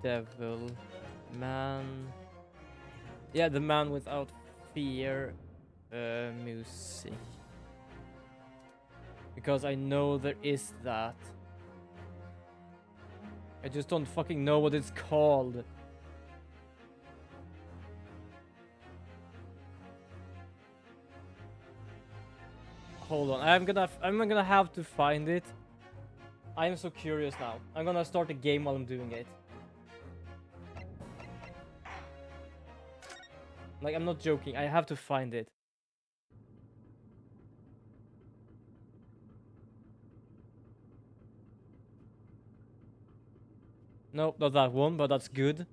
Daredevil. Man. Yeah, the Man Without Fear music. Because I know there is that. I just don't fucking know what it's called. Hold on, I'm gonna have to find it. I am so curious now. I'm gonna start the game while I'm doing it. Like, I'm not joking. I have to find it. Nope, not that one, but that's good.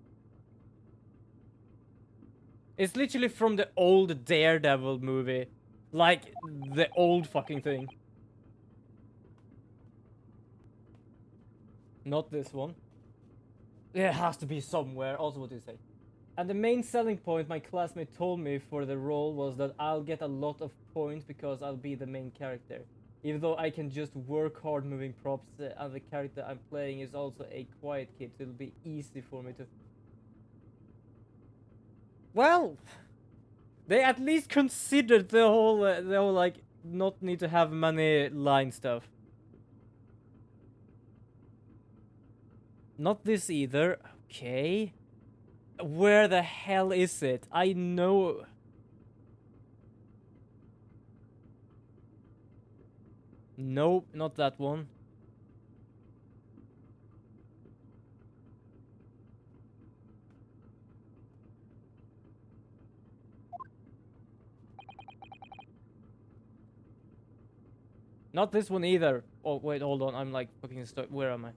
It's literally from the old Daredevil movie. Like, the old fucking thing. Not this one. It has to be somewhere. Also, what do you say? And the main selling point my classmate told me for the role was that I'll get a lot of points because I'll be the main character. Even though I can just work hard moving props, and the character I'm playing is also a quiet kid, so it'll be easy for me to... Well, they at least considered the whole like, not need to have many line stuff. Not this either. Okay. Where the hell is it? I know... Nope, not that one. Not this one either. Oh, wait, hold on. I'm like fucking stuck. Where am I?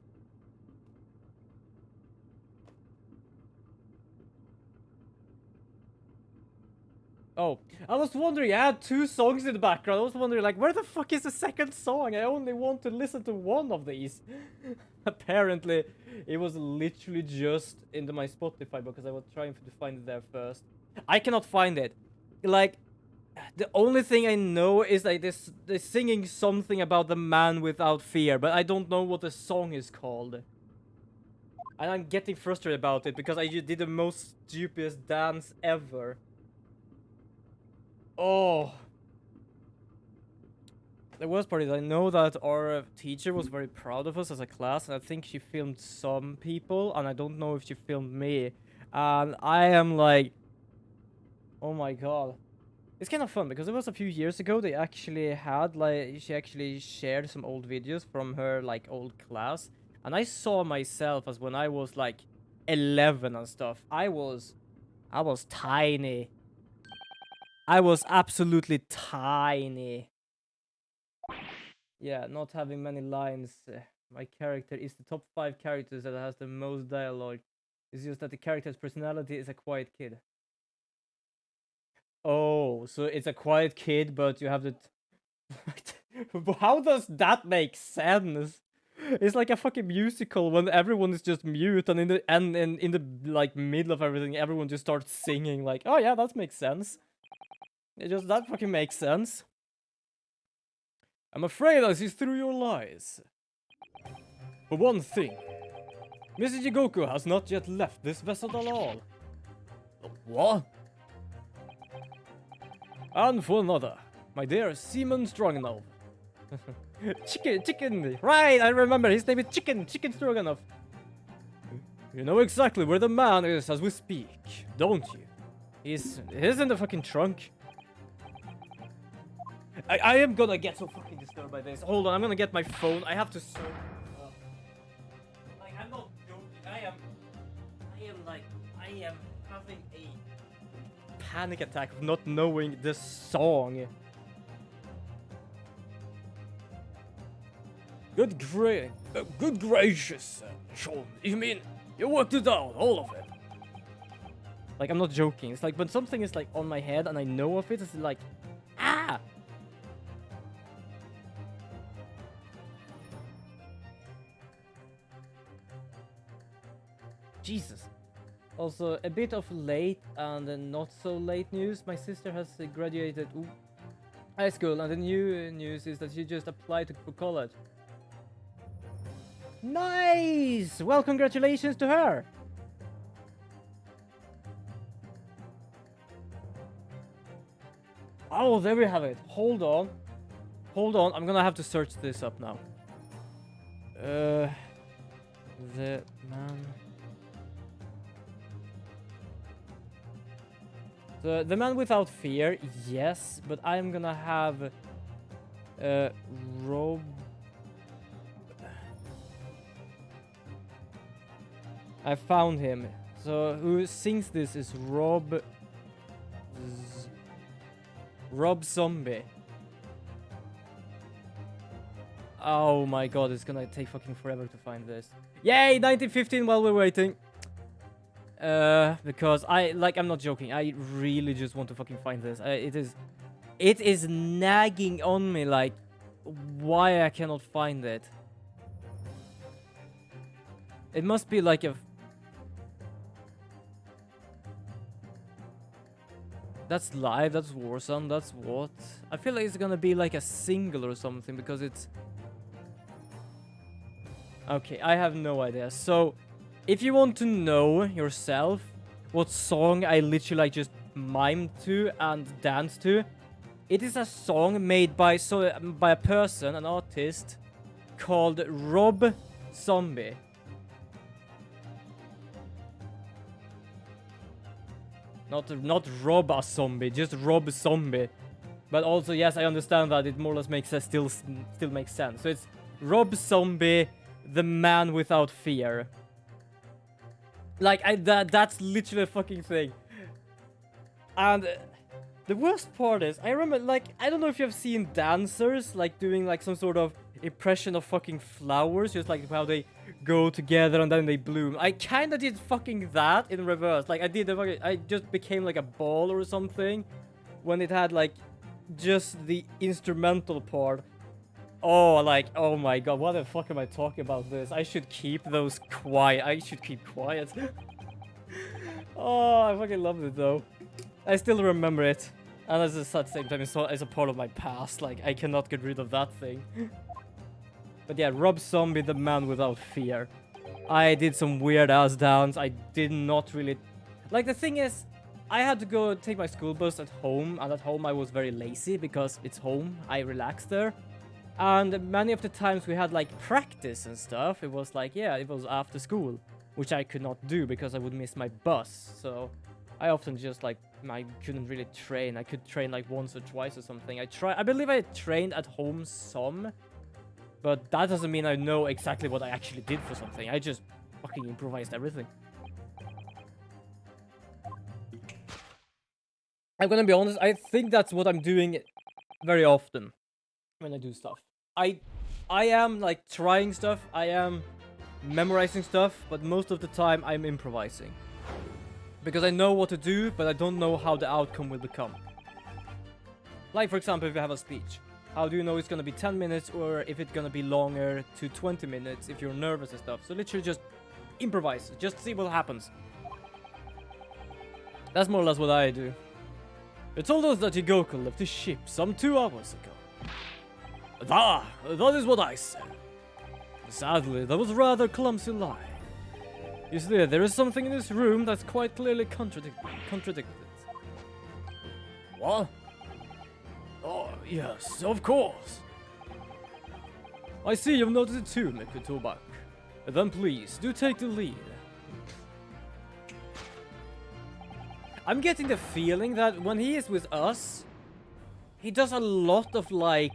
Oh, I was wondering. I had two songs in the background. I was wondering, like, where the fuck is the second song? I only want to listen to one of these. Apparently, it was literally just into my Spotify because I was trying to find it there first. I cannot find it. Like, the only thing I know is like this, they're singing something about the Man Without Fear, but I don't know what the song is called. And I'm getting frustrated about it because I just did the most stupidest dance ever. Oh. The worst part is I know that our teacher was very proud of us as a class, and I think she filmed some people, and I don't know if she filmed me. And I am like, oh my god. It's kind of fun because it was a few years ago they actually had, like, she actually shared some old videos from her, like, old class. And I saw myself as when I was like 11 and stuff. I was tiny. I was absolutely tiny. Yeah, not having many lines. My character is the top 5 characters that has the most dialogue. It's just that the character's personality is a quiet kid. Oh, so it's a quiet kid, but you have the... How does that make sense? It's like a fucking musical when everyone is just mute, and in the like middle of everything, everyone just starts singing. Like, oh yeah, that makes sense. That fucking makes sense. I'm afraid I see through your lies. For one thing, Mr. Jigoku has not yet left this vessel at all. What? And for another, my dear Seaman Stroganoff. Chicken, right, I remember, his name is Chicken Stroganoff. You know exactly where the man is as we speak, don't you? He's in the fucking trunk. I am gonna get so fucking disturbed by this. Hold on, I'm gonna get my phone. I have to search. Like, I'm not joking. I am having a panic attack of not knowing the song. Good gracious, Sean. You mean you worked it out, all of it? Like, I'm not joking. It's like when something is like on my head and I know of it, it's like, ah! Jesus. Also, a bit of late and not so late news. My sister has graduated high school, and the new news is that she just applied for college. Nice! Well, congratulations to her! Oh, there we have it. Hold on. Hold on. I'm gonna have to search this up now. The man. The man without fear, yes, but I'm gonna have Rob. I found him. So who sings this is Rob Zombie. Oh my god, it's gonna take fucking forever to find this. Yay, 1915 while we're waiting. Because I'm not joking. I really just want to fucking find this. It is nagging on me, like, why I cannot find it. It must be like a... That's live, that's Warzone, that's what? I feel like it's gonna be like a single or something, because it's... Okay, I have no idea. So, if you want to know yourself what song I literally like just mimed to and danced to, it is a song made by a person, an artist, called Rob Zombie. Not Rob a zombie, just Rob Zombie. But also, yes, I understand that it more or less makes still makes sense. So it's Rob Zombie, the man without fear. Like, that's literally a fucking thing. And the worst part is, I remember, like, I don't know if you've seen dancers, like, doing, like, some sort of impression of fucking flowers, just like how they go together and then they bloom. I kinda did fucking that in reverse. Like, I just became like a ball or something when it had, like, just the instrumental part. Oh, like, oh my god, what the fuck am I talking about this? I should keep those quiet. I should keep quiet. Oh, I fucking loved it, though. I still remember it. And at the same time, it's a part of my past. Like, I cannot get rid of that thing. But yeah, Rob Zombie, the man without fear. I did some weird-ass downs. I did not really... Like, the thing is, I had to go take my school bus at home. And at home, I was very lazy because it's home. I relaxed there. And many of the times we had, like, practice and stuff, it was like, yeah, it was after school, which I could not do because I would miss my bus. So I often just, like, I couldn't really train. I could train, like, once or twice or something. I believe I trained at home some, but that doesn't mean I know exactly what I actually did for something. I just fucking improvised everything. I'm gonna be honest, I think that's what I'm doing very often when I do stuff. I am, like, trying stuff, I am memorizing stuff, but most of the time I'm improvising. Because I know what to do, but I don't know how the outcome will become. Like, for example, if you have a speech. How do you know it's gonna be 10 minutes or if it's gonna be longer to 20 minutes if you're nervous and stuff? So literally just improvise, just see what happens. That's more or less what I do. It told us that Yigoko left the ship some 2 hours ago. That is what I said. Sadly, that was a rather clumsy lie. You see, there is something in this room that's quite clearly contradicted. What? Oh, yes, of course. I see you've noticed it too, Mr. Tobak. Then please, do take the lead. I'm getting the feeling that when he is with us, he does a lot of, like,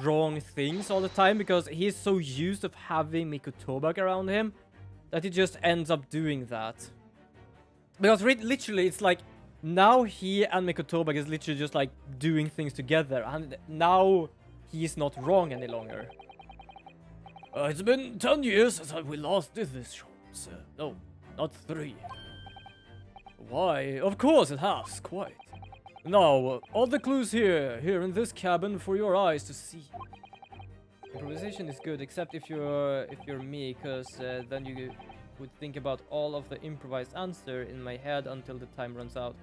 wrong things all the time because he's so used of having Miko Tobak around him that he just ends up doing that. Because literally, it's like, now he and Miko Tobak is literally just, like, doing things together, and now he's not wrong any longer. It's been 10 years since we last did this shop, sir. No, not 3. Why? Of course it has, quite. Now, all the clues here in this cabin for your eyes to see. Improvisation is good, except if you're me, because then you would think about all of the improvised answer in my head until the time runs out.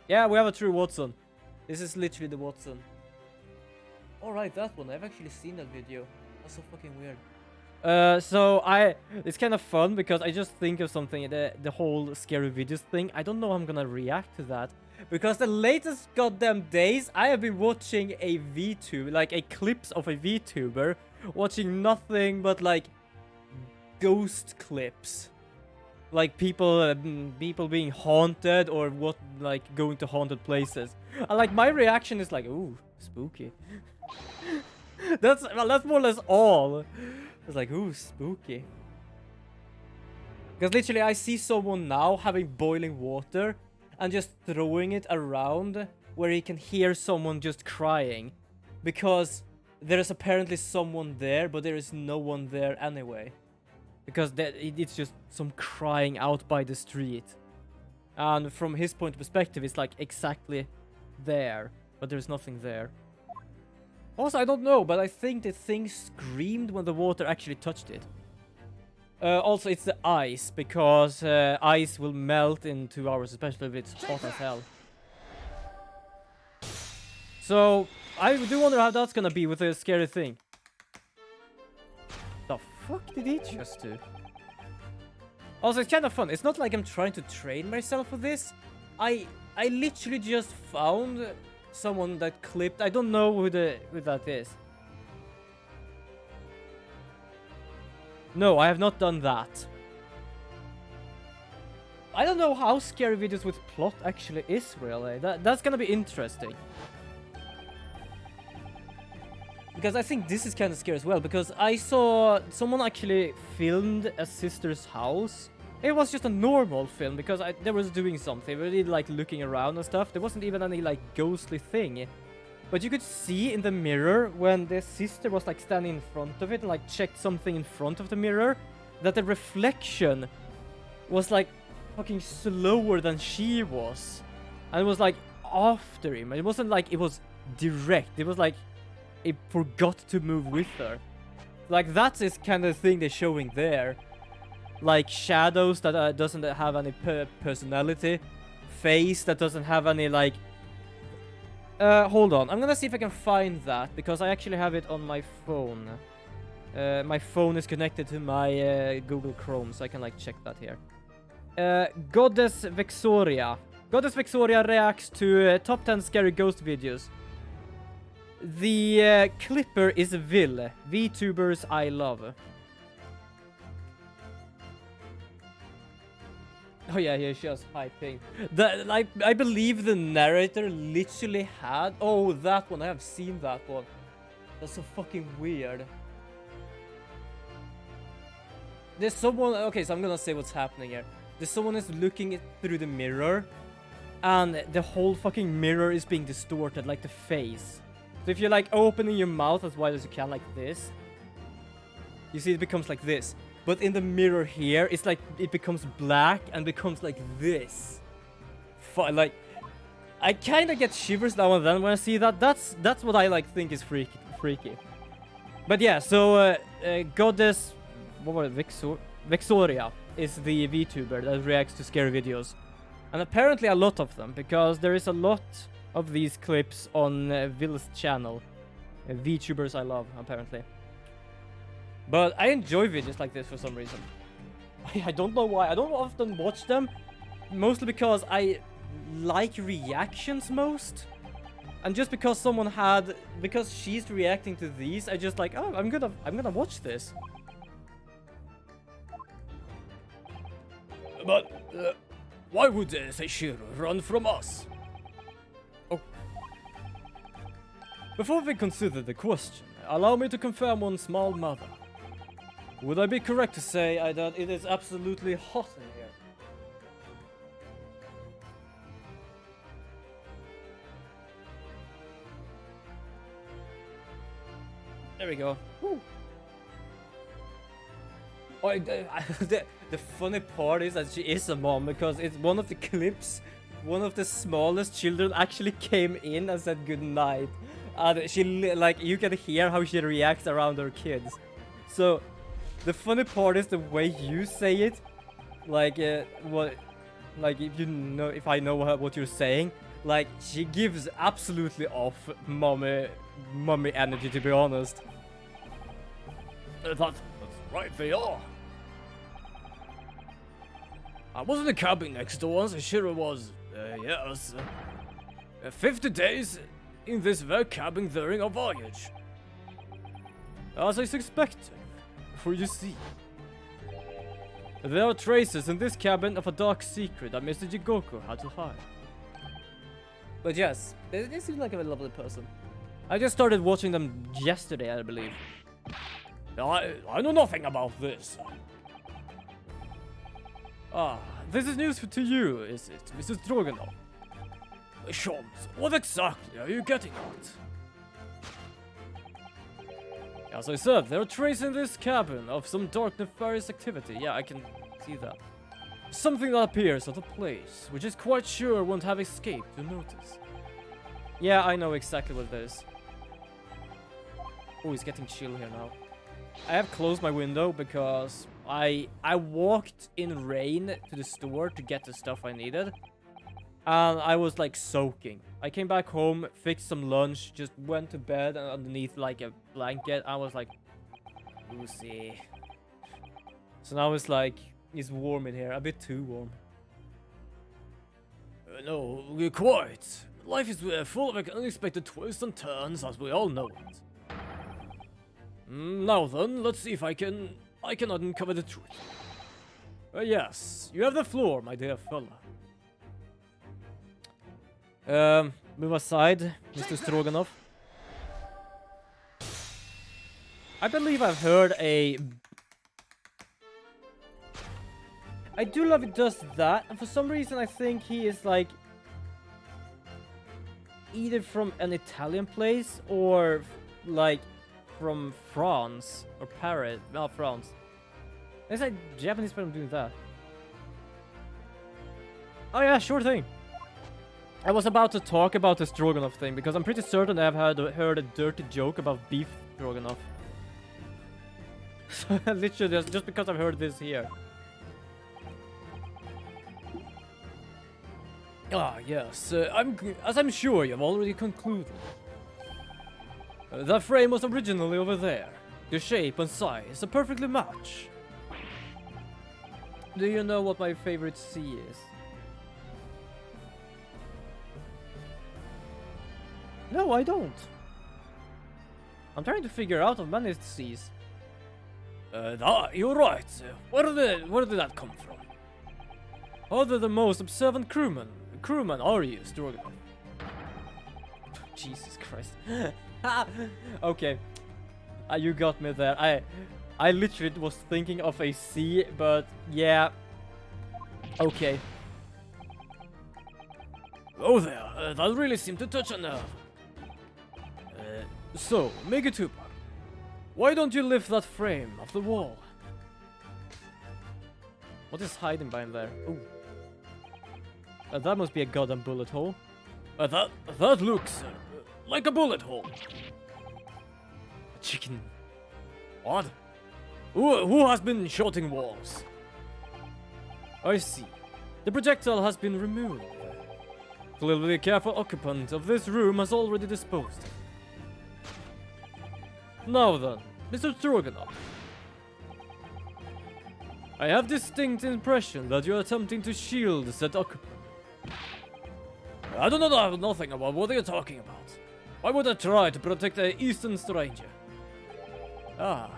Yeah, we have a true Watson. This is literally the Watson. Alright, that one. I've actually seen that video. That's so fucking weird. So it's kind of fun because I just think of something, the whole scary videos thing. I don't know how I'm gonna react to that. Because the latest goddamn days, I have been watching a VTuber, like a clips of a VTuber, watching nothing but like ghost clips. Like people being haunted or what, like going to haunted places. And like my reaction is like, ooh, spooky. That's more or less all. It's like, ooh, spooky. Because literally I see someone now having boiling water and just throwing it around where he can hear someone just crying. Because there is apparently someone there, but there is no one there anyway. Because it's just some crying out by the street. And from his point of perspective, it's like exactly there, but there's nothing there. Also, I don't know, but I think the thing screamed when the water actually touched it. Also, it's the ice, because ice will melt in 2 hours, especially if it's hot as hell. So, I do wonder how that's gonna be with a scary thing. The fuck did he just do? Also, it's kind of fun. It's not like I'm trying to train myself for this. I literally just found someone that clipped. I don't know who that is. No, I have not done that. I don't know how scary videos with plot actually is, really. That's gonna be interesting. Because I think this is kind of scary as well, because I saw someone actually filmed a sister's house. It was just a normal film, because they was doing something, really like looking around and stuff. There wasn't even any like ghostly thing. But you could see in the mirror when the sister was like standing in front of it and like checked something in front of the mirror, that the reflection was like fucking slower than she was. And it was like after him. It wasn't like it was direct. It was like it forgot to move with her. Like that's this kind of thing they're showing there. Like shadows that doesn't have any personality. Face that doesn't have any like... hold on. I'm gonna see if I can find that, because I actually have it on my phone. My phone is connected to my Google Chrome, so I can like check that here. Goddess Vexoria. Goddess Vexoria reacts to top 10 scary ghost videos. The clipper is Will. VTubers I love. Oh yeah, here she was hyping. I believe the narrator literally had... Oh, that one. I have seen that one. That's so fucking weird. There's someone... Okay, so I'm gonna say what's happening here. There's someone is looking through the mirror, and the whole fucking mirror is being distorted, like the face. So if you're like opening your mouth as wide as you can like this, you see it becomes like this. But in the mirror here, it's like it becomes black and becomes like this. Like, I kind of get shivers now and then when I see that. That's what I like think is freaky. But yeah, so Goddess, what was it? Vexoria is the VTuber that reacts to scary videos, and apparently a lot of them, because there is a lot of these clips on Will's channel. VTubers I love, apparently. But I enjoy videos like this for some reason. I don't know why. I don't often watch them, mostly because I like reactions most. And just because because she's reacting to these, I just like, oh, I'm gonna watch this. But why would Seishiro run from us? Oh. Before we consider the question, allow me to confirm one small matter. Would I be correct to say that it is absolutely hot in here? There we go. Woo. Oh, the funny part is that she is a mom, because it's one of the clips, one of the smallest children actually came in and said goodnight. And she, like, you can hear how she reacts around her kids. So, the funny part is the way you say it. Like, if I know what you're saying, like, she gives absolutely off mommy energy, to be honest. right they are. I was in the cabin next door once, I sure it was. Yes. 50 days in this very cabin during our voyage. As I suspected, for you see. There are traces in this cabin of a dark secret that Mr. Jigoku had to hide. But yes, they seem like a lovely person. I just started watching them yesterday, I believe. I know nothing about this. Ah, this is news to you, is it, Mrs. Stroganoff? Shams, what exactly are you getting at? As I said, there are traces in this cabin of some dark nefarious activity. Yeah, I can see that. Something that appears at the place, which is quite sure won't have escaped your notice. Yeah, I know exactly what it is. Oh, it's getting chill here now. I have closed my window because I walked in rain to the store to get the stuff I needed. And I was like soaking. I came back home, fixed some lunch, just went to bed underneath like a blanket. I was like, Lucy. So now it's like, it's warm in here, a bit too warm. No, quite. Life is full of unexpected twists and turns, as we all know it. Now then, let's see if I can uncover the truth. Yes, you have the floor, my dear fella. Move aside, Mr. Stroganoff. I believe I've heard a... I do love it does that, and for some reason I think he is like... either from an Italian place, or like from France, or Paris, no, France. There's a Japanese person doing that. Oh yeah, sure thing. I was about to talk about the Stroganoff thing, because I'm pretty certain I've heard a dirty joke about beef Stroganoff. So literally, just because I've heard this here. Ah, yes, as I'm sure you've already concluded. That frame was originally over there. The shape and size a perfectly match. Do you know what my favorite sea is? No, I don't. I'm trying to figure out of many seas. You're right. Where did that come from? Other than most observant crewman are you, Stroganoff? Jesus Christ. Okay. You got me there. I literally was thinking of a sea, but yeah. Okay. Oh there, that really seemed to touch a nerve. So, Megatuba, why don't you lift that frame off the wall? What is hiding behind there? Ooh. That must be a goddamn bullet hole. That looks like a bullet hole. A chicken. What? Who has been shooting walls? I see. The projectile has been removed. Clearly, the careful occupant of this room has already disposed. Now then, Mr. Stroganoff. I have distinct impression that you are attempting to shield said occupant. I do not know nothing about what you're talking about. Why would I try to protect an Eastern stranger? Ah,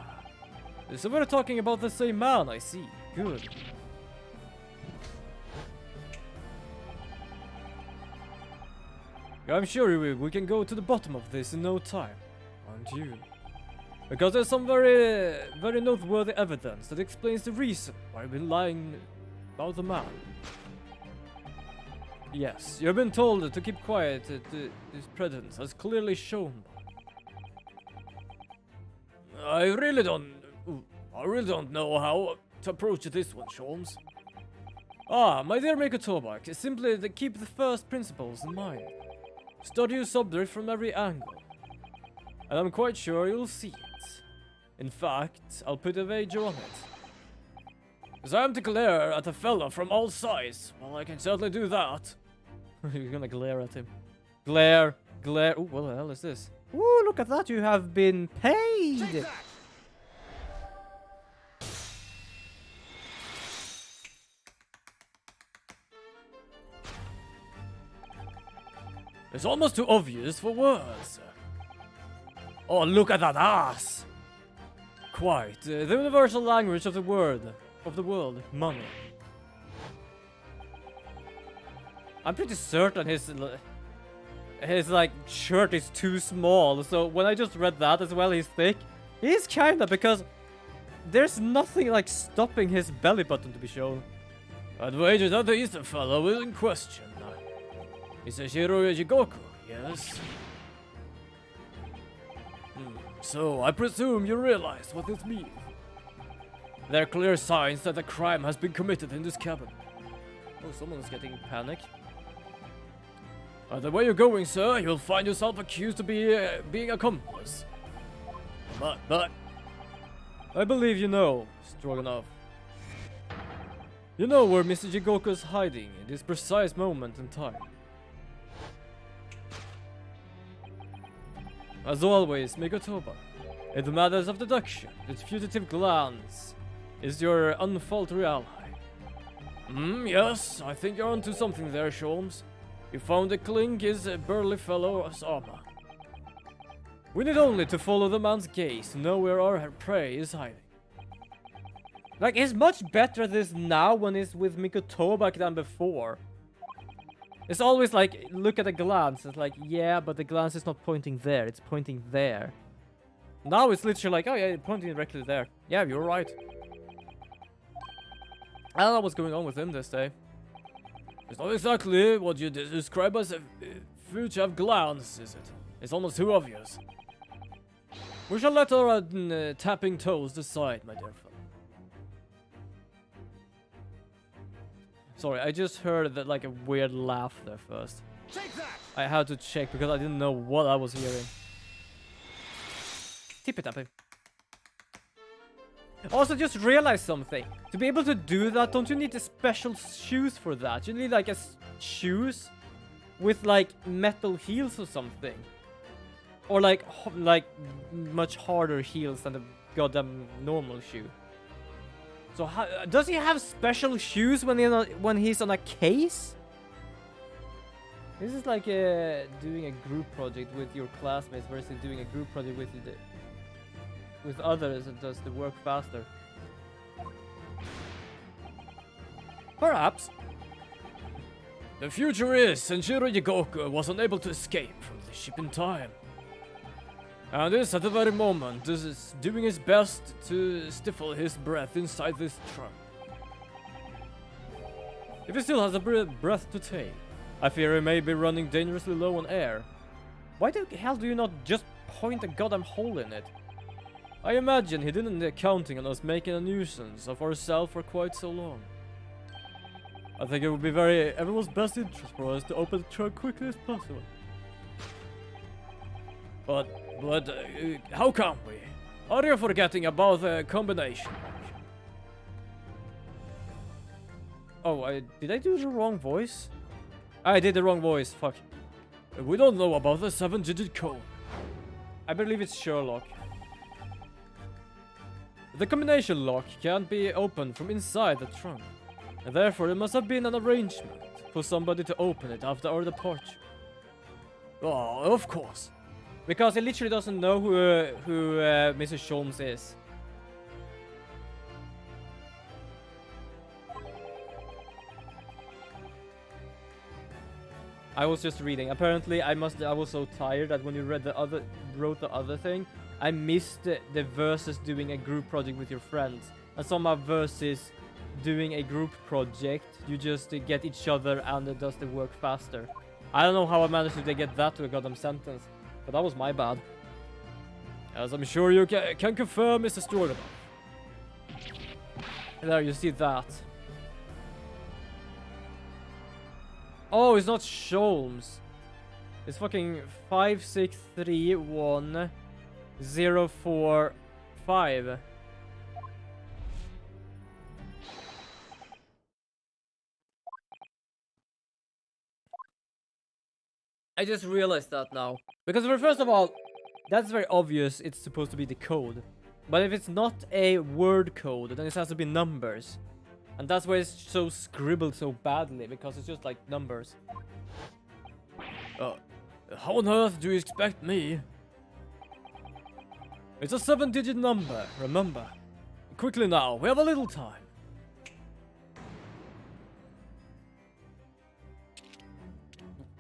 so we're talking about the same man, I see. Good. I'm sure we can go to the bottom of this in no time, aren't you? Because there's some very noteworthy evidence that explains the reason why I've been lying about the man. Yes, you've been told to keep quiet. His presence has clearly shown. I really don't know how to approach this one, Sholmes. Ah, my dear Maker Tobak, simply to keep the first principles in mind. Study your subject from every angle. And I'm quite sure you'll see it. In fact, I'll put a wager on it. Because I am to glare at a fella from all sides. Well, I can certainly do that. You're gonna glare at him. Glare. Ooh, what the hell is this? Ooh, look at that, you have been paid! It's almost too obvious for words. Oh, look at that ass! Quite. The universal language of the world. Money. I'm pretty certain his like shirt is too small, so when I just read that as well, he's thick. He's kinda, because there's nothing like stopping his belly button to be shown. I'd wager that the Eastern fellow is in question. It's a Shiroya Jigoku, yes? So, I presume you realize what this means. There are clear signs that a crime has been committed in this cabin. Oh, someone's getting panic. The way you're going, sir, you'll find yourself accused of being accomplice. But... I believe you know, Stroganoff. You know where Mr. Jigoku is hiding in this precise moment in time. As always, Mikotoba, in the matters of deduction, its fugitive glance is your unfaltering ally. Yes, I think you're onto something there, Sholmes. You found the clink his burly fellow's armor. We need only to follow the man's gaze to know where our prey is hiding. Like, he's much better at this now when he's with Mikotoba than before. It's always like, look at a glance. It's like, yeah, but the glance is not pointing there. It's pointing there. Now it's literally like, oh yeah, you're pointing directly there. Yeah, you're right. I don't know what's going on with him this day. It's not exactly what you describe as a fugitive glance, is it? It's almost too obvious. We shall let our tapping toes decide, my dear fellow. Sorry, I just heard that like a weird laugh there first. Take that! I had to check because I didn't know what I was hearing. Tippy-tappy. Also, just realized something. To be able to do that, don't you need the special shoes for that? You need like a shoes with like metal heels or something. Or like much harder heels than the goddamn normal shoe. So how, does he have special shoes when he's on a case? This is like doing a group project with your classmates versus doing a group project with others that does the work faster. Perhaps. The future is Senshiro Jigoku was unable to escape from the ship in time. And this at the very moment is doing his best to stifle his breath inside this trunk. If he still has a breath to take, I fear he may be running dangerously low on air. Why the hell do you not just point a goddamn hole in it? I imagine he didn't counting on us making a nuisance of ourselves for quite so long. I think it would be everyone's best interest for us to open the trunk quickly as possible. But how come we? Are you forgetting about the combination? Oh, did I do the wrong voice? I did the wrong voice, fuck. We don't know about the 7-digit code. I believe it's Sherlock. The combination lock can't be opened from inside the trunk, and therefore there must have been an arrangement for somebody to open it after our departure. Oh, of course. Because he literally doesn't know who Mrs. Sholmes is. I was just reading. Apparently, I was so tired that when you wrote the other thing, I missed the versus doing a group project with your friends. And somehow versus doing a group project, you just get each other and it does the work faster. I don't know how I managed to get that to a goddamn sentence. But that was my bad. As I'm sure you can confirm, Mr. Stroganoff. There, you see that. Oh, it's not Sholmes. It's fucking 5631045. I just realized that now. Because first of all, that's very obvious it's supposed to be the code. But if it's not a word code, then it has to be numbers. And that's why it's so scribbled so badly, because it's just like numbers. How on earth do you expect me? It's a 7-digit number, remember. Quickly now, we have a little time.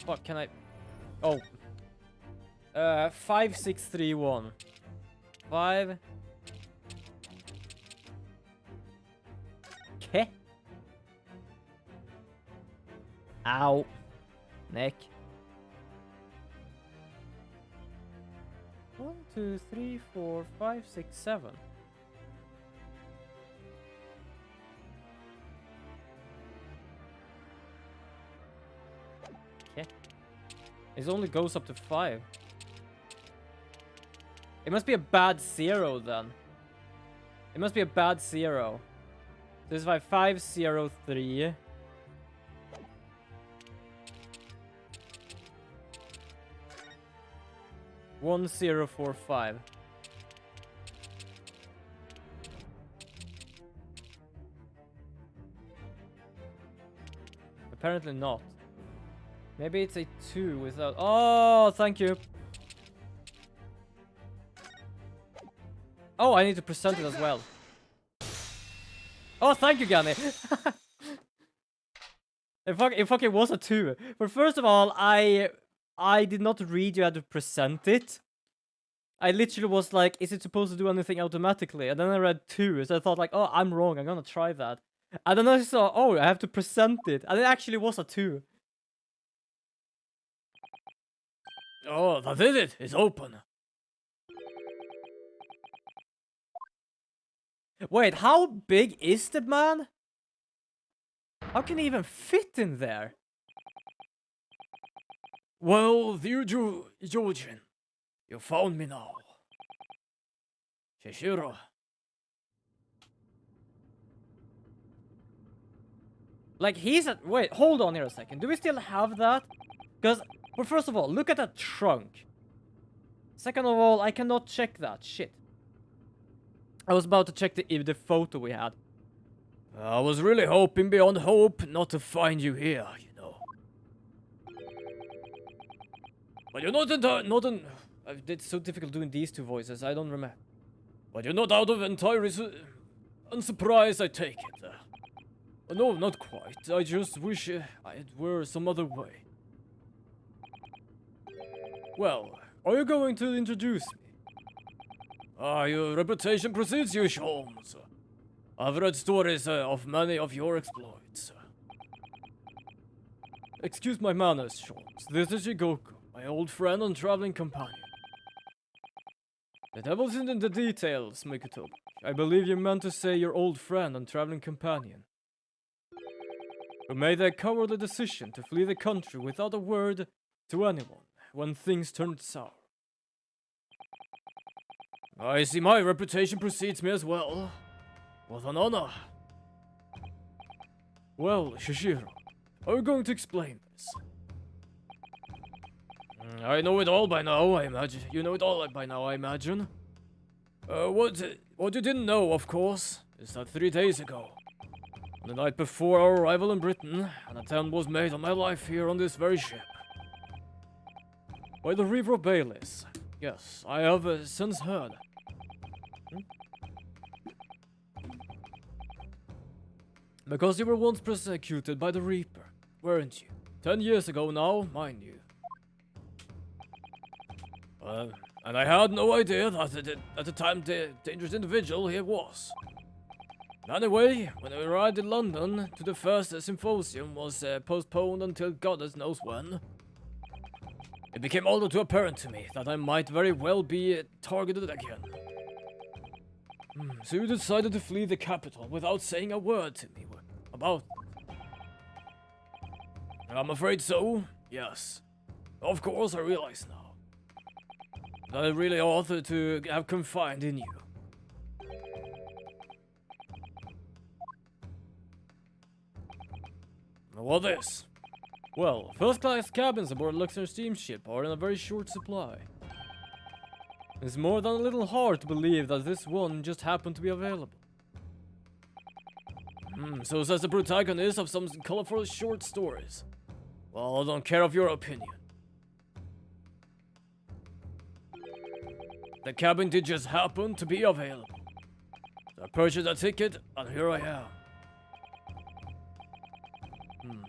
What can I... Oh. 5631. 5... Okay. Ow. Neck. 1, 2, 3, 4, 5, 6, 7. Okay. It only goes up to 5. It must be a bad 0 then. It must be a bad 0. This is 503. One 045. Apparently not. Maybe it's a 2 without... Oh, thank you. Oh, I need to present it as well. Oh, thank you, Gani. It fucking was a 2. But first of all, I did not read you had to present it. I literally was like, is it supposed to do anything automatically? And then I read 2, so I thought like, oh, I'm wrong, I'm gonna try that. And then I saw, oh, I have to present it. And it actually was a 2. Oh, that is it. It's open. Wait, how big is the man? How can he even fit in there? Well, dear Georgian, you found me now. Shishiro. Like, he's a... Wait, hold on here a second. Do we still have that? Because, well, first of all, look at that trunk. Second of all, I cannot check that. Shit. I was about to check the photo we had. I was really hoping beyond hope not to find you here, you know. But you're not it's so difficult doing these two voices, I don't remember. But you're not out of entirely unsurprised, I take it. No, not quite. I just wish it were some other way. Well, are you going to introduce me? Your reputation precedes you, Sholmes. I've read stories of many of your exploits. Excuse my manners, Sholmes. This is Shigoku, my old friend and traveling companion. The devil's in the details, Mikotobi. I believe you meant to say your old friend and traveling companion, who made the cowardly decision to flee the country without a word to anyone when things turned sour. I see my reputation precedes me as well. What an honor. Well, Shishiro, are you going to explain this? I know it all by now, I imagine. You know it all by now, I imagine. What you didn't know, of course, is that 3 days ago, on the night before our arrival in Britain, an attempt was made on my life here on this very ship. By the River of Bayless. Yes, I have since heard. Because you were once persecuted by the Reaper, weren't you? 10 years ago now, mind you. And I had no idea that at the time the dangerous individual he was. Anyway, when I arrived in London, to the first symposium was postponed until goddess knows when. It became all too apparent to me that I might very well be targeted again. So you decided to flee the capital without saying a word to me about it. I'm afraid so, yes. Of course I realize now that I really ought to have confided in you. What this? Well, first-class cabins aboard a luxury steamship are in a very short supply. It's more than a little hard to believe that this one just happened to be available. So says the protagonist of some colorful short stories. Well, I don't care of your opinion. The cabin did just happen to be available. So I purchased a ticket, and here I am.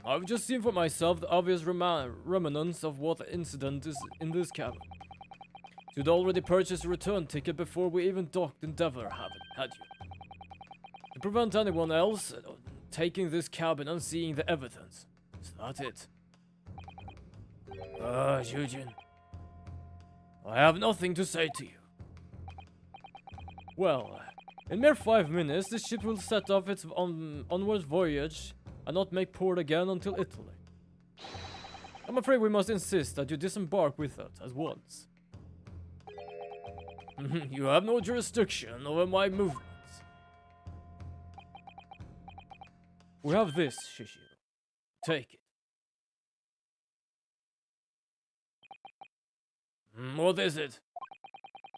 I've just seen for myself the obvious remnants of what the incident is in this cabin. You'd already purchased a return ticket before we even docked in Denver, had you? To prevent anyone else taking this cabin and seeing the evidence. Is that it? Eugene. I have nothing to say to you. Well, in mere 5 minutes, the ship will set off its onward voyage and not make port again until Italy. I'm afraid we must insist that you disembark with us at once. You have no jurisdiction over my movements. We have this, Shishiro. Take it. What is it?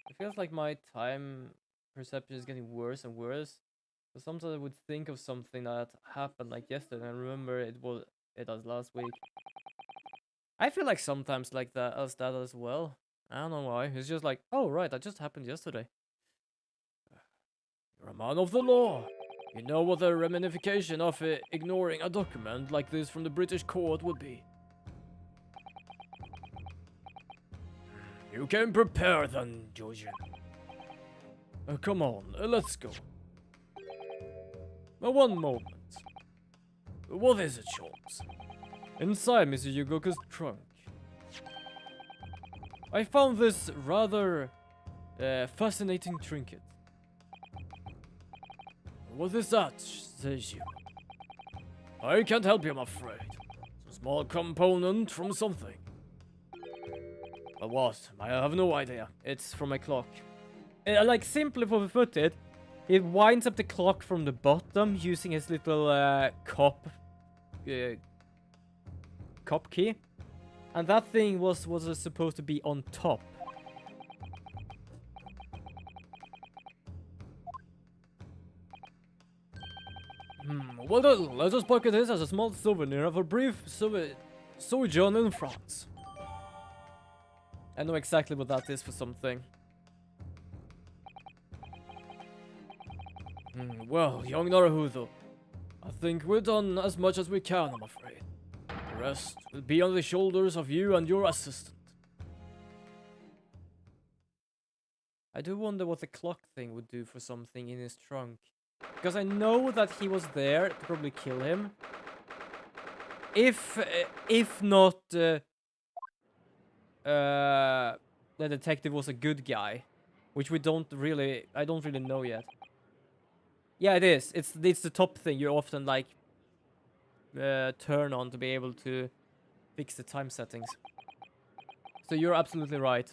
It feels like my time perception is getting worse and worse. So sometimes I would think of something that happened like yesterday and remember it was last week. I feel like sometimes like that as well. I don't know why. It's just like, oh right, that just happened yesterday. You're a man of the law. You know what the ramification of ignoring a document like this from the British court would be. You came prepared then, Georgian. Come on, let's go. One moment. What is it, Sholmes? Inside Mr. Yugoka's trunk. I found this rather fascinating trinket. What is that, says you? I can't help you, I'm afraid. It's a small component from something. But what? I have no idea. It's from a clock. Like, simply for it, it winds up the clock from the bottom using his little cop key. And that thing was supposed to be on top. Well, let us pocket this as a small souvenir of a brief sojourn in France. I know exactly what that is for something. Well, young Naruto, I think we've done as much as we can, I'm afraid. The rest will be on the shoulders of you and your assistant. I do wonder what the clock thing would do for something in his trunk. Because I know that he was there to probably kill him. If not, the detective was a good guy, which I don't really know yet. Yeah, it is. It's the top thing you often like turn on to be able to fix the time settings. So you're absolutely right.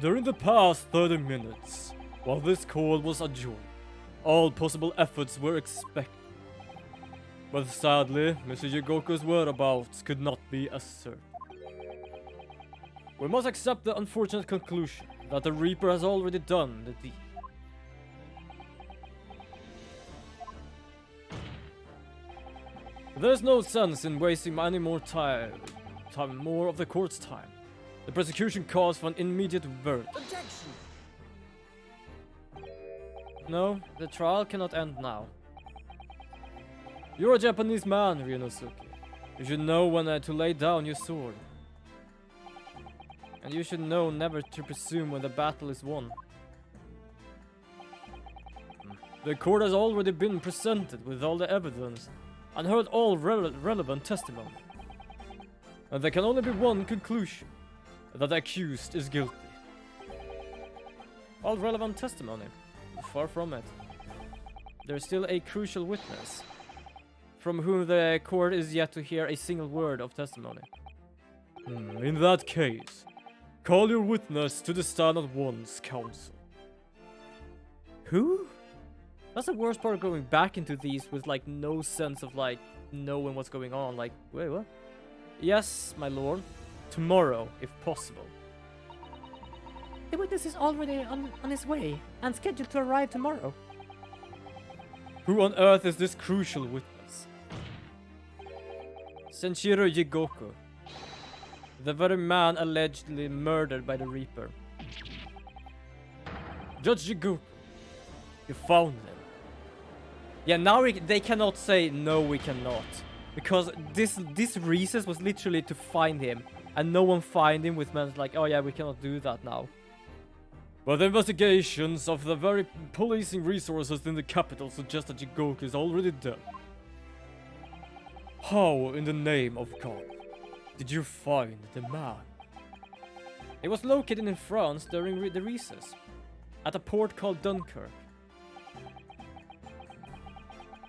During the past 30 minutes, while this call was adjourned, all possible efforts were expected. But sadly, Mr. Yugoka's whereabouts could not be ascertained. We must accept the unfortunate conclusion that the Reaper has already done the deed. There's no sense in wasting any more more of the court's time. The prosecution calls for an immediate verdict. Objection! No, the trial cannot end now. You're a Japanese man, Ryunosuke. You should know when to lay down your sword. And you should know never to presume when the battle is won. The court has already been presented with all the evidence and heard all relevant testimony. And there can only be one conclusion, that the accused is guilty. All relevant testimony? Far from it. There's still a crucial witness, from whom the court is yet to hear a single word of testimony. In that case, call your witness to the stand at once, counsel. Who? That's the worst part of going back into these with like no sense of like knowing what's going on. Like, wait, what? Yes, my lord. Tomorrow, if possible. The witness is already on his way and scheduled to arrive tomorrow. Who on earth is this crucial witness? Senshiro Jigoku, the very man allegedly murdered by the Reaper. Judge Jigoku, you found him. Yeah, now they cannot say, no, we cannot. Because this recess was literally to find him. And no one find him, with meant like, oh yeah, we cannot do that now. But the investigations of the very policing resources in the capital suggest that Jigoku is already dead. How, in the name of God, did you find the man? It was located in France during the recess, at a port called Dunkirk.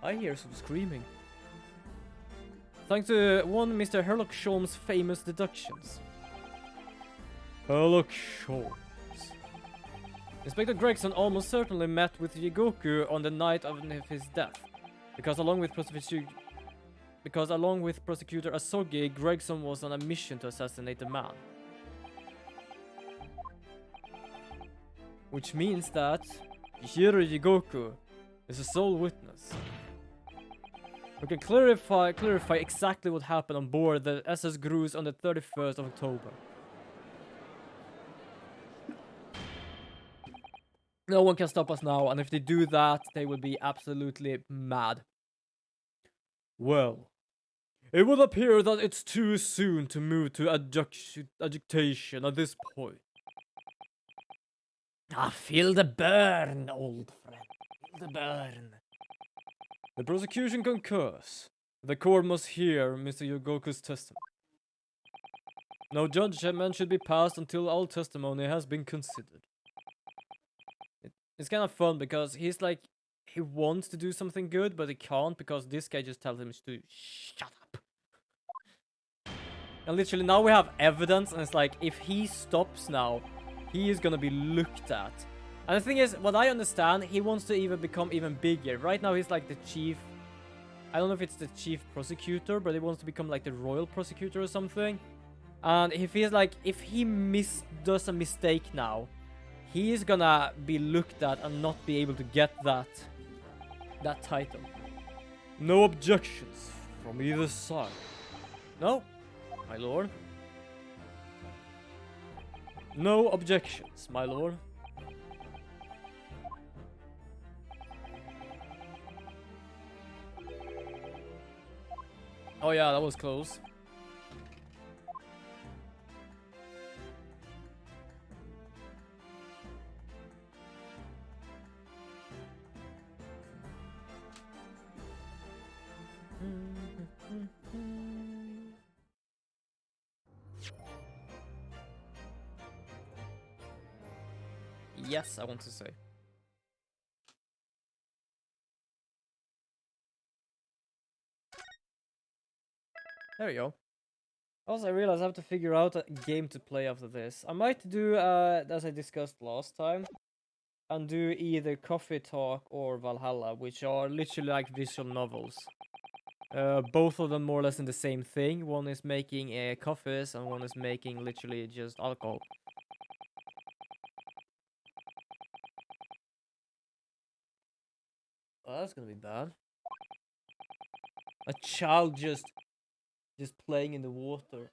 I hear some screaming. Thanks to one Mr. Herlock Sholm's famous deductions. Herlock Sholmes. Inspector Gregson almost certainly met with Jigoku on the night of his death, because along with prosecutor Asogi, Gregson was on a mission to assassinate the man. Which means that Hiro Jigoku is a sole witness. We can clarify exactly what happened on board the SS Grus on the 31st of October. No one can stop us now, and if they do that, they will be absolutely mad. Well, it would appear that it's too soon to move to adjudication at this point. Ah, feel the burn, old friend. Feel the burn. The prosecution concurs. The court must hear Mr. Yogoku's testimony. No judgment should be passed until all testimony has been considered. It's kind of fun because he's like, he wants to do something good, but he can't because this guy just tells him to shut up. And literally now we have evidence, and it's like, if he stops now, he is gonna be looked at. And the thing is, what I understand, he wants to even become even bigger. Right now he's like the chief, I don't know if it's the chief prosecutor, but he wants to become like the royal prosecutor or something. And if he's like, if he does a mistake now, he is gonna be looked at and not be able to get that title. No objections from either side. No, my lord. No objections, my lord. Oh yeah, that was close. Yes, I want to say. There we go. Also, I realized I have to figure out a game to play after this. I might do, as I discussed last time, and do either Coffee Talk or Valhalla, which are literally like visual novels. Both of them more or less in the same thing. One is making coffees, and one is making literally just alcohol. Oh, that's gonna be bad. A child just playing in the water.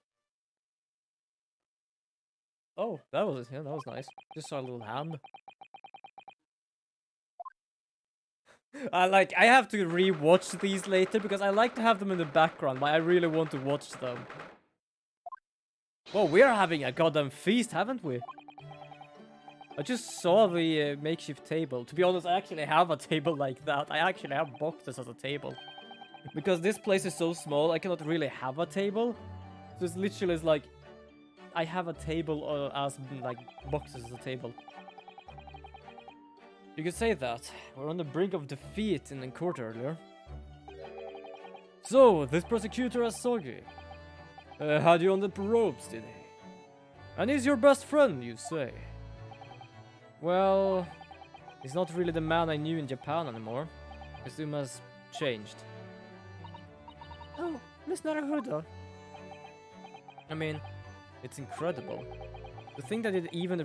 Oh, that was it. Yeah, that was nice. Just saw a little hand. I have to re-watch these later because I like to have them in the background, but I really want to watch them. Well, we are having a goddamn feast, haven't we? I just saw the makeshift table. To be honest, I actually have a table like that. I actually have boxes as a table. Because this place is so small, I cannot really have a table. So it's literally like, I have a table as like boxes as a table. You could say that. We're on the brink of defeat in the court earlier. So, this prosecutor Asogi had you on the ropes, did he? And he's your best friend, you say? Well, he's not really the man I knew in Japan anymore. I assume has changed. Oh, Miss Naruhodo. I mean, it's incredible. To think that it even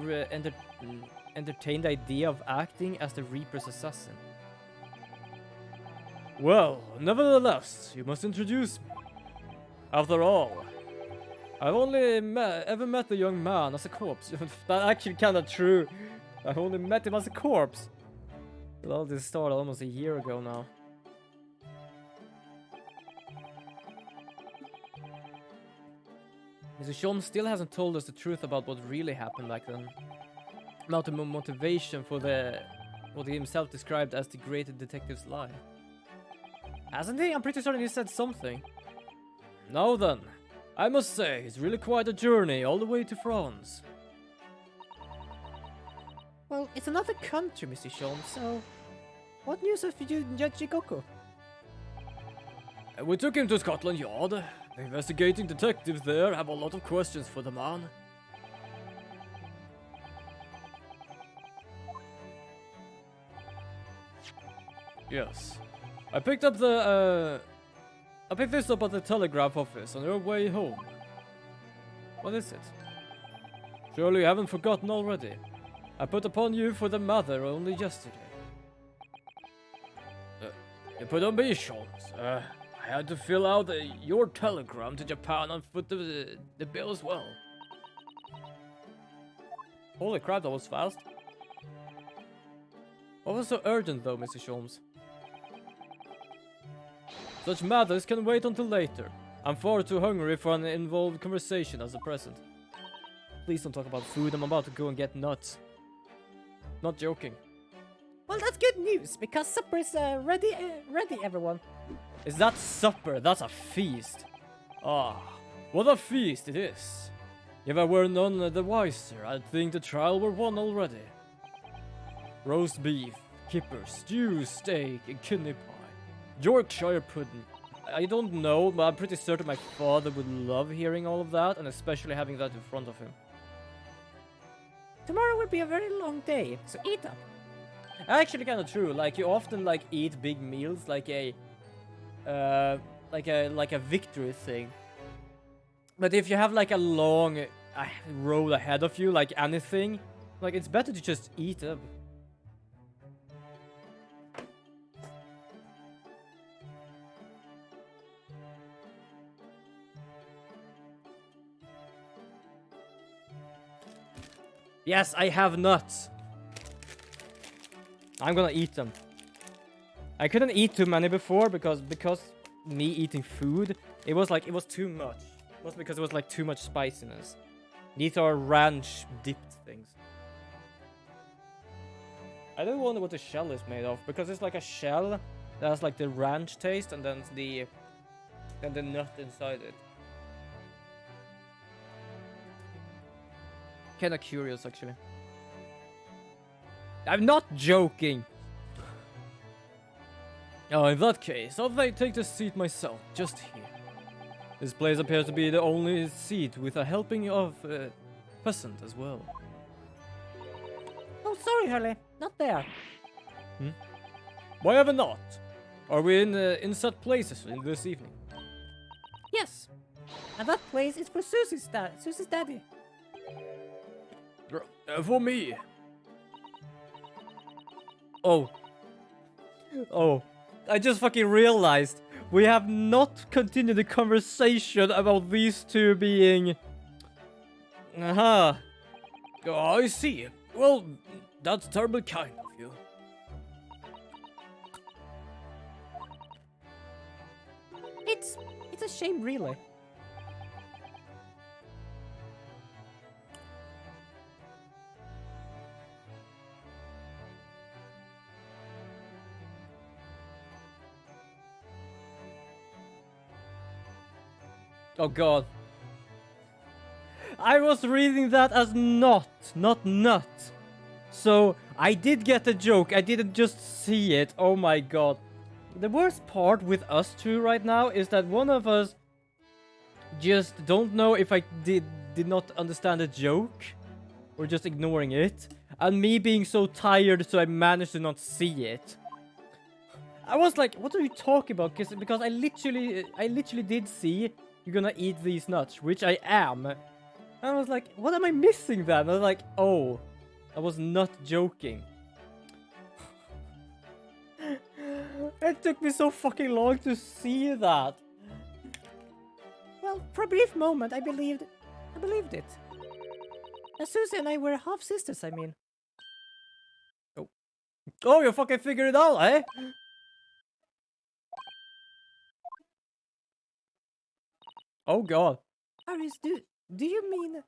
entertained the idea of acting as the Reaper's assassin. Well, nevertheless, you must introduce me. After all, I've only ever met the young man as a corpse. That's actually kind of true. I've only met him as a corpse. Well, this started almost a year ago now. Mr. Sean still hasn't told us the truth about what really happened back then. About the motivation for what he himself described as the great detective's lie. Hasn't he? I'm pretty certain he said something. Now then, I must say, it's really quite a journey all the way to France. Well, it's another country, Mr. Sean, so... What news of you, Judge Shikoku? We took him to Scotland Yard. The investigating detectives there have a lot of questions for the man. Yes. I picked this up at the telegraph office on your way home. What is it? Surely you haven't forgotten already. I put upon you for the matter only yesterday. You put on me, Seans. I had to fill out your telegram to Japan and foot the bill as well. Holy crap, that was fast. What was so urgent though, Mr. Sholmes? Such matters can wait until later. I'm far too hungry for an involved conversation as a present. Please don't talk about food, I'm about to go and get nuts. Not joking. Well, that's good news, because supper is ready, everyone. Is that supper? That's a feast. Ah, what a feast it is. If I were none the wiser, I'd think the trial were won already. Roast beef, kipper, stew, steak, and kidney pie. Yorkshire pudding. I don't know, but I'm pretty certain my father would love hearing all of that, and especially having that in front of him. Tomorrow will be a very long day, so eat up. Actually, kind of true. Like, you often like eat big meals, like a victory thing. But if you have like a long road ahead of you, like anything, like it's better to just eat up. Yes, I have nuts. I'm gonna eat them. I couldn't eat too many before because me eating food, it was too much. It was because it was like too much spiciness. These are ranch dipped things. I don't wonder what the shell is made of, because it's like a shell that has like the ranch taste and then the nut inside it. Kinda curious, actually. I'm not joking! Oh, in that case, I'll take the seat myself, just here. This place appears to be the only seat with a helping of pheasant as well. Oh, sorry, Hurley. Not there. Why ever not? Are we in set places in this evening? Yes. And that place is for Susie's daddy. For me. Oh. I just fucking realized we have not continued the conversation about these two being... Oh, I see. Well, that's terribly kind of you. It's a shame, really. Oh god. I was reading that as not nut. So, I did get the joke, I didn't just see it. Oh my god. The worst part with us two right now is that one of us just don't know if I did not understand the joke or just ignoring it. And me being so tired so I managed to not see it. I was like, what are you talking about? Because I literally did see you're gonna eat these nuts, which I am. And I was like, what am I missing then? I was like, oh, I was not joking. It took me so fucking long to see that. Well, Well, for a brief moment, I believed it. Susie and I were half sisters, I mean. Oh, you fucking figured it out, eh? Oh god. Aris, do you mean...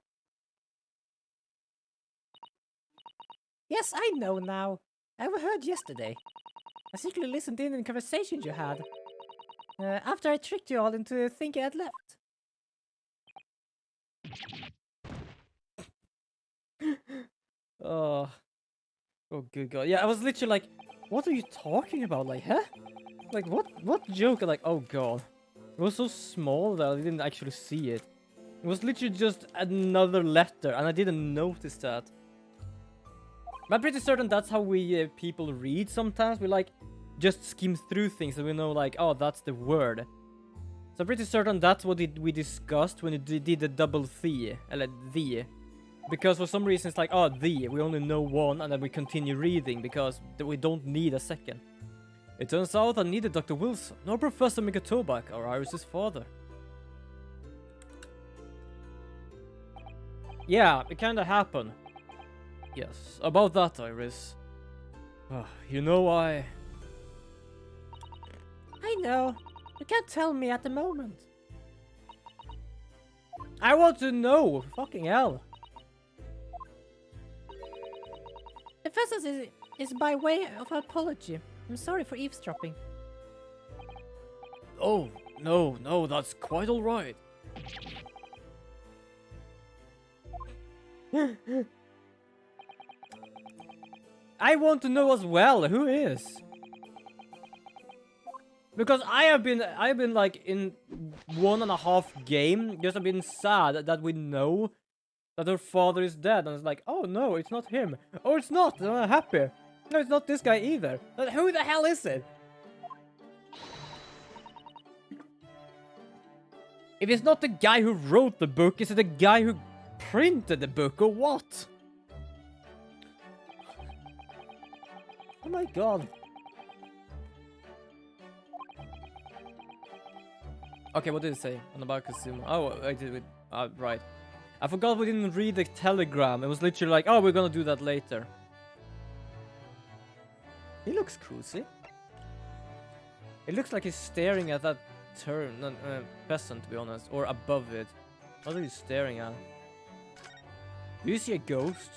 Yes, I know now. I overheard yesterday. I secretly listened in conversations you had. After I tricked you all into thinking I'd left. Oh. Oh, good god. Yeah, I was literally like, what are you talking about? Like, huh? Like, what joke? Like, oh god. It was so small that I didn't actually see it. It was literally just another letter, and I didn't notice that. But I'm pretty certain that's how we people read sometimes. We like just skim through things and we know like, oh, that's the word. So I'm pretty certain that's what we discussed when we did the double the, like the. Because for some reason it's like, oh, the, we only know one and then we continue reading because we don't need a second. It turns out I neither Dr. Wilson nor Professor Mikatobak or Iris's father. Yeah, it kinda happened. Yes, about that, Iris. You know, I know. You can't tell me at the moment. I want to know! Fucking hell. The first is by way of apology. I'm sorry for eavesdropping. Oh, no, that's quite alright. I want to know as well, who is? Because I've been like in 1.5 game, just I've been sad that we know that her father is dead, and it's like, oh no, it's not him. Oh, it's not, and I'm happy. No, it's not this guy either. Who the hell is it? If it's not the guy who wrote the book, is it the guy who printed the book, or what? Oh my god. Okay, what did it say on about Kazuma? Oh, I did it. Right. I forgot we didn't read the telegram. It was literally like, oh, we're gonna do that later. He looks cozy. It looks like he's staring at that peasant, to be honest, or above it. What are you staring at? Do you see a ghost?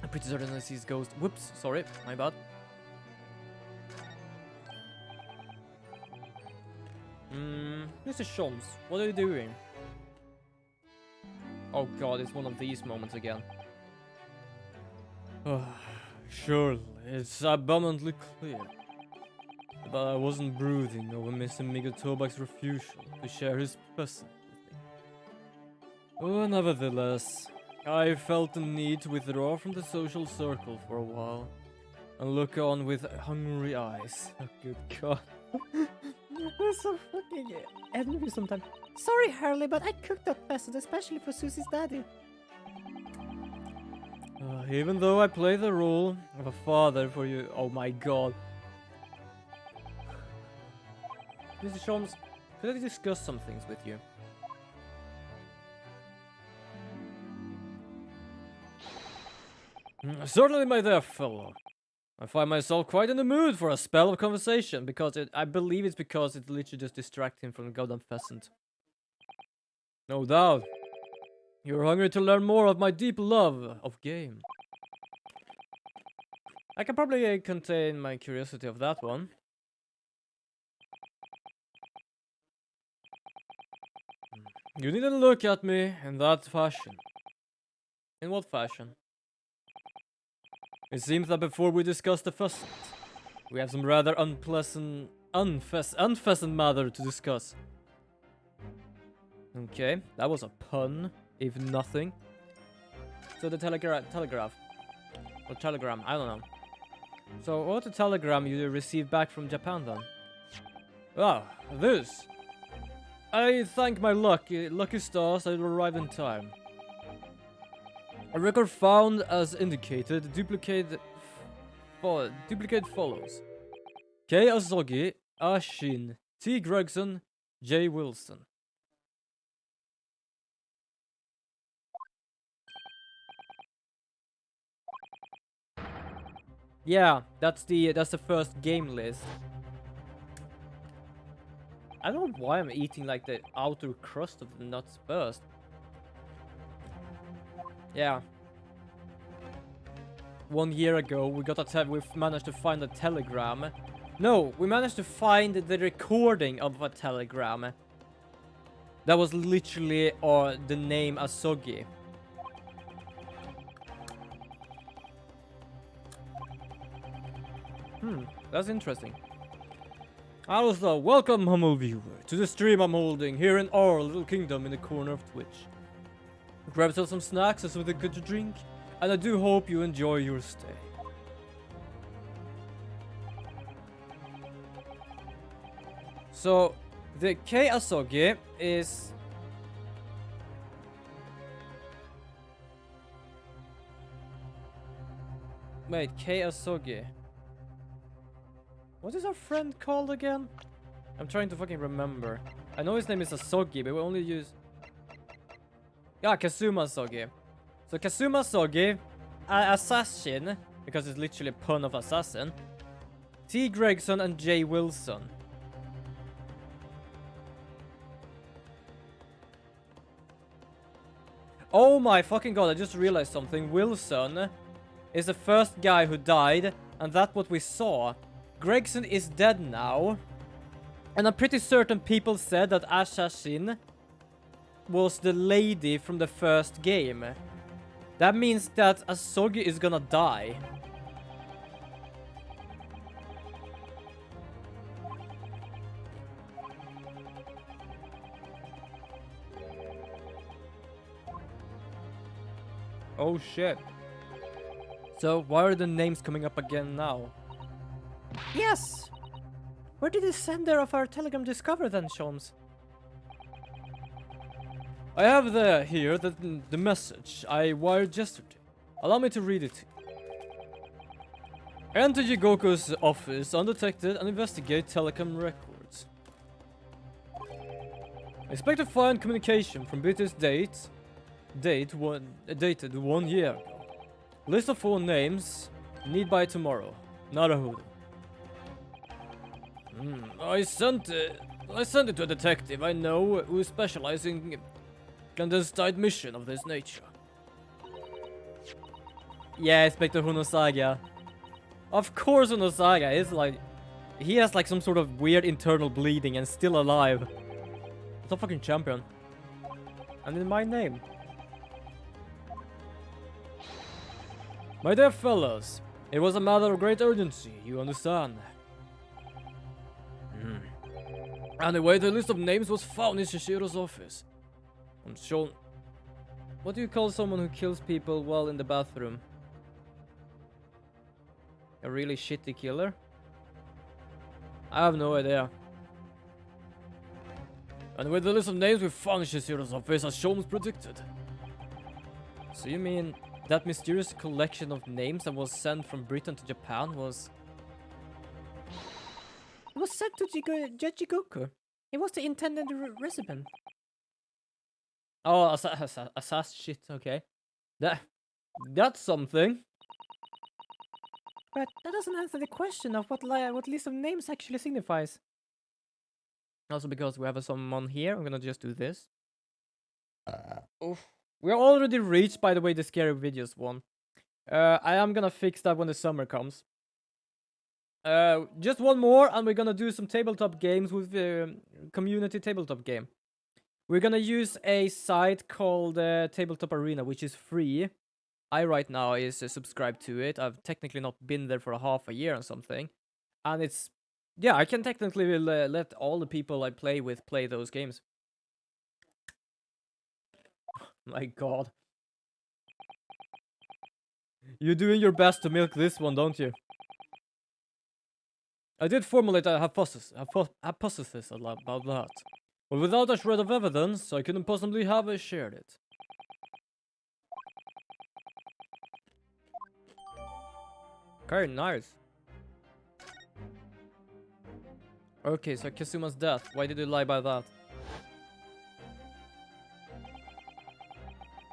I'm pretty certain I see his ghost. Whoops, sorry, my bad. Mr. Shons, what are you doing? Oh god, it's one of these moments again. Surely, it's abundantly clear that I wasn't brooding over Mr. Migatobak's refusal to share his present with me. Oh, nevertheless, I felt the need to withdraw from the social circle for a while and look on with hungry eyes. Oh, good god. We're so fucking envious sometimes. Sorry, Hurley, but I cooked that pheasant especially for Susie's daddy. Even though I play the role of a father for you... Oh my god. Mr. Shons, could I discuss some things with you? Certainly, my dear fellow. I find myself quite in the mood for a spell of conversation, because I believe it's because it literally just distracts him from the goddamn pheasant. No doubt. You're hungry to learn more of my deep love of game. I can probably contain my curiosity of that one. You needn't look at me in that fashion. In what fashion? It seems that before we discuss the pheasant, we have some rather unpleasant, unpheasant matter to discuss. Okay, that was a pun, if nothing. So the telegram, or telegram, I don't know. So what the telegram you received back from Japan then? Ah, this. I thank my lucky stars that it will arrive in time. A record found as indicated. Duplicate follows. Kei Asogi, Ashin, T. Gregson, J. Wilson. Yeah, that's the first game list. I don't know why I'm eating like the outer crust of the nuts first. Yeah. 1 year ago, we managed to find a telegram. No, we managed to find the recording of a telegram. That was literally the name Asogi. That's interesting. Also, welcome, humble viewer, to the stream I'm holding here in our little kingdom in the corner of Twitch. Grab yourself some snacks and something good to drink, and I do hope you enjoy your stay. So, the Kei Asogi is... Wait, Kei Asogi. What is our friend called again? I'm trying to fucking remember. I know his name is Asogi, but we only use... Yeah, Kazuma Asogi. So Kazuma Asogi, Assassin, because it's literally a pun of assassin. T. Gregson and J. Wilson. Oh my fucking god, I just realized something. Wilson is the first guy who died, and that's what we saw. Gregson is dead now. And I'm pretty certain people said that Assassin was the lady from the first game. That means that Asogi is gonna die. Oh shit. So why are the names coming up again now? Yes! Where did the sender of our telegram discover then, Sholmes? I have here the message I wired yesterday. Allow me to read it. Enter Jigoku's office undetected and investigate telecom records. Expect to find communication from Bitter's dated 1 year ago. List of 4 names, need by tomorrow. Narahudo. I sent it to a detective I know who specializes in clandestine mission of this nature. Yeah, Inspector Hunosaga. Of course Hunosaga is like... He has like some sort of weird internal bleeding and still alive. It's a fucking champion. And in my name. My dear fellows, it was a matter of great urgency, you understand. Anyway, the list of names was found in Shishiro's office. I'm sure... What do you call someone who kills people while in the bathroom? A really shitty killer? I have no idea. Anyway, the list of names we found in Shishiro's office as Sholmes predicted. So you mean that mysterious collection of names that was sent from Britain to Japan was... It was sent to Jigoku. It was the intended recipient. Oh, shit, okay. That's something. But that doesn't answer the question of what list of names actually signifies. Also because we have someone here, I'm gonna just do this. Oof. We're already reached, by the way, the scary videos one. I am gonna fix that when the summer comes. Just one more, and we're gonna do some tabletop games with community tabletop game. We're gonna use a site called Tabletop Arena, which is free. I right now is subscribed to it. I've technically not been there for a half a year or something, and it's yeah, I can technically let all the people I play with play those games. My God, you're doing your best to milk this one, don't you? I did formulate a hypothesis about that. But without a shred of evidence, I couldn't possibly have shared it. Okay, nice. Okay, so Kazuma's death. Why did you lie about that?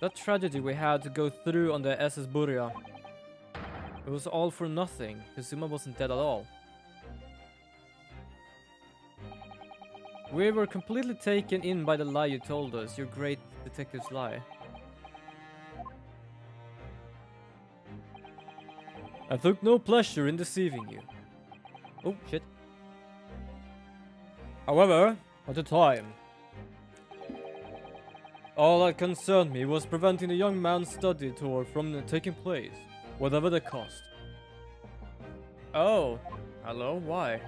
That tragedy we had to go through on the SS Burya. It was all for nothing. Kazuma wasn't dead at all. We were completely taken in by the lie you told us, your great detective's lie. I took no pleasure in deceiving you. Oh, shit. However, at the time, all that concerned me was preventing the young man's study tour from taking place, whatever the cost. Oh, hello, why?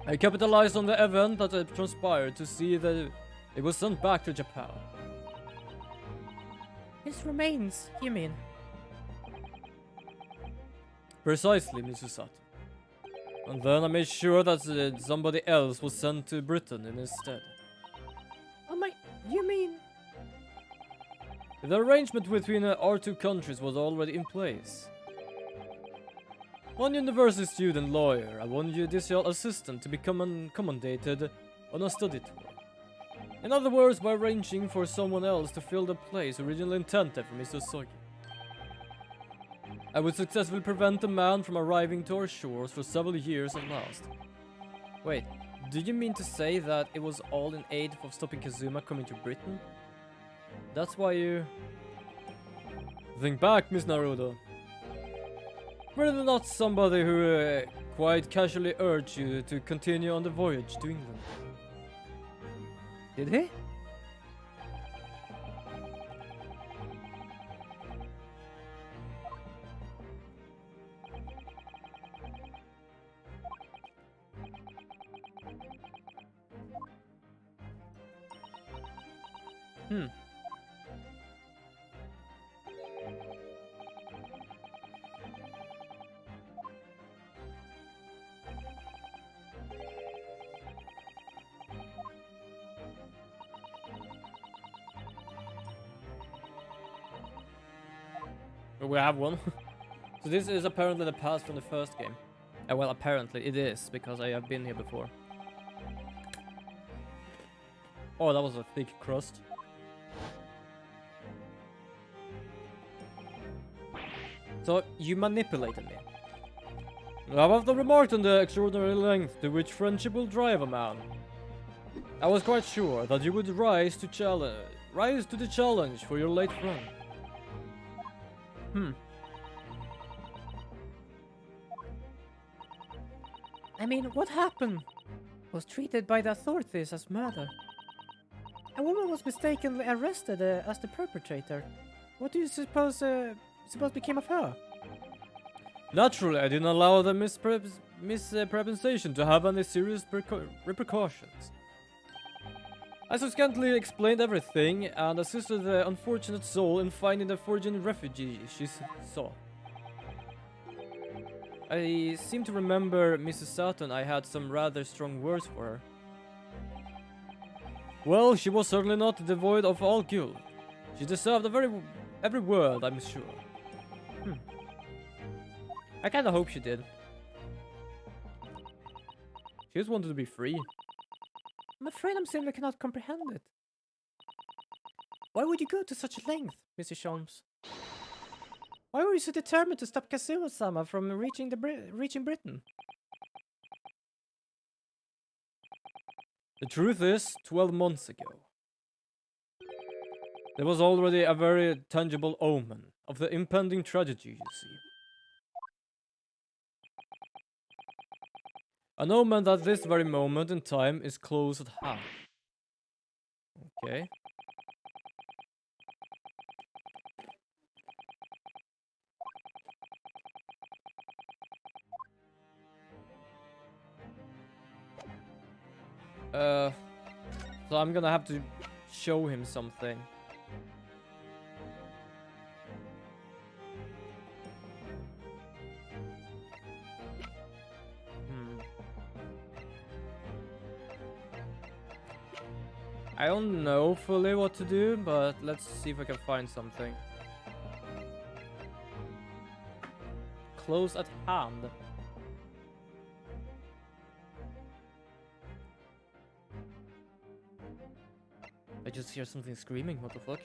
I capitalized on the event that had transpired to see that it was sent back to Japan. His remains, you mean? Precisely, Misusat. And then I made sure that somebody else was sent to Britain instead. Oh my, you mean? The arrangement between our two countries was already in place. One university student lawyer and one judicial assistant to become commendated on a study tour. In other words, by arranging for someone else to fill the place originally intended for Mr. Sogi. I would successfully prevent the man from arriving to our shores for several years at last. Wait, do you mean to say that it was all in aid of stopping Kazuma coming to Britain? That's why you... Think back, Miss Naruto. Were there not somebody who quite casually urged you to continue on the voyage to England? Did he? Hmm. We have one. So this is apparently the past from the first game. Well, apparently it is, because I have been here before. Oh, that was a thick crust. So, you manipulated me. I have often remarked on the extraordinary length to which friendship will drive a man. I was quite sure that you would rise to the challenge for your late friend. I mean, what happened? Was treated by the authorities as murder. A woman was mistakenly arrested as the perpetrator. What do you suppose became of her? Naturally, I didn't allow the misrepresentation to have any serious repercussions. I subsequently explained everything and assisted the unfortunate soul in finding the foreign refugee she saw. I seem to remember Mrs. Sutton. I had some rather strong words for her. Well, she was certainly not devoid of all guilt. She deserved every word, I'm sure. I kinda hope she did. She just wanted to be free. I'm afraid I simply cannot comprehend it. Why would you go to such length, Mr. Sholmes? Why were you so determined to stop Kazuma-sama from reaching Britain? The truth is, 12 months ago, there was already a very tangible omen of the impending tragedy, you see. An omen that this very moment in time is close at hand. Okay. So I'm gonna have to show him something. I don't know fully what to do, but let's see if I can find something. Close at hand. I just hear something screaming. What the fuck?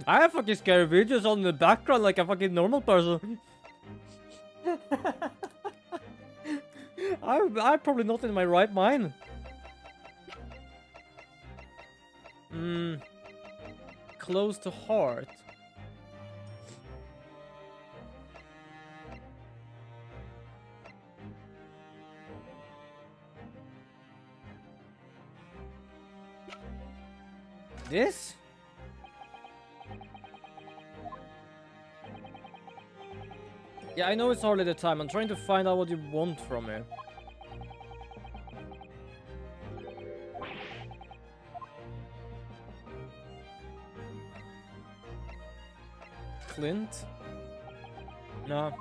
I have fucking scary videos on in the background like a fucking normal person. I'm probably not in my right mind. Close to heart. This? Yeah, I know it's hardly the time. I'm trying to find out what you want from me. Clint? No.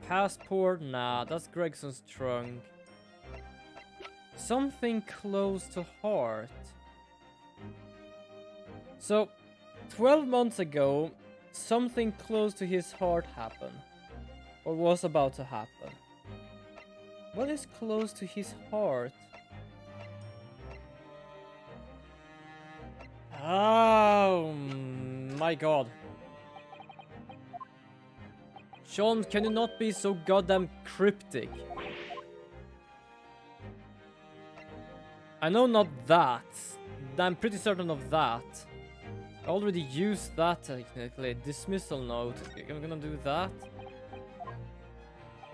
Passport? Nah, that's Gregson's trunk. Something close to heart. So, 12 months ago, something close to his heart happened. Or was about to happen. What is close to his heart? Oh my god. Sean, can you not be so goddamn cryptic? I know not that. I'm pretty certain of that. I already used that technically. Dismissal note. I'm gonna do that.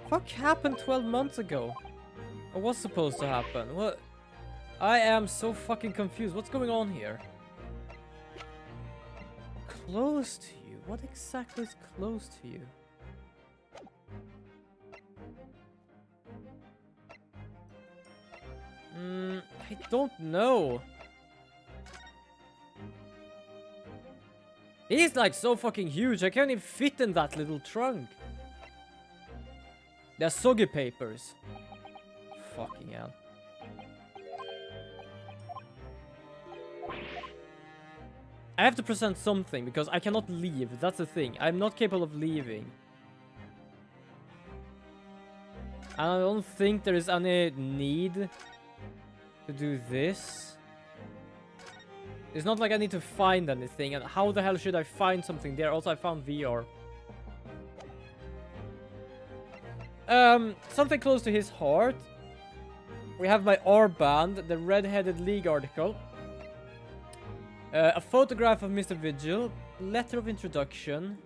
Fuck happened 12 months ago? What was supposed to happen? What? I am so fucking confused. What's going on here? Close to you? What exactly is close to you? I don't know. He's like so fucking huge. I can't even fit in that little trunk. They're soggy papers. Fucking hell. I have to present something because I cannot leave. That's the thing. I'm not capable of leaving. And I don't think there is any need to do this. It's not like I need to find anything. And how the hell should I find something there? Also, I found VR. Something close to his heart. We have my R-band, the Red-Headed League article. A photograph of Mr. Vigil. Letter of introduction.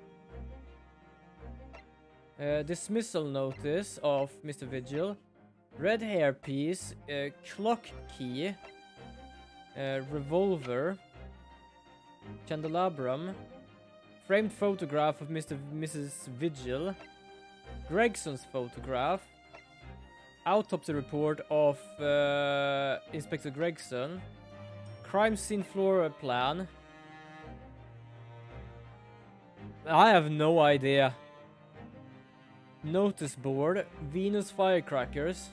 Dismissal notice of Mr. Vigil. Red hairpiece. Clock key. Revolver. Candelabrum. Framed photograph of Mrs. Vigil. Gregson's photograph. Autopsy report of Inspector Gregson. Crime scene floor plan. I have no idea. Notice board. Venus firecrackers.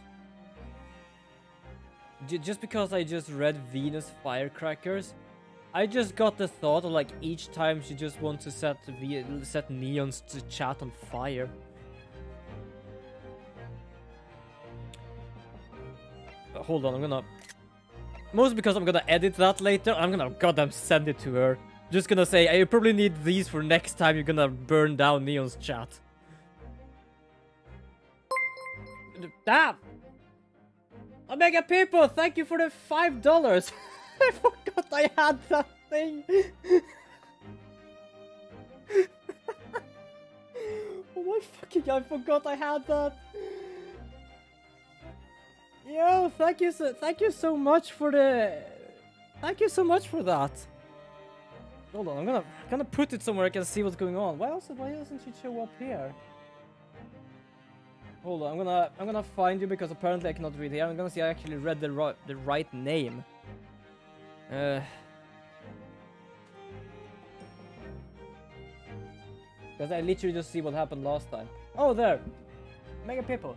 Just because I just read Venus firecrackers, I just got the thought of like each time she just wants to set Neon's chat on fire. Hold on, I'm gonna... Mostly because I'm gonna edit that later. I'm gonna goddamn send it to her. Just gonna say, I probably need these for next time you're gonna burn down Neon's chat. Damn! Omega people, thank you for the $5. I forgot I had that thing. Oh my fucking... I forgot I had that. Yo, thank you so much for the... Thank you so much for that. Hold on, I'm gonna put it somewhere I can see what's going on. Why doesn't she show up here? Hold on, I'm gonna find you because apparently I cannot read here. I'm gonna see I actually read the right name. Because I literally just see what happened last time. Oh, there! Mega people.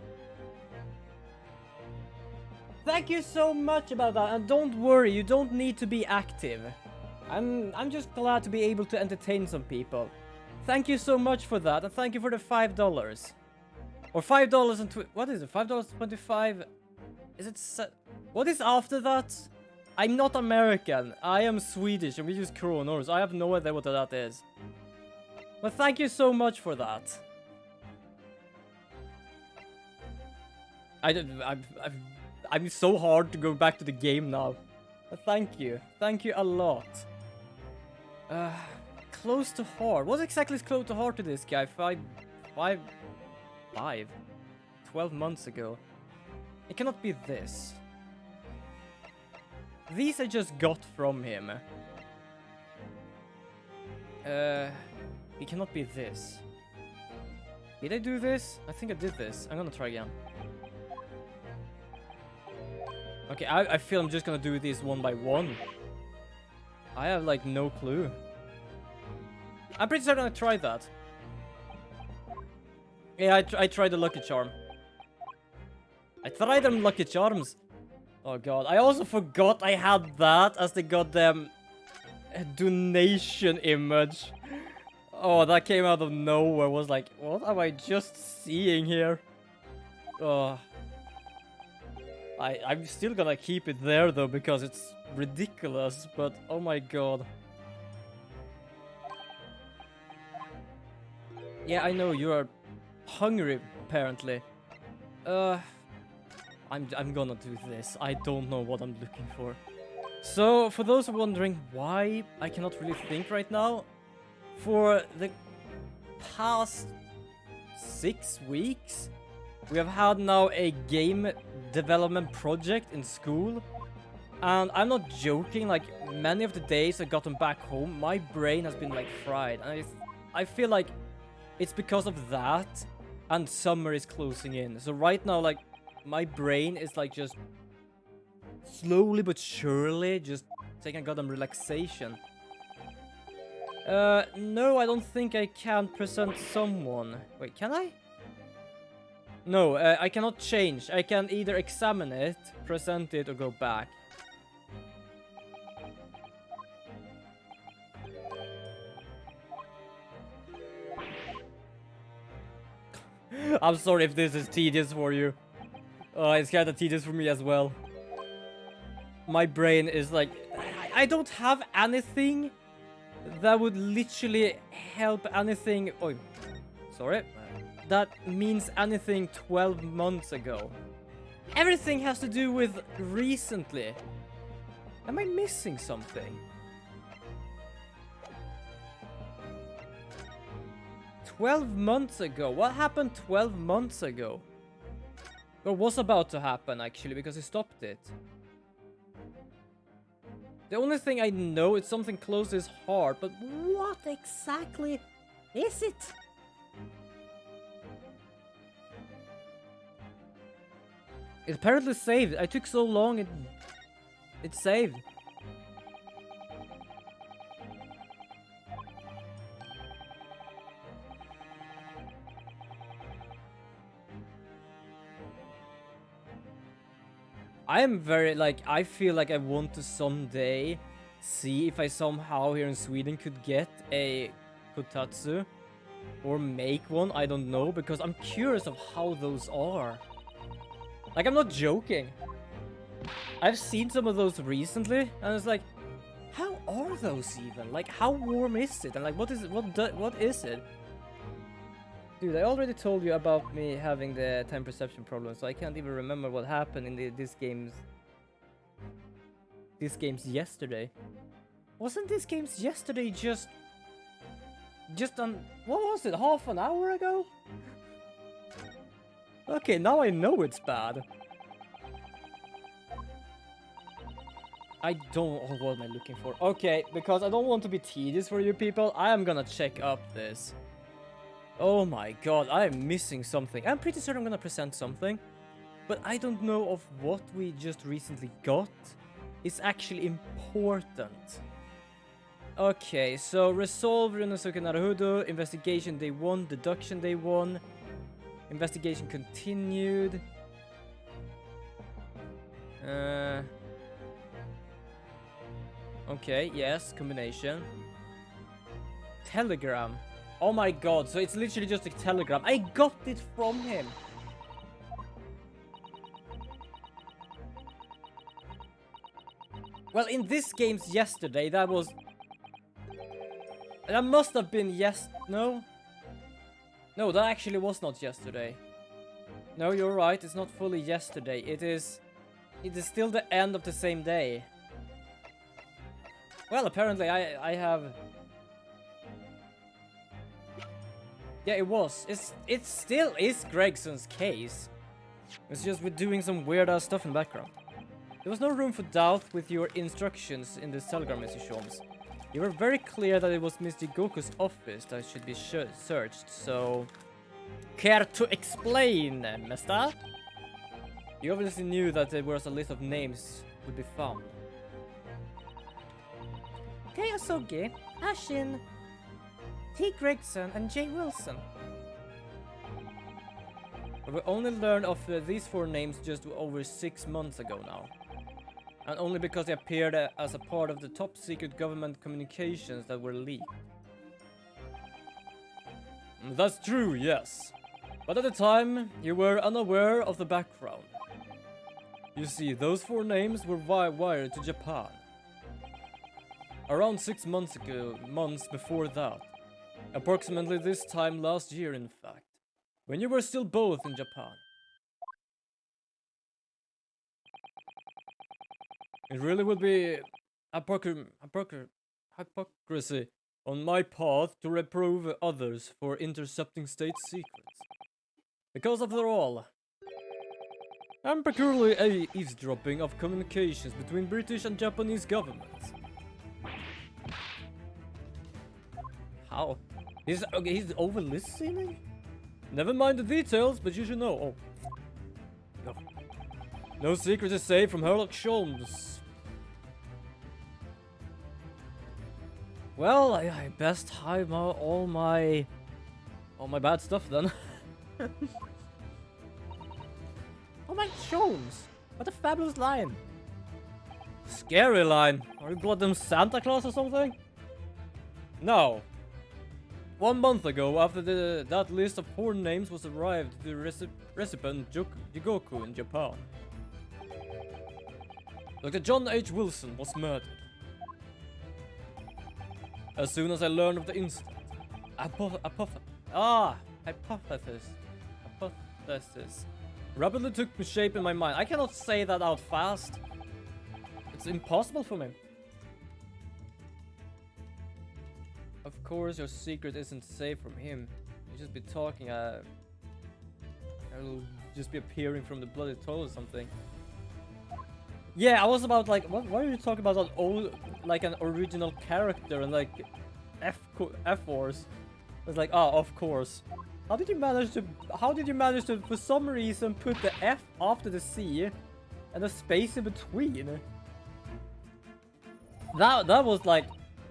Thank you so much about that, and don't worry, you don't need to be active. I'm just glad to be able to entertain some people. Thank you so much for that, and thank you for the $5. Or $5 and what is it? $5.25. Is it? What is after that? I'm not American. I am Swedish, and we use kronor. I have no idea what that is. But thank you so much for that. I'm so hard to go back to the game now. But thank you. Thank you a lot. Close to heart. What exactly is close to heart to this guy? 12 months ago. It cannot be this. These I just got from him. It cannot be this. Did I do this? I think I did this. I'm gonna try again. Okay, I feel I'm just gonna do this one by one. I have like no clue. I'm pretty certain I tried that. Yeah, I tried the Lucky Charm. I tried them Lucky Charms. Oh god, I also forgot I had that as the goddamn donation image. Oh, that came out of nowhere. I was like, what am I just seeing here? Oh. I'm still gonna keep it there though because it's ridiculous, but oh my god. Yeah, I know you are hungry apparently. I'm gonna do this. I don't know what I'm looking for. So, for those wondering why I cannot really think right now, for the past 6 weeks, we have had now a game development project in school. And I'm not joking, like, many of the days I've gotten back home, my brain has been, like, fried. And I feel like it's because of that, and summer is closing in. So right now, like, my brain is, like, just slowly but surely just taking a goddamn relaxation. No, I don't think I can present someone. Wait, can I? No, I cannot change. I can either examine it, present it, or go back. I'm sorry if this is tedious for you. It's kind of tedious for me as well. My brain is like... I don't have anything that would literally help anything... Oh, sorry. That means anything 12 months ago. Everything has to do with recently. Am I missing something? 12 months ago? What happened 12 months ago? Or was about to happen, actually, because he stopped it. The only thing I know is something close to his heart, but what exactly is it? It apparently saved. I took so long, it saved. I am very, like, I feel like I want to someday see if I somehow here in Sweden could get a kotatsu or make one, I don't know, because I'm curious of how those are. Like, I'm not joking. I've seen some of those recently, and it's like, how are those even? Like, how warm is it? And like, what is it? What is it? Dude, I already told you about me having the time perception problem, so I can't even remember what happened in this game's yesterday. Wasn't this game's yesterday just on, what was it, half an hour ago? Okay, now I know it's bad. I don't... Oh, what am I looking for? Okay, because I don't want to be tedious for you people, I am gonna check up this. Oh my god, I am missing something. I'm pretty sure I'm gonna present something. But I don't know of what we just recently got is actually important. Okay, so resolve Runosuke Naruhodo, investigation day 1, deduction day 1. Investigation continued. Okay, yes, combination. Telegram. Oh my god, so it's literally just a telegram. I got it from him. Well, in this game's yesterday, that was... That must have been No? No, that actually was not yesterday. No, you're right, it's not fully yesterday. It is still the end of the same day. Well, apparently I have... Yeah, it was. It still is Gregson's case. It's just we're doing some weird ass stuff in the background. There was no room for doubt with your instructions in this telegram, Mr. Sholmes. You were very clear that it was Mr. Goku's office that should be searched, so... Care to explain, mister? You obviously knew that there was a list of names would be found. Kei Asogi, Ashin, T. Gregson, and J. Wilson. But we only learned of these 4 names just over 6 months ago now. And only because they appeared as a part of the top secret government communications that were leaked. That's true, yes. But at the time, you were unaware of the background. You see, those 4 names were wired to Japan. Around 6 months before that. Approximately this time last year, in fact. When you were still both in Japan. It really would be hypocrisy on my part to reprove others for intercepting state secrets. Because after all, I'm peculiarly eavesdropping of communications between British and Japanese governments. How? He's over-listening? Never mind the details, but you should know. Oh. No. No secret is safe from Sherlock Holmes. Well, I best hide all my bad stuff then. Oh my Sholmes! What a fabulous line! Scary line. Are you goddamn Santa Claus or something? No. 1 month ago, after that list of 4 names was arrived to the recipient Jigoku in Japan, Dr. John H. Wilson was murdered. As soon as I learned of the incident, hypothesis rapidly took shape in my mind. I cannot say that out fast. It's impossible for me. Of course, your secret isn't safe from him. You just be talking. It'll just be appearing from the bloody toilet or something. Yeah, I was about like, why are you talking about an old, like an original character and like F-Force? It's like, oh, of course. How did you manage to, for some reason, put the F after the C and a space in between? That was like,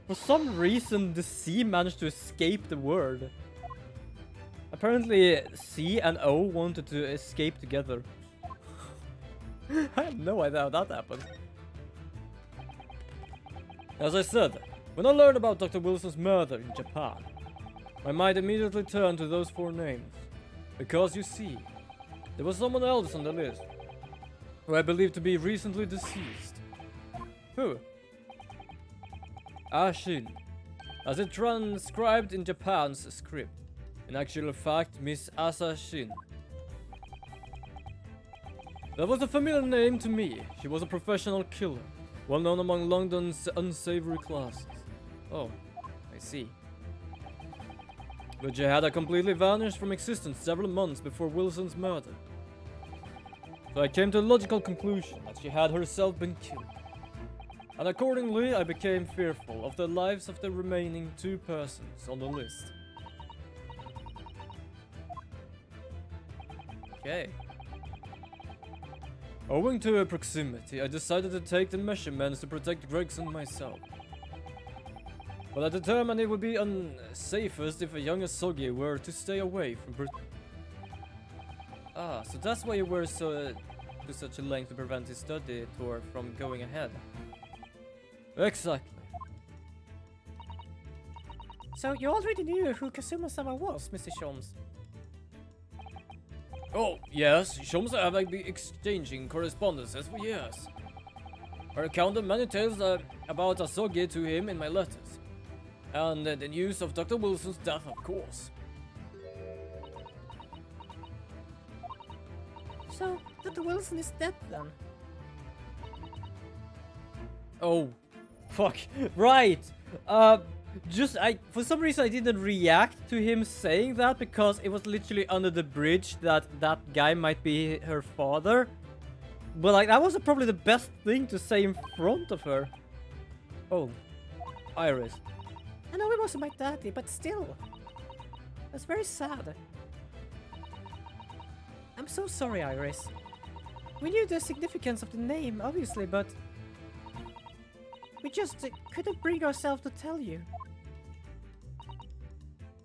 for some reason, the C managed to escape the word. Apparently, C and O wanted to escape together. I have no idea how that happened. As I said, when I learned about Dr. Wilson's murder in Japan, my mind immediately turned to those 4 names. Because you see, there was someone else on the list, who I believe to be recently deceased. Who? Ashin, as it transcribed in Japan's script. In actual fact, Miss Asa Shin. That was a familiar name to me. She was a professional killer, well known among London's unsavory classes. Oh, I see. But she had completely vanished from existence several months before Wilson's murder. So I came to a logical conclusion that she had herself been killed. And accordingly, I became fearful of the lives of the remaining 2 persons on the list. Okay. Owing to her proximity, I decided to take the measurements to protect Gregson myself. But I determined it would be safest if a young Asogi were to stay away from Britain. Ah, so that's why you were to such a length to prevent his study tour from going ahead. Exactly. So you already knew who Kazuma-sama was, Mr. Sholmes? Oh, yes, Sholmes and I have been exchanging correspondences for years. I recounted many tales about Asogi to him in my letters. And the news of Dr. Wilson's death, of course. So, Dr. Wilson is dead then? Oh, fuck. Right. For some reason I didn't react to him saying that because it was literally under the bridge that that guy might be her father. But like, that was probably the best thing to say in front of her. Oh, Iris. I know it wasn't my daddy, but still. That's very sad. I'm so sorry, Iris. We knew the significance of the name, obviously, but we just couldn't bring ourselves to tell you.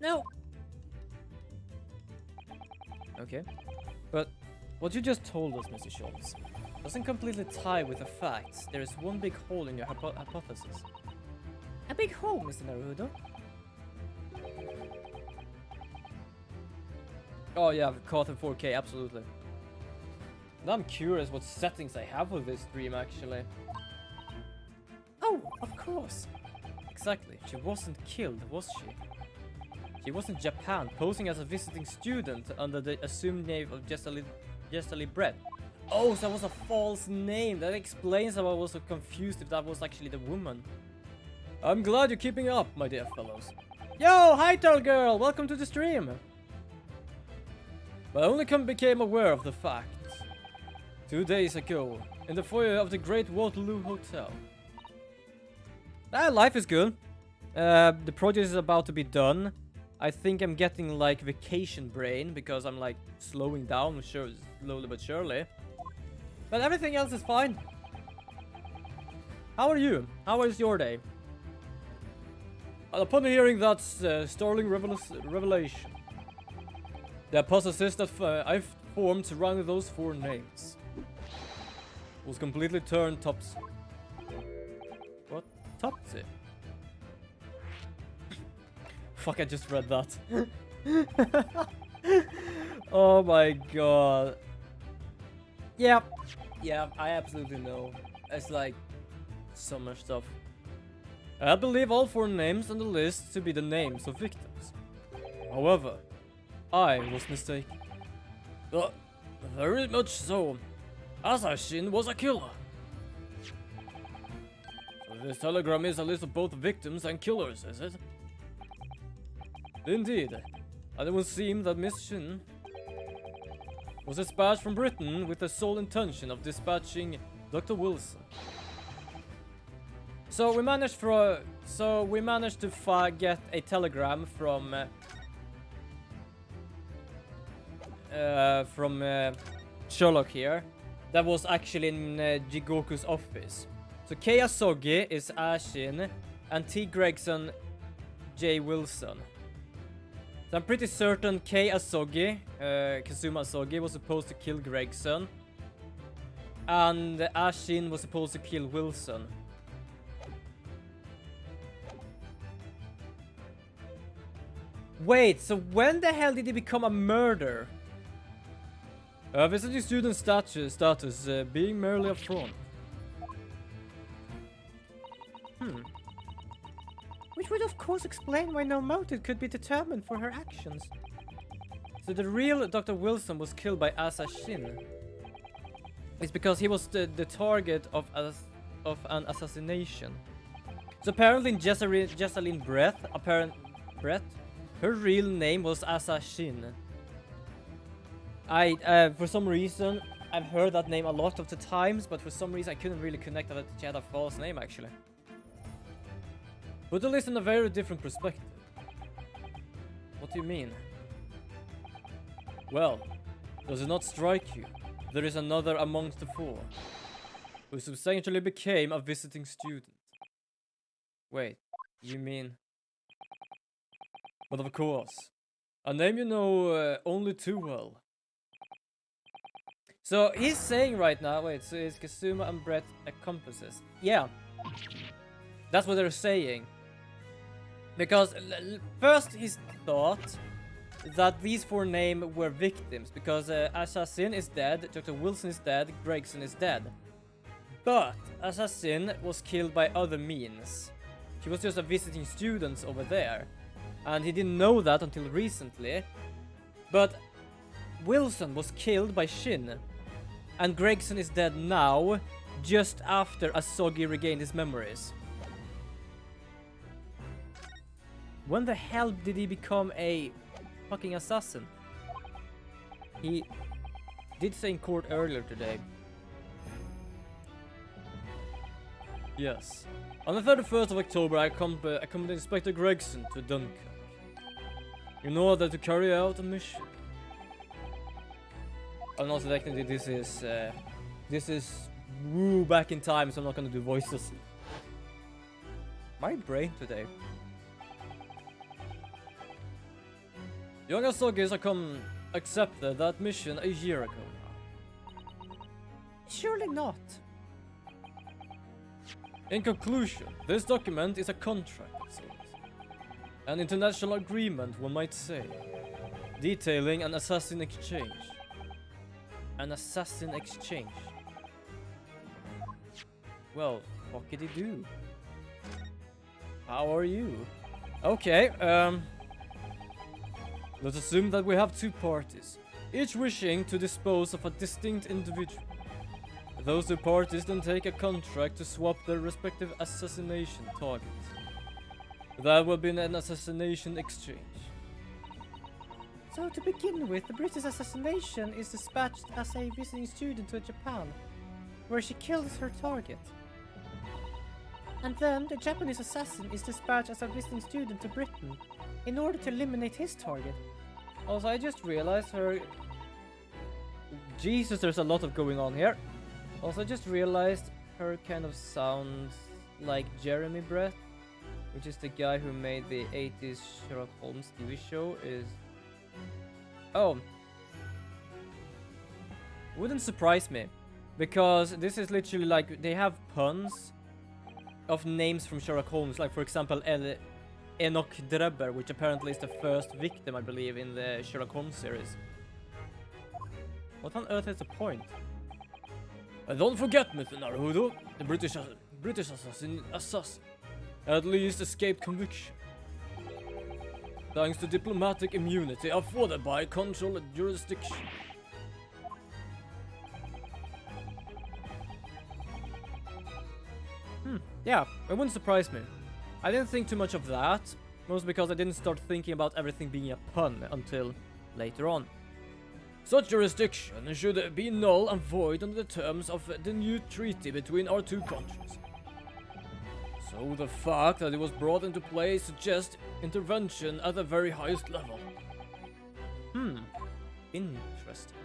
No. Okay. But what you just told us, Mr. Schultz, doesn't completely tie with the facts. There is one big hole in your hypothesis. A big hole, Mr. Naruto. Oh yeah, Caught 4K, absolutely. Now I'm curious what settings I have for this stream, actually. Oh, of course. Exactly. She wasn't killed, was she? She was in Japan, posing as a visiting student under the assumed name of Jesali Brett. Oh, so that was a false name. That explains how I was so confused if that was actually the woman. I'm glad you're keeping up, my dear fellows. Yo, hi, tall girl. Welcome to the stream. But I only became aware of the facts 2 days ago in the foyer of the Great Waterloo Hotel. Life is good. The project is about to be done. I think I'm getting like vacation brain because I'm like slowing down, slowly but surely. But everything else is fine. How are you? How was your day? And upon hearing that startling revelation, the hypothesis that I've formed surrounding those 4 names was completely turned topsy. What? Topsy? Fuck, I just read that. Oh my god. Yeah, I absolutely know. It's like so much stuff. I believe all 4 names on the list to be the names of victims. However, I was mistaken. Very much so. Asashin was a killer. So this telegram is a list of both victims and killers, is it? Indeed. And it would seem that Miss Shin was dispatched from Britain with the sole intention of dispatching Dr. Wilson. So we managed to get a telegram from Sherlock here. That was actually in Jigoku's office. So Kei Asogi is Ashin and T. Gregson J. Wilson. So I'm pretty certain Kei Asogi, Kazuma Asogi, was supposed to kill Gregson. And Ashin was supposed to kill Wilson. Wait, so when the hell did he become a murderer? Visiting student status being merely a front. Which would of course explain why no motive could be determined for her actions. So the real Dr. Wilson was killed by Asashin. It's because he was the target of an assassination. So apparently in Jessalyn Brett, her real name was Asashin. For some reason, I've heard that name a lot of the times, but for some reason I couldn't really connect that she had a false name actually. Put the list in a very different perspective. What do you mean? Well, does it not strike you? There is another amongst the 4 who substantially became a visiting student. Wait, you mean? But of course, a name you know only too well. So he's saying right now, wait, so it's Kazuma and Brett accomplices. Yeah, that's what they're saying. Because first he thought that these four names were victims, because Assassin is dead, Dr. Wilson is dead, Gregson is dead. But Assassin was killed by other means. She was just a visiting student over there. And he didn't know that until recently. But Wilson was killed by Shin. And Gregson is dead now, just after Asogi regained his memories. When the hell did he become a fucking assassin? He did say in court earlier today. Yes. On the 31st of October, I accompanied Inspector Gregson to Dunkirk. In order to carry out a mission. I'm not technically this is woo back in time, so I'm not gonna do voices. My brain today. Young Asogis accepted that mission a year ago now. Surely not. In conclusion, this document is a contract of sorts. An international agreement, one might say, detailing an assassin exchange. An assassin exchange. Well, what could he do? How are you? Okay, let's assume that we have two parties, each wishing to dispose of a distinct individual. Those two parties then take a contract to swap their respective assassination targets. That will be an assassination exchange. So to begin with, the British assassination is dispatched as a visiting student to Japan, where she kills her target. And then the Japanese assassin is dispatched as a visiting student to Britain, in order to eliminate his target. Also, I just realized her... Jesus, there's a lot of going on here. Also, I just realized her kind of sounds like Jeremy Brett, which is the guy who made the 80s Sherlock Holmes TV show, is... Oh. Wouldn't surprise me, because this is literally like, they have puns of names from Sherlock Holmes, like for example Enoch Drebber, which apparently is the first victim, I believe, in the Sherlock Holmes series. What on earth is the point? And don't forget, Mr. Naruhodo, the British assassin at least escaped conviction. Thanks to diplomatic immunity afforded by controlled jurisdiction. Yeah, it wouldn't surprise me. I didn't think too much of that, mostly because I didn't start thinking about everything being a pun until later on. Such jurisdiction should be null and void under the terms of the new treaty between our two countries. So the fact that it was brought into play suggests intervention at the very highest level. Interesting.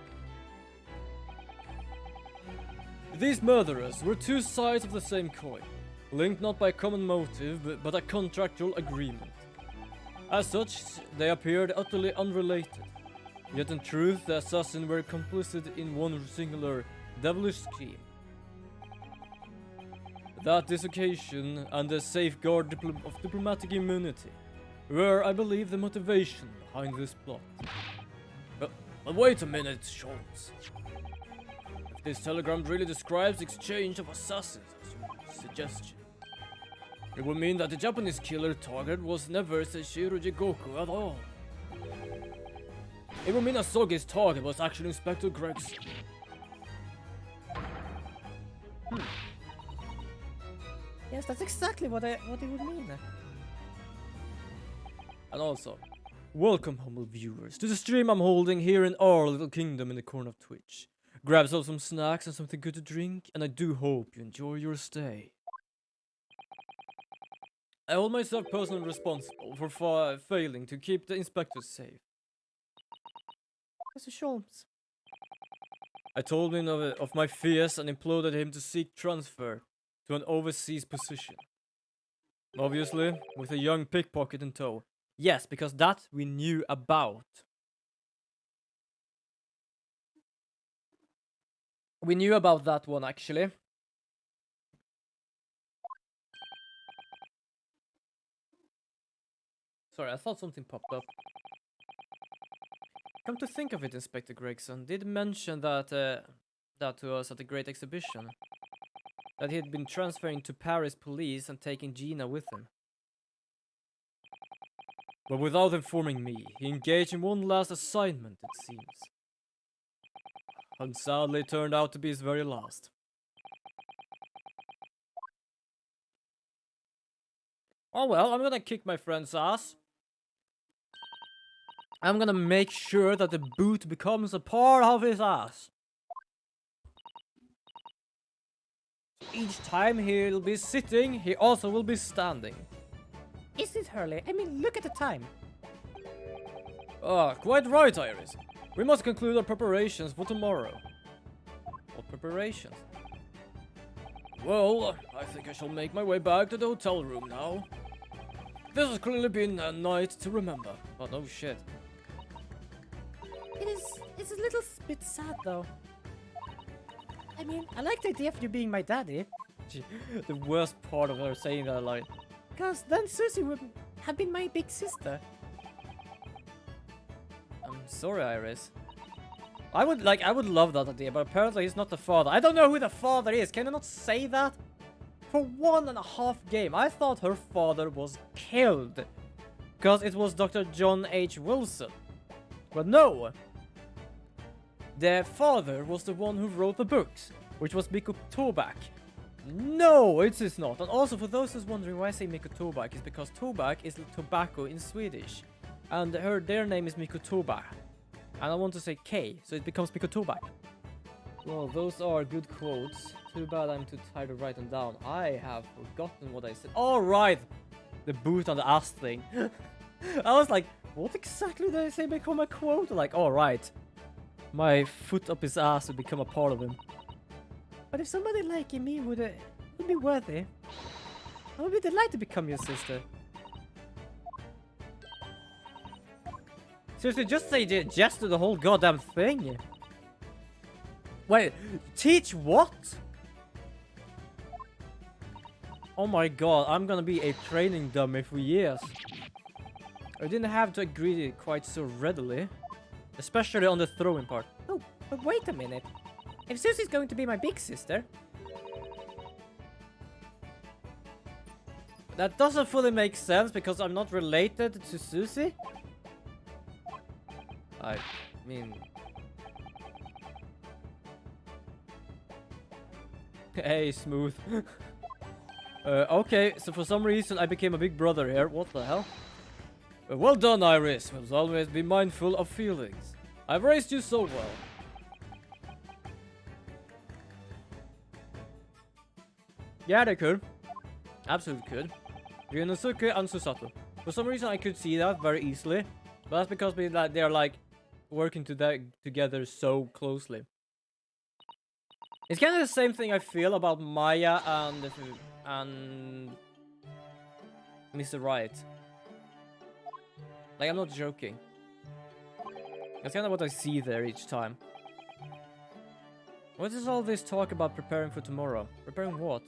These murderers were two sides of the same coin, linked not by common motive, but a contractual agreement. As such, they appeared utterly unrelated. Yet in truth, the assassins were complicit in one singular, devilish scheme. That this occasion and the safeguard of diplomatic immunity were, I believe, the motivation behind this plot. But wait a minute, Schultz. If this telegram really describes exchange of assassins, as your suggestion, it would mean that the Japanese killer target was never Seishiro Jigoku at all. It would mean Asogi's target was actually Inspector Gregson. Yes, that's exactly what it would mean. And also, welcome humble viewers to the stream I'm holding here in our little kingdom in the corner of Twitch. Grab yourself some snacks and something good to drink, and I do hope you enjoy your stay. I hold myself personally responsible for failing to keep the inspectors safe. Mr. Sholmes. I told him of my fears and implored him to seek transfer to an overseas position. Obviously, with a young pickpocket in tow. Yes, because that we knew about. We knew about that one, actually. Sorry, I thought something popped up. Come to think of it, Inspector Gregson did mention that to us at the Great Exhibition. That he had been transferring to Paris police and taking Gina with him. But without informing me, he engaged in one last assignment, it seems. And sadly turned out to be his very last. Oh well, I'm gonna kick my friend's ass. I'm gonna make sure that the boot becomes a part of his ass. Each time he'll be sitting, he also will be standing. Is it Hurley? I mean, look at the time. Ah, quite right, Iris. We must conclude our preparations for tomorrow. What preparations? Well, I think I shall make my way back to the hotel room now. This has clearly been a night to remember. Oh, no shit. It's a little bit sad, though. I mean, I like the idea of you being my daddy. The worst part of her saying that line. Because then Susie would have been my big sister. I'm sorry, Iris. I would love that idea, but apparently he's not the father. I don't know who the father is. Can I not say that? For 1.5 game, I thought her father was killed. Because it was Dr. John H. Wilson. But no. The father was the one who wrote the books, which was Mikko Tobak. No, it is not. And also, for those who's wondering why I say Mikko Tobak, is because Tobak is tobacco in Swedish. And their name is Mikko Tobak. And I want to say K, so it becomes Mikko Tobak. Well, those are good quotes. Too bad I'm too tired to write them down. I have forgotten what I said. Alright! The boot on the ass thing. I was like, what exactly did I say become a quote? Like, alright. My foot up his ass would become a part of him. But if somebody like me would be worthy, I would be delighted to become your sister. Seriously, just say yes to the whole goddamn thing. Wait, teach what? Oh my god, I'm gonna be a training dummy for years. I didn't have to agree quite so readily. Especially on the throwing part. Oh, but wait a minute. If Susie's going to be my big sister... That doesn't fully make sense because I'm not related to Susie. I mean... Hey, smooth. Okay, so for some reason I became a big brother here. What the hell? Well done, Iris. Must always be mindful of feelings. I've raised you so well. Yeah, they could. Absolutely could. Ryunosuke and Susato. For some reason I could see that very easily. But that's because they're like working together so closely. It's kind of the same thing I feel about Maya and Mr. Right. Like, I'm not joking. That's kind of what I see there each time. What is all this talk about preparing for tomorrow? Preparing what?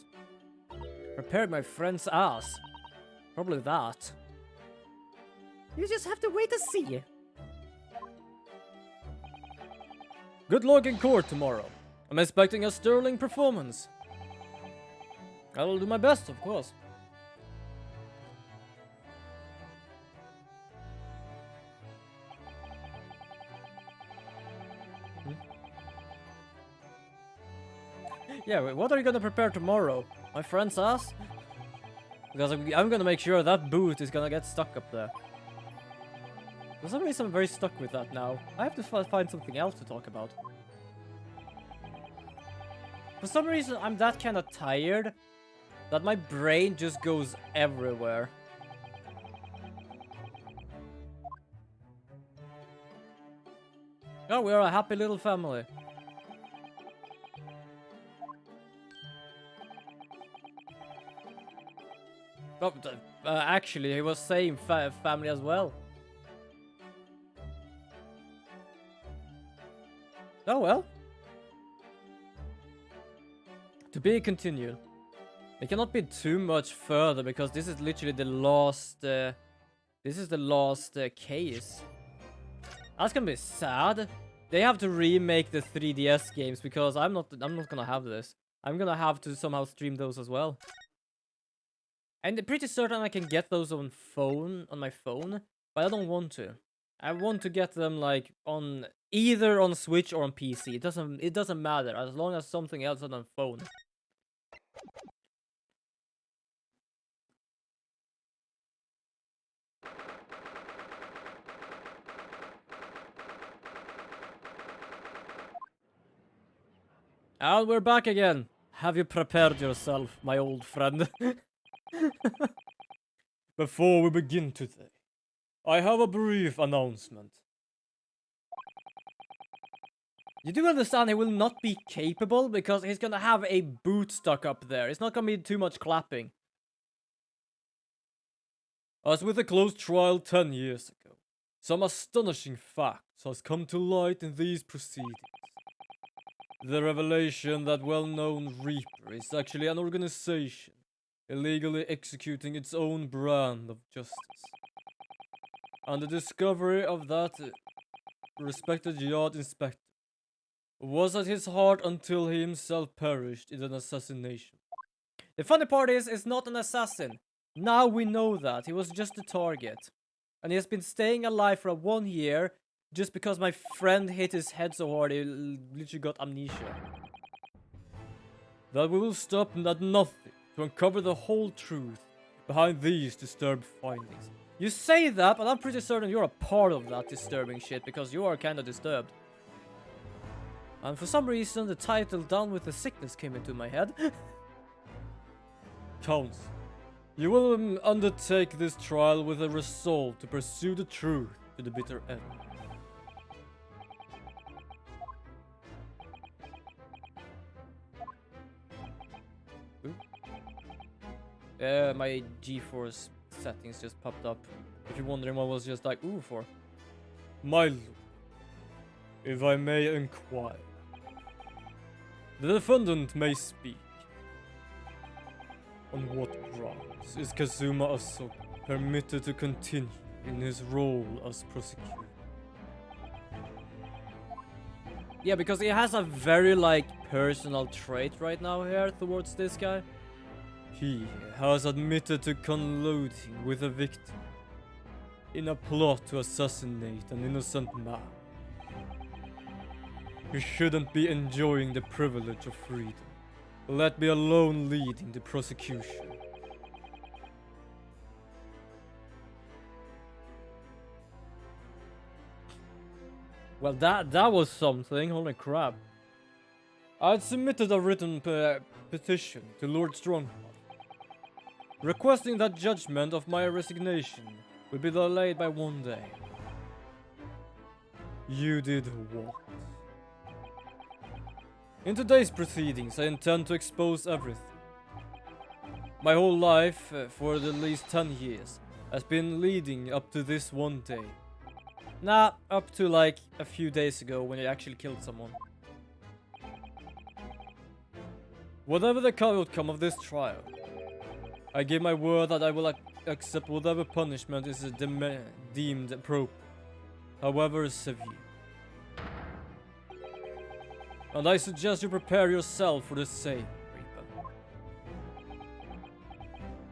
Preparing my friend's ass. Probably that. You just have to wait and see. Good luck in court tomorrow. I'm expecting a sterling performance. I will do my best, of course. Yeah, wait, what are you gonna prepare tomorrow? My friend's ass? Because I'm gonna make sure that boot is gonna get stuck up there. For some reason I'm very stuck with that now. I have to find something else to talk about. For some reason I'm that kind of tired that my brain just goes everywhere. Oh, we're a happy little family. Oh, actually, he was saying family as well. Oh well. To be continued. It cannot be too much further because this is literally the last This is the last case. That's gonna be sad. They have to remake the 3DS games because I'm not gonna have this. I'm gonna have to somehow stream those as well. And I'm pretty certain I can get those on my phone, but I don't want to. I want to get them like on either on Switch or on PC. It doesn't matter as long as something else is on phone. And we're back again. Have you prepared yourself, my old friend? Before we begin today, I have a brief announcement. You do understand he will not be capable because he's gonna have a boot stuck up there. It's not gonna be too much clapping. As with a closed trial 10 years ago, some astonishing facts has come to light in these proceedings. The revelation that well-known Reaper is actually an organization illegally executing its own brand of justice. And the discovery of that respected yard inspector was at his heart until he himself perished in an assassination. The funny part is, it's not an assassin. Now we know that. He was just a target. And he has been staying alive for 1 year just because my friend hit his head so hard he literally got amnesia. That we will stop at nothing to uncover the whole truth behind these disturbed findings. You say that, but I'm pretty certain you're a part of that disturbing shit because you are kinda disturbed. And for some reason, the title Down with the Sickness came into my head. Counts. You will undertake this trial with a resolve to pursue the truth to the bitter end. My GeForce settings just popped up. If you're wondering what was just like, ooh, for. My lord, if I may inquire. The defendant may speak. On what grounds is Kazuma Asoka permitted to continue in his role as prosecutor? Yeah, because he has a very, like, personal trait right now here towards this guy. He has admitted to colluding with a victim in a plot to assassinate an innocent man. He shouldn't be enjoying the privilege of freedom, let me alone leading the prosecution. Well, that was something, holy crap. I had submitted a written petition to Lord Stronghold, requesting that judgment of my resignation would be delayed by 1 day. You did what? In today's proceedings, I intend to expose everything. My whole life, for at least 10 years, has been leading up to this one day. Nah, up to like a few days ago when I actually killed someone. Whatever the outcome of this trial, I give my word that I will accept whatever punishment is deemed appropriate, however severe. And I suggest you prepare yourself for the same, Reaper.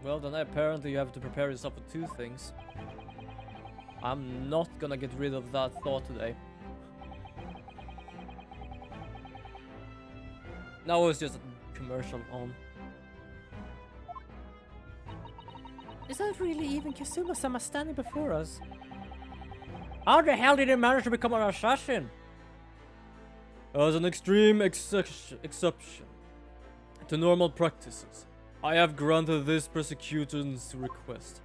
Well, then apparently you have to prepare yourself for 2 things. I'm not gonna get rid of that thought today. Now it's just a commercial on. Is that really even Kazuma-sama standing before us? How the hell did he manage to become an assassin? As an extreme exception to normal practices, I have granted this prosecutor's request.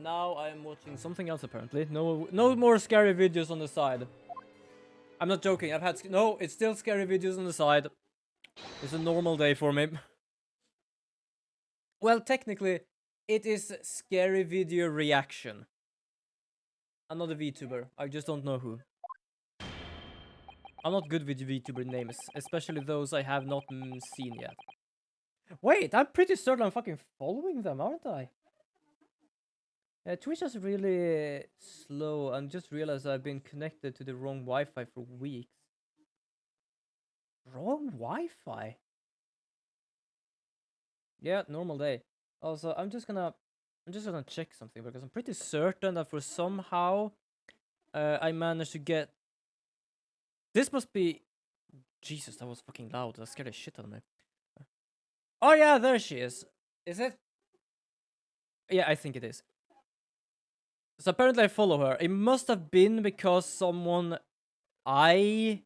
Now I am watching something else apparently. No more scary videos on the side. I'm not joking. No, it's still scary videos on the side. It's a normal day for me. Well, technically, it is scary video reaction. Another VTuber. I just don't know who. I'm not good with VTuber names, especially those I have not seen yet. Wait, I'm pretty certain I'm fucking following them, aren't I? Twitch is really slow, and just realized I've been connected to the wrong Wi-Fi for weeks. Wrong Wi-Fi? Yeah, normal day. Also, I'm just gonna check something because I'm pretty certain that for somehow I managed to get. This must be. Jesus, that was fucking loud. That scared the shit out of me. Oh yeah, there she is. Is it? Yeah, I think it is. So apparently I follow her. It must have been because someone I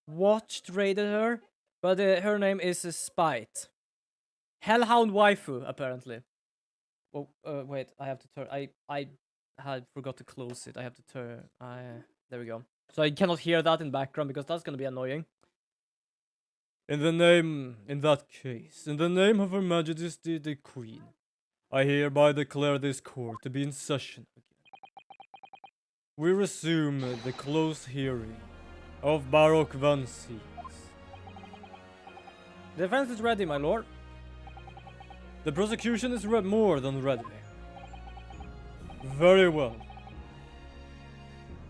watched raided her, but her name is Spite. Hellhound waifu, apparently. Oh, wait, I have to turn. I had forgot to close it. I have to turn. There we go. So I cannot hear that in background because that's gonna be annoying. In that case, in the name of Her Majesty the Queen, I hereby declare this court to be in session again. We resume the closed hearing of Baroque Van Seas. The defense is ready, my lord. The prosecution is more than ready. Very well.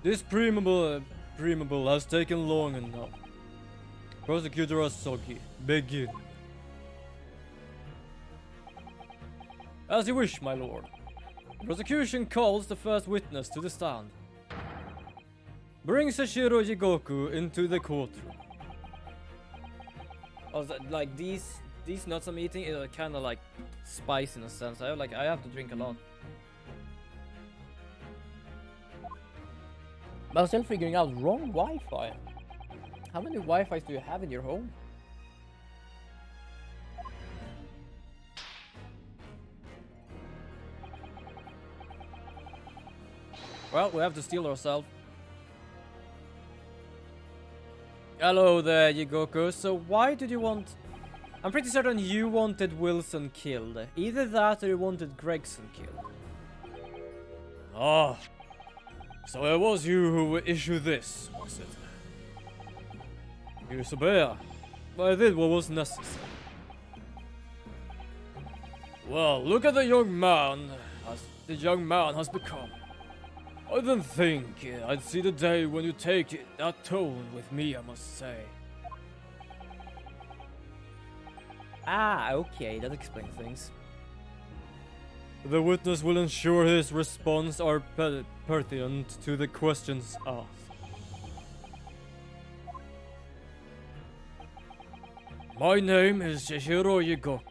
This preamble has taken long enough. Prosecutor Asogi, begin. As you wish, my lord. The prosecution calls the first witness to the stand. Bring Sashiro Jigoku into the courtroom. Oh, like these nuts I'm eating is kind of like spice in a sense. I have to drink a lot. But I'm still figuring out wrong Wi-Fi. How many Wi-Fis do you have in your home? Well, we have to steal ourselves. Hello there, Jigoku. So why did you want... I'm pretty certain you wanted Wilson killed. Either that or you wanted Gregson killed. Ah. So it was you who issued this, was it? You Sabea. I did what was necessary. Well, look at the young man, as the young man has become. I didn't think I'd see the day when you take that tone with me, I must say. Ah, okay, that explains things. The witness will ensure his response are pertinent to the questions asked. My name is Shihiro Jigoku,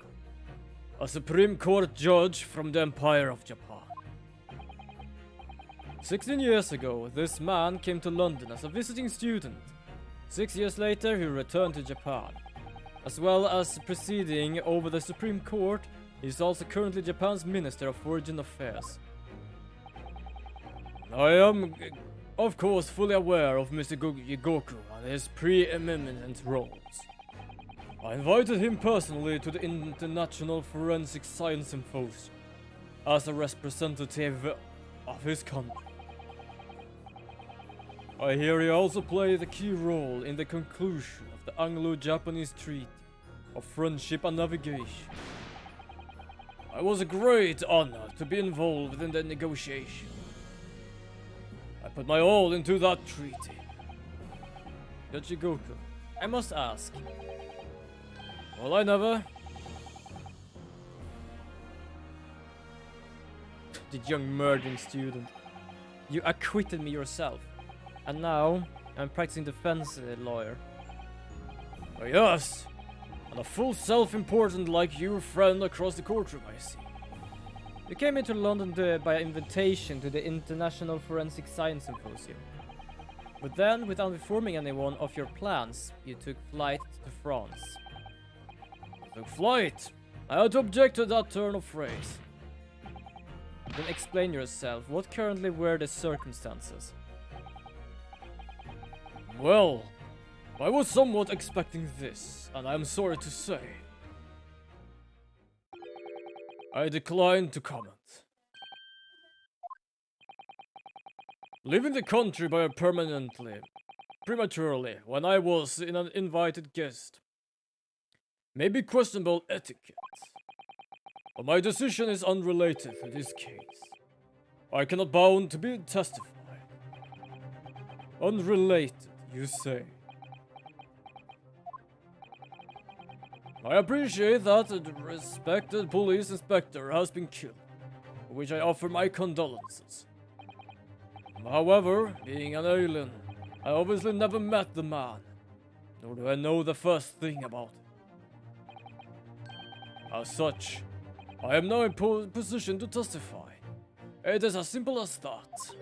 a Supreme Court judge from the Empire of Japan. 16 years ago, this man came to London as a visiting student. 6 years later, he returned to Japan. As well as presiding over the Supreme Court, he is also currently Japan's Minister of Foreign Affairs. I am, of course, fully aware of Mr. Jigoku and his preeminent roles. I invited him personally to the International Forensic Science Symposium as a representative of his country. I hear he also played a key role in the conclusion of the Anglo-Japanese Treaty of Friendship and Navigation. It was a great honor to be involved in the negotiation. I put my all into that treaty. Yachigoku, I must ask. Well, I never. The young murdering student. You acquitted me yourself. And now, I'm practicing defense lawyer. Oh, yes. And a full self-important like you friend across the courtroom, I see. You came into London by invitation to the International Forensic Science Symposium. But then, without informing anyone of your plans, you took flight to France. You took flight? I had to object to that turn of phrase. Then explain yourself. What currently were the circumstances? Well, I was somewhat expecting this, and I'm sorry to say. I decline to comment. Leaving the country prematurely, when I was an invited guest, may be questionable etiquette, but my decision is unrelated to this case. I cannot bound to be testified. Unrelated, you say? I appreciate that the respected police inspector has been killed, for which I offer my condolences. However, being an alien, I obviously never met the man, nor do I know the first thing about him. As such, I am now in position to testify. It is as simple as that.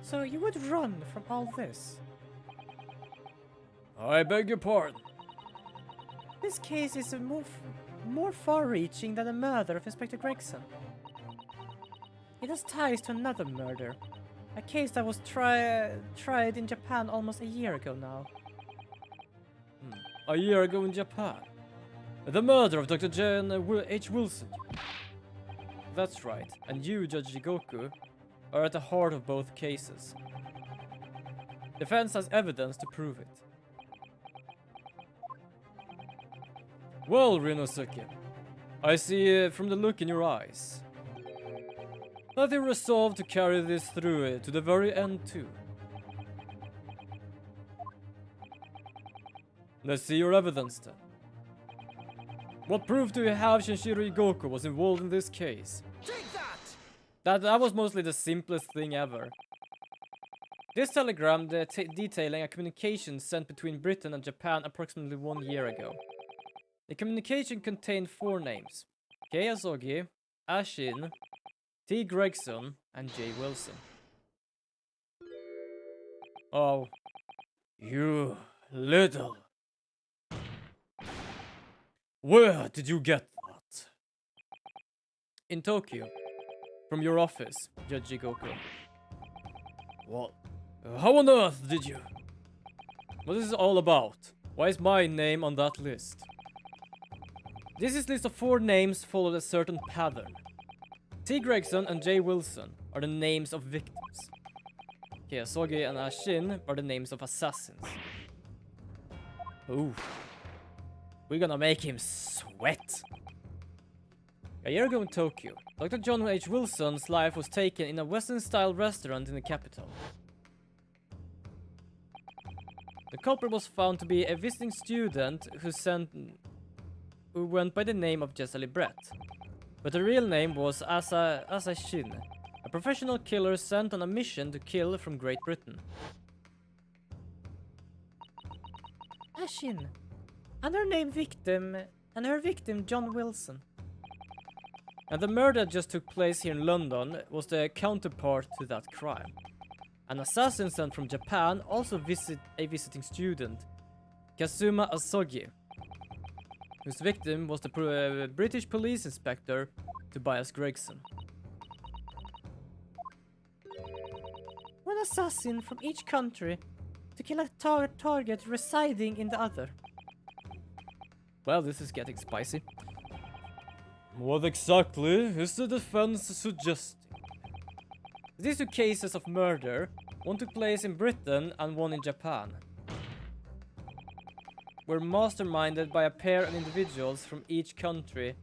So you would run from all this? I beg your pardon. This case is more far-reaching than the murder of Inspector Gregson. It has ties to another murder, a case that was tried in Japan almost a year ago now. A year ago in Japan? The murder of Dr. Jan H. Wilson. That's right, and you, Judge Jigoku, are at the heart of both cases. Defense has evidence to prove it. Well, Rinosuke, I see from the look in your eyes that you resolved to carry this through to the very end too. Let's see your evidence then. What proof do you have Shinshiro Igoku was involved in this case? Take that! That was mostly the simplest thing ever. This telegram detailing a communication sent between Britain and Japan approximately 1 year ago. The communication contained 4 names: Kei Asogi, Ashin, T. Gregson, and J. Wilson. Oh, you little... Where did you get that? In Tokyo. From your office, Judge Jigoku. What? How on earth did you? What is this all about? Why is my name on that list? This is a list of 4 names followed a certain pattern. T. Gregson and J. Wilson are the names of victims. Keiasogi and Ashin are the names of assassins. Ooh. We're gonna make him sweat. A year ago in Tokyo, Dr. John H. Wilson's life was taken in a Western-style restaurant in the capital. The culprit was found to be a visiting student who went by the name of Jessely Brett. But the real name was Asa Shin, a professional killer sent on a mission to kill from Great Britain. Ashin, and her victim John Wilson. And the murder that just took place here in London was the counterpart to that crime. An assassin sent from Japan also a visiting student, Kazuma Asogi, whose victim was the British police inspector Tobias Gregson. One assassin from each country to kill a target residing in the other. Well, this is getting spicy. What exactly is the defense suggesting? These 2 cases of murder, one took place in Britain and one in Japan, were masterminded by a pair of individuals from each country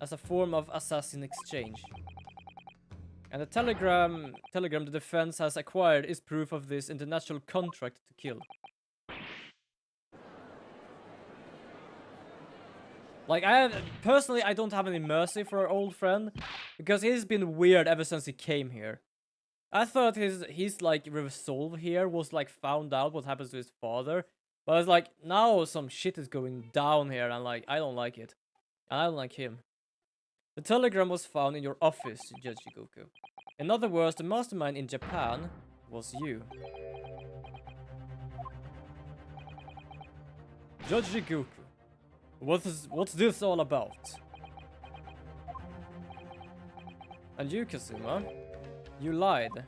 as a form of assassin exchange. And the telegram the defense has acquired is proof of this international contract to kill. Like, personally, I don't have any mercy for our old friend, because he's been weird ever since he came here. I thought his like resolve here was like found out what happens to his father, but it's like now some shit is going down here, and like I don't like it, and I don't like him. The telegram was found in your office, Judge Jigoku. In other words, the mastermind in Japan was you. Judge Jigoku, what's this all about? And you, Kazuma, you lied.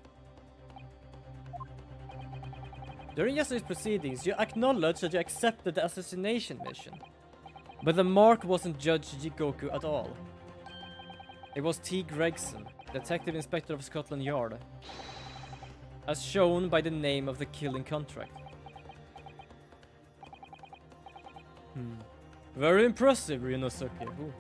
During yesterday's proceedings, you acknowledged that you accepted the assassination mission. But the mark wasn't Judge Jigoku at all. It was T. Gregson, Detective Inspector of Scotland Yard, as shown by the name of the killing contract. Very impressive, Rinosuke. Ooh.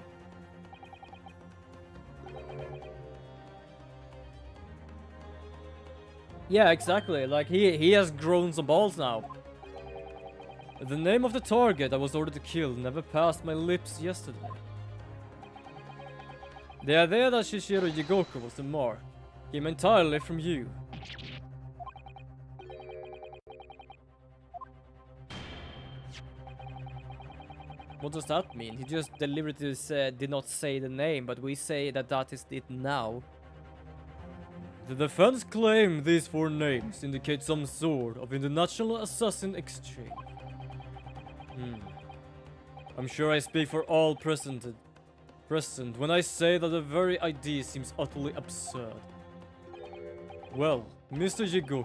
Yeah, exactly. Like, he has grown some balls now. The name of the target I was ordered to kill never passed my lips yesterday. The idea that Shishiro Jigoku was the mark came entirely from you. What does that mean? He just deliberately said, did not say the name, but we say that that is it now. The defense claim these 4 names indicate some sort of international assassin exchange. I'm sure I speak for all present when I say that the very idea seems utterly absurd. Well, Mr. Jigoku,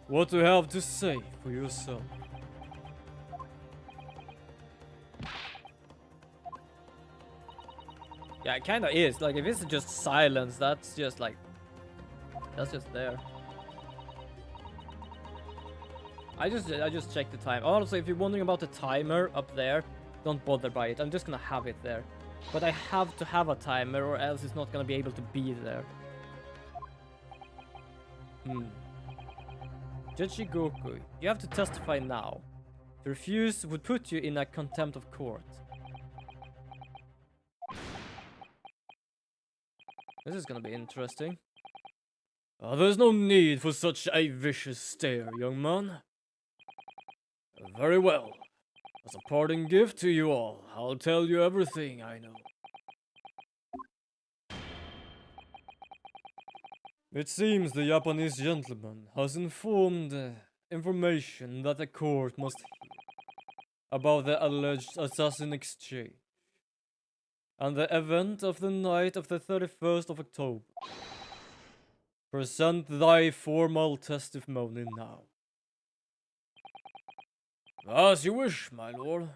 what do you have to say for yourself? Yeah, it kinda is. Like, if it's just silence, that's just like... That's just there. I just checked the time. Also, if you're wondering about the timer up there, don't bother by it. I'm just gonna have it there. But I have to have a timer or else it's not gonna be able to be there. Judge Jigoku, you have to testify now. To refuse would put you in a contempt of court. This is gonna be interesting. There's no need for such a vicious stare, young man. Very well. As a parting gift to you all, I'll tell you everything I know. It seems the Japanese gentleman has informed information that the court must hear about the alleged assassin exchange and the event of the night of the 31st of October. Present thy formal testimony now. As you wish, my lord.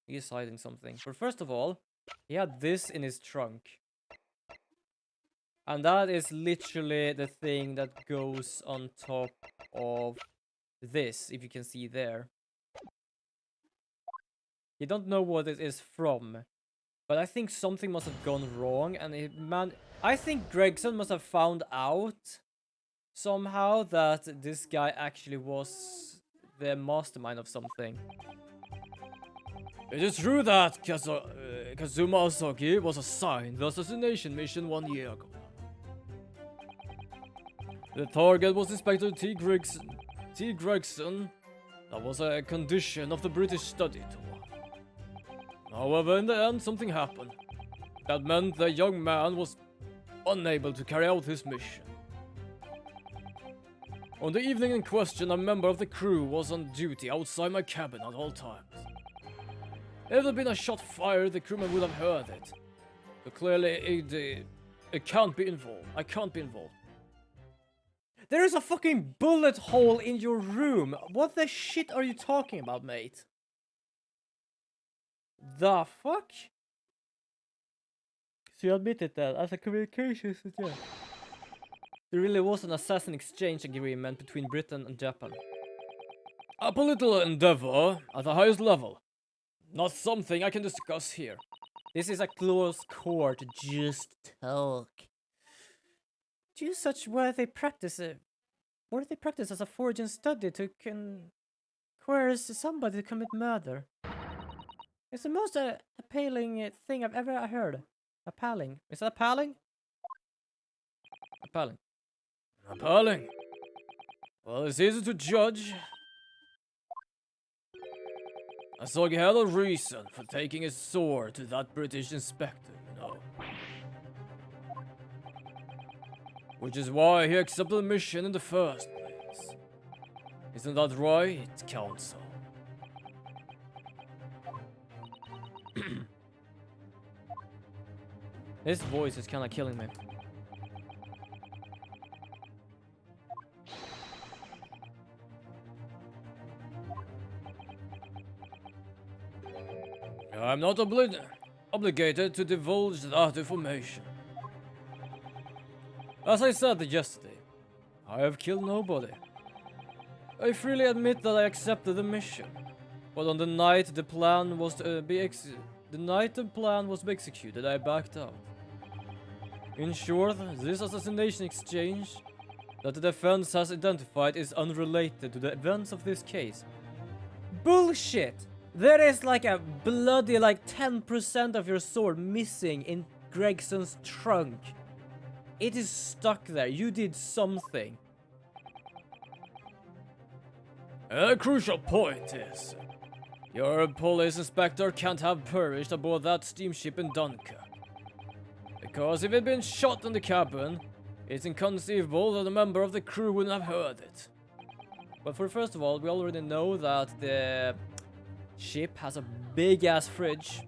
He is hiding something. But first of all, he had this in his trunk. And that is literally the thing that goes on top of this, if you can see there. You don't know what it is from, but I think something must have gone wrong, and I think Gregson must have found out somehow that this guy actually was the mastermind of something. It is true that Kazuma Asaki was assigned the assassination mission 1 year ago. The target was Inspector T. Gregson. That was a condition of the British study tour. However, in the end, something happened. That meant the young man was unable to carry out his mission. On the evening in question, a member of the crew was on duty outside my cabin at all times. If there had been a shot fired, the crewman would have heard it. So clearly, it can't be involved. I can't be involved. There is a fucking bullet hole in your room. What the shit are you talking about, mate? The fuck? So you admitted that as a communications suggests. There really was an assassin exchange agreement between Britain and Japan. A political endeavor at the highest level. Not something I can discuss here. This is a close court. Just talk. Do such worthy practice as a forging study to coerce somebody to commit murder. It's the most appalling thing I've ever heard. Appalling. Is that appalling? Appalling. Appalling? Well, it's easy to judge. Asagi had a reason for taking his sword to that British inspector, you know. Which is why he accepted the mission in the first place. Isn't that right, Counsel? This voice is kinda killing me. I'm not obligated to divulge that information. As I said yesterday, I have killed nobody. I freely admit that I accepted the mission, but on the night the plan was to be executed, I backed out. In short, this assassination exchange that the defense has identified is unrelated to the events of this case. Bullshit! There is like a bloody like 10% of your sword missing in Gregson's trunk. It is stuck there. You did something. A crucial point is, your police inspector can't have perished aboard that steamship in Dunkirk. Because if he'd been shot in the cabin, it's inconceivable that a member of the crew wouldn't have heard it. But first of all, we already know that the ship has a big ass fridge.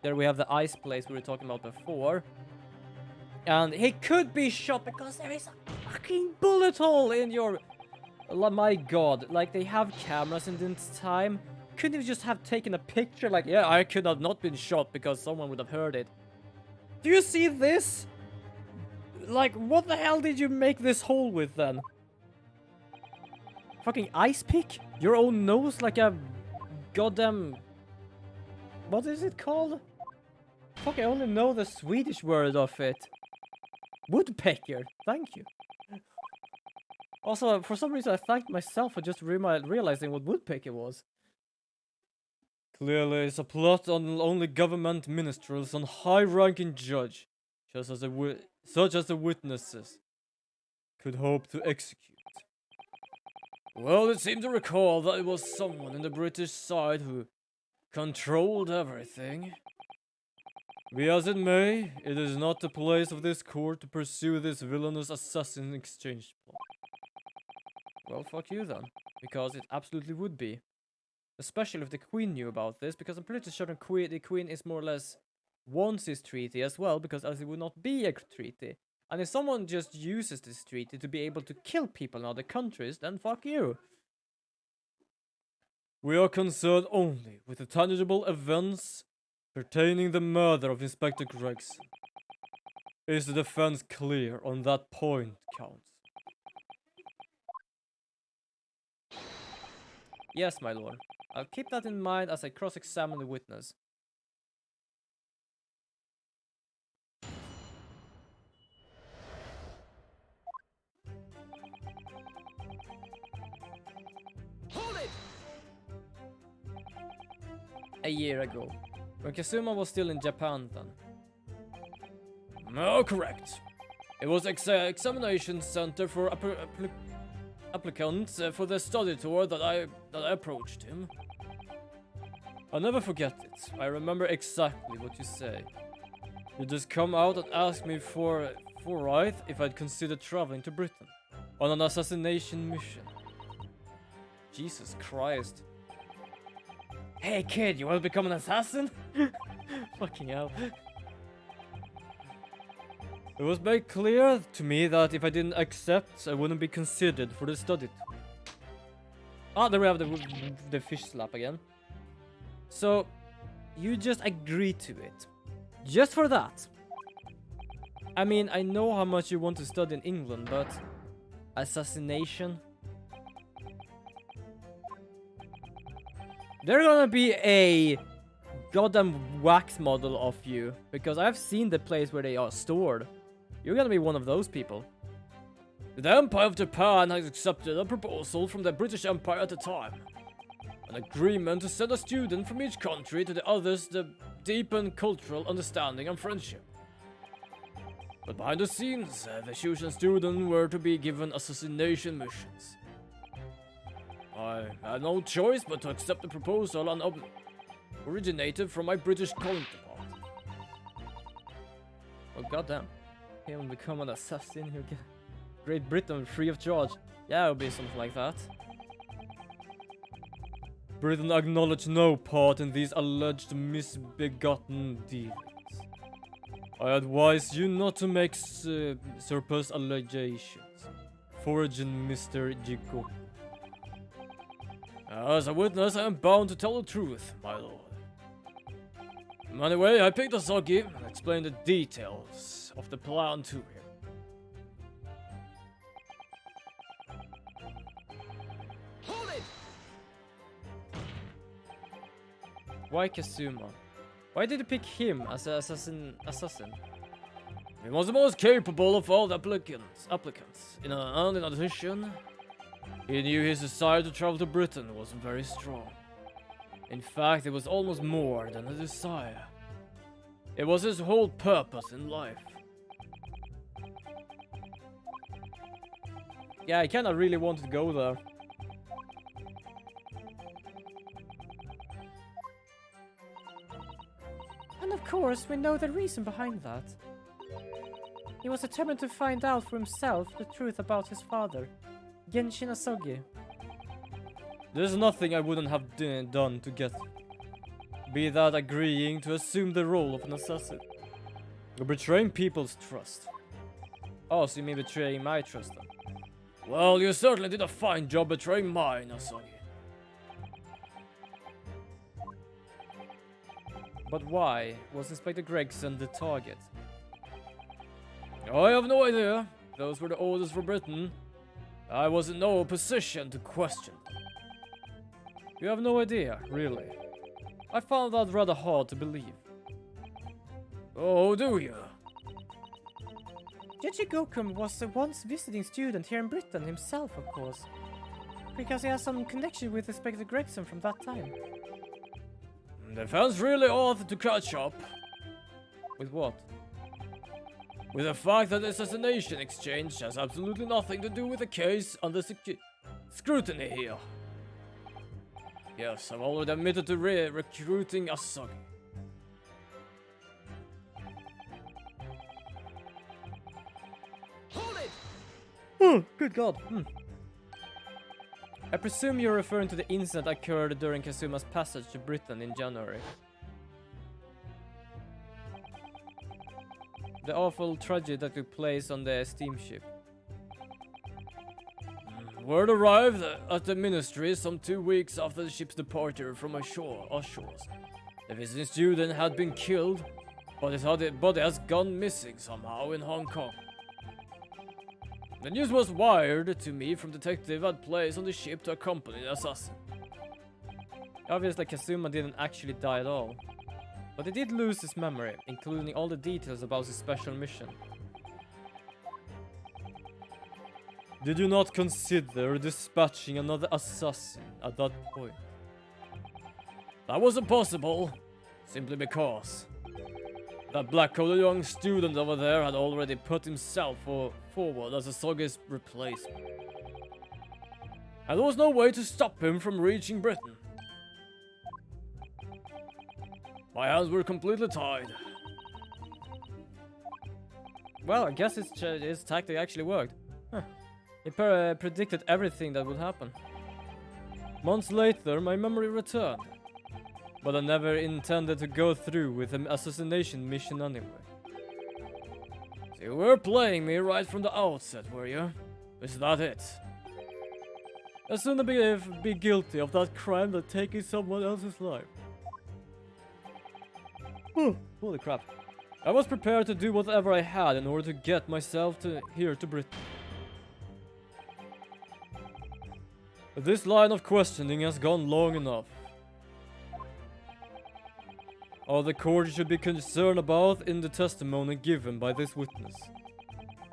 There we have the ice place we were talking about before. And he could be shot because there is a fucking bullet hole in your... My god, like they have cameras in this time. Couldn't you just have taken a picture like, yeah, I could have not been shot because someone would have heard it. Do you see this? Like, what the hell did you make this hole with then? Fucking ice pick? Your own nose like a goddamn... What is it called? Fuck, I only know the Swedish word of it. Woodpecker. Thank you. Also, for some reason I thanked myself for just realizing what woodpecker was. Clearly, it's a plot on only government ministers and high-ranking judge, such as the witnesses, could hope to execute. Well, it seemed to recall that it was someone in the British side who controlled everything. Be as it may, it is not the place of this court to pursue this villainous assassin exchange plot. Well, fuck you then, because it absolutely would be. Especially if the Queen knew about this, because I'm pretty sure the Queen is more or less wants this treaty as well, because else it would not be a treaty. And if someone just uses this treaty to be able to kill people in other countries, then fuck you. We are concerned only with the tangible events pertaining the murder of Inspector Gregson. Is the defense clear on that point, Count? Yes, my lord. I'll keep that in mind as I cross-examine the witness. Hold it! A year ago, when Kazuma was still in Japan then. No, correct. It was examination center for applicants for the study tour that I approached him. I'll never forget it. I remember exactly what you say. You just come out and ask me for right if I'd consider traveling to Britain on an assassination mission. Jesus Christ. Hey kid, you want to become an assassin? Fucking hell. It was made clear to me that if I didn't accept, I wouldn't be considered for the study. Ah, there we have the fish slap again. So, you just agreed to it. Just for that. I mean, I know how much you want to study in England, but... assassination? There's gonna be a goddamn wax model of you, because I've seen the place where they are stored. You're gonna be one of those people. The Empire of Japan has accepted a proposal from the British Empire at the time. An agreement to send a student from each country to the others to deepen cultural understanding and friendship. But behind the scenes, the Fusion students were to be given assassination missions. I had no choice but to accept the proposal and originated from my British counterpart. Oh goddamn. He will become an assassin, he'll get Great Britain free of charge. Yeah, it'll be something like that. Britain acknowledged no part in these alleged misbegotten dealings. I advise you not to make surplus allegations. Foraging Mr. Jigo. As a witness, I am bound to tell the truth, my lord. Anyway, I picked a Soggy and explained the details of the plan to him. Hold it! Why Kazuma? Why did you pick him as an assassin? He was the most capable of all the applicants. In addition, he knew his desire to travel to Britain was very strong. In fact, it was almost more than a desire. It was his whole purpose in life. Yeah, I kinda really wanted to go there. And of course, we know the reason behind that. He was determined to find out for himself the truth about his father, Genshin Asogi. There's nothing I wouldn't have done to get it. Be that agreeing to assume the role of an assassin. Or betraying people's trust. Oh, so you mean betraying my trust then? Well, you certainly did a fine job betraying mine, Asogi. But why was Inspector Gregson the target? I have no idea. Those were the orders for Britain. I was in no position to question them. You have no idea, really? I found that rather hard to believe. Oh, do you? Genji Gokum was a once visiting student here in Britain himself, of course. Because he has some connection with Inspector Gregson from that time. The fans really ought to catch up. With what? With the fact that the assassination exchange has absolutely nothing to do with the case under scrutiny here. Yes, I've already admitted to recruiting Asogi. Hold it! Oh, good God. I presume you're referring to the incident that occurred during Kazuma's passage to Britain in January. The awful tragedy that took place on the steamship. Word arrived at the ministry some 2 weeks after the ship's departure from our shores. The visiting student had been killed, but his body has gone missing somehow in Hong Kong. The news was wired to me from detective had placed on the ship to accompany the assassin. Obviously, Kazuma didn't actually die at all, but he did lose his memory, including all the details about his special mission. Did you not consider dispatching another assassin at that point? That wasn't possible, simply because that black-coated young student over there had already put himself forward as Asogi's replacement. And there was no way to stop him from reaching Britain. My hands were completely tied. Well, I guess his tactic actually worked. Huh. He predicted everything that would happen. Months later, my memory returned. But I never intended to go through with an assassination mission anyway. So you were playing me right from the outset, were you? Is that it? As soon as be guilty of that crime that taking someone else's life. Holy crap. I was prepared to do whatever I had in order to get myself here to Britain. But this line of questioning has gone long enough. All the court should be concerned about in the testimony given by this witness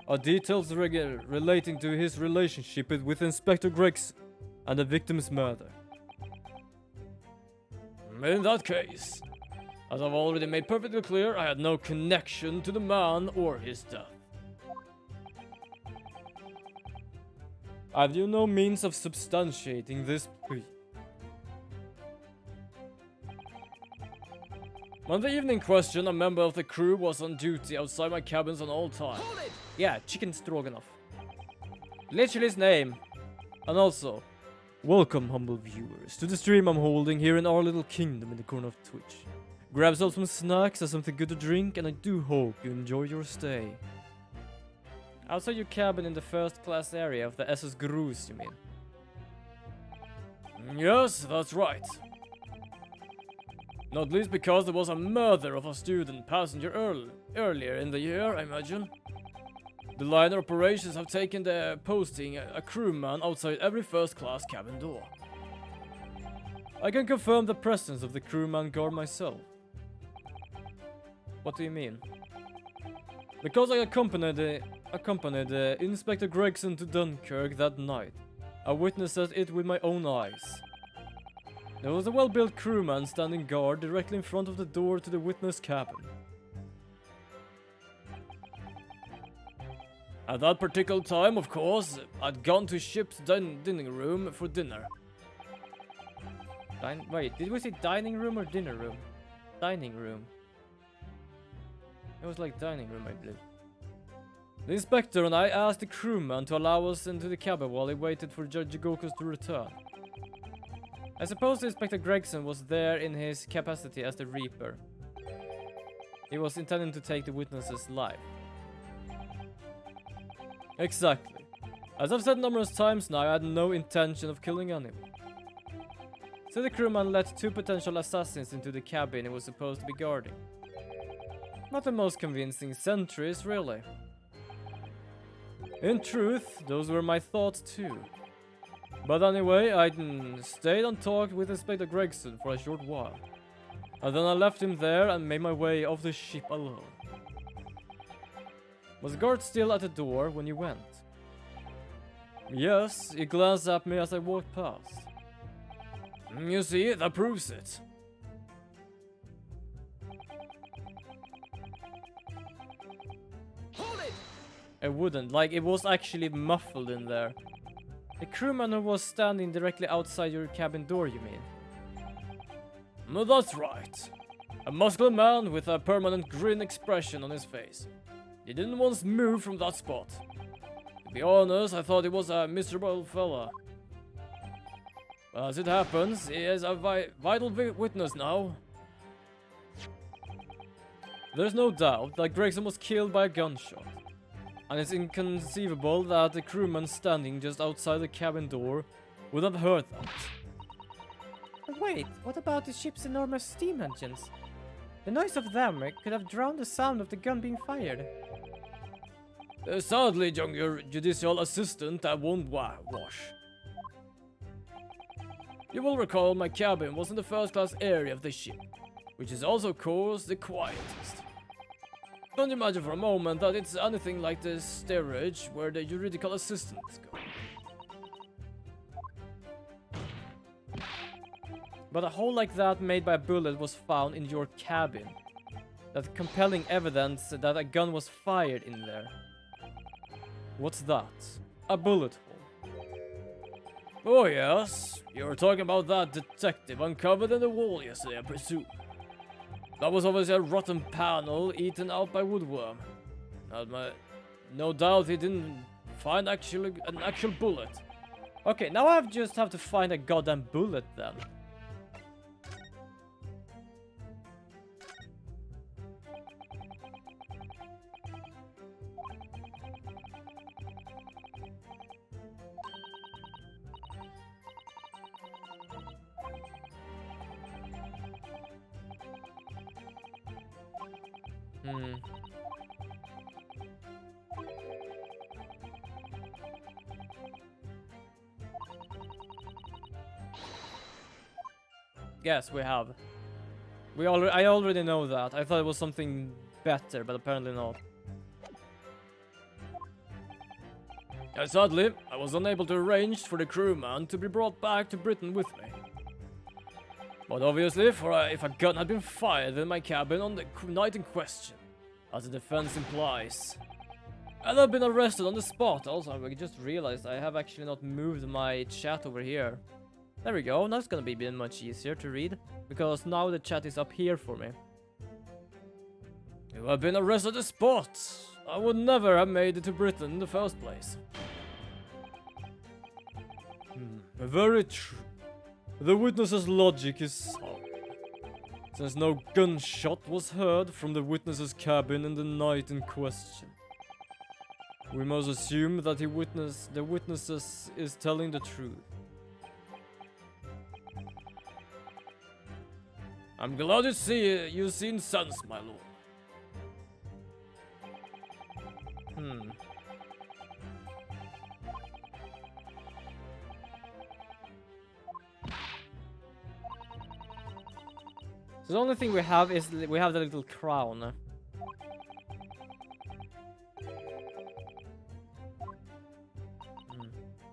are details relating to his relationship with Inspector Gregson and the victim's murder. In that case, as I've already made perfectly clear, I had no connection to the man or his death. Have you no means of substantiating this plea? On the evening question, a member of the crew was on duty outside my cabins on all time. Yeah, chicken stroganoff. Literally his name. And also, welcome humble viewers to the stream I'm holding here in our little kingdom in the corner of Twitch. Grab yourself some snacks and something good to drink, and I do hope you enjoy your stay. Outside your cabin in the first class area of the SS Grus, you mean? Yes, that's right. Not least because there was a murder of a student passenger earlier in the year, I imagine. The liner operations have taken the posting a crewman outside every first-class cabin door. I can confirm the presence of the crewman guard myself. What do you mean? Because I accompanied Inspector Gregson to Dunkirk that night, I witnessed it with my own eyes. There was a well-built crewman standing guard directly in front of the door to the witness cabin. At that particular time, of course, I'd gone to ship's dining room for dinner. Wait, did we say dining room or dinner room? Dining room. It was like dining room, I believe. The inspector and I asked the crewman to allow us into the cabin while he waited for Judge Gokos to return. I suppose Inspector Gregson was there in his capacity as the Reaper. He was intending to take the witness's life. Exactly. As I've said numerous times now, I had no intention of killing anyone. So the crewman let 2 potential assassins into the cabin he was supposed to be guarding. Not the most convincing sentries, really. In truth, those were my thoughts too. But anyway, I stayed and talked with Inspector Gregson for a short while. And then I left him there and made my way off the ship alone. Was the guard still at the door when you went? Yes, he glanced at me as I walked past. You see, that proves it. Hold it! I wouldn't, like it was actually muffled in there. The crewman who was standing directly outside your cabin door, you mean? That's right. A muscular man with a permanent grin expression on his face. He didn't once move from that spot. To be honest, I thought he was a miserable fella. But as it happens, he is a vital witness now. There's no doubt that Gregson was killed by a gunshot. And it's inconceivable that the crewman standing just outside the cabin door would have heard that. But wait, what about the ship's enormous steam engines? The noise of them could have drowned the sound of the gun being fired. Sadly, your judicial assistant, that won't wash. You will recall my cabin was in the first-class area of the ship, which is also, of course, the quietest. Don't imagine for a moment that it's anything like the steerage where the juridical assistants go. But a hole like that made by a bullet was found in your cabin. That's compelling evidence that a gun was fired in there. What's that? A bullet hole. Oh yes, you were talking about that detective uncovered in the wall yesterday, I presume. That was obviously a rotten panel eaten out by woodworm. No doubt he didn't find an actual bullet. Okay, now I just have to find a goddamn bullet then. Yes, we have. I already know that. I thought it was something better, but apparently not. Sadly, I was unable to arrange for the crewman to be brought back to Britain with me. But obviously, if a gun had been fired in my cabin on the night in question, as the defense implies, I'd have been arrested on the spot. Also, I just realized I have actually not moved my chat over here. There we go, now it's gonna be much easier to read, because now the chat is up here for me. You have been arrested on the spot. I would never have made it to Britain in the first place. Very true. The witness's logic is sound. Since no gunshot was heard from the witness's cabin in the night in question, we must assume that the witness is telling the truth. I'm glad to see you've seen sense, my lord. So the only thing we have is we have the little crown.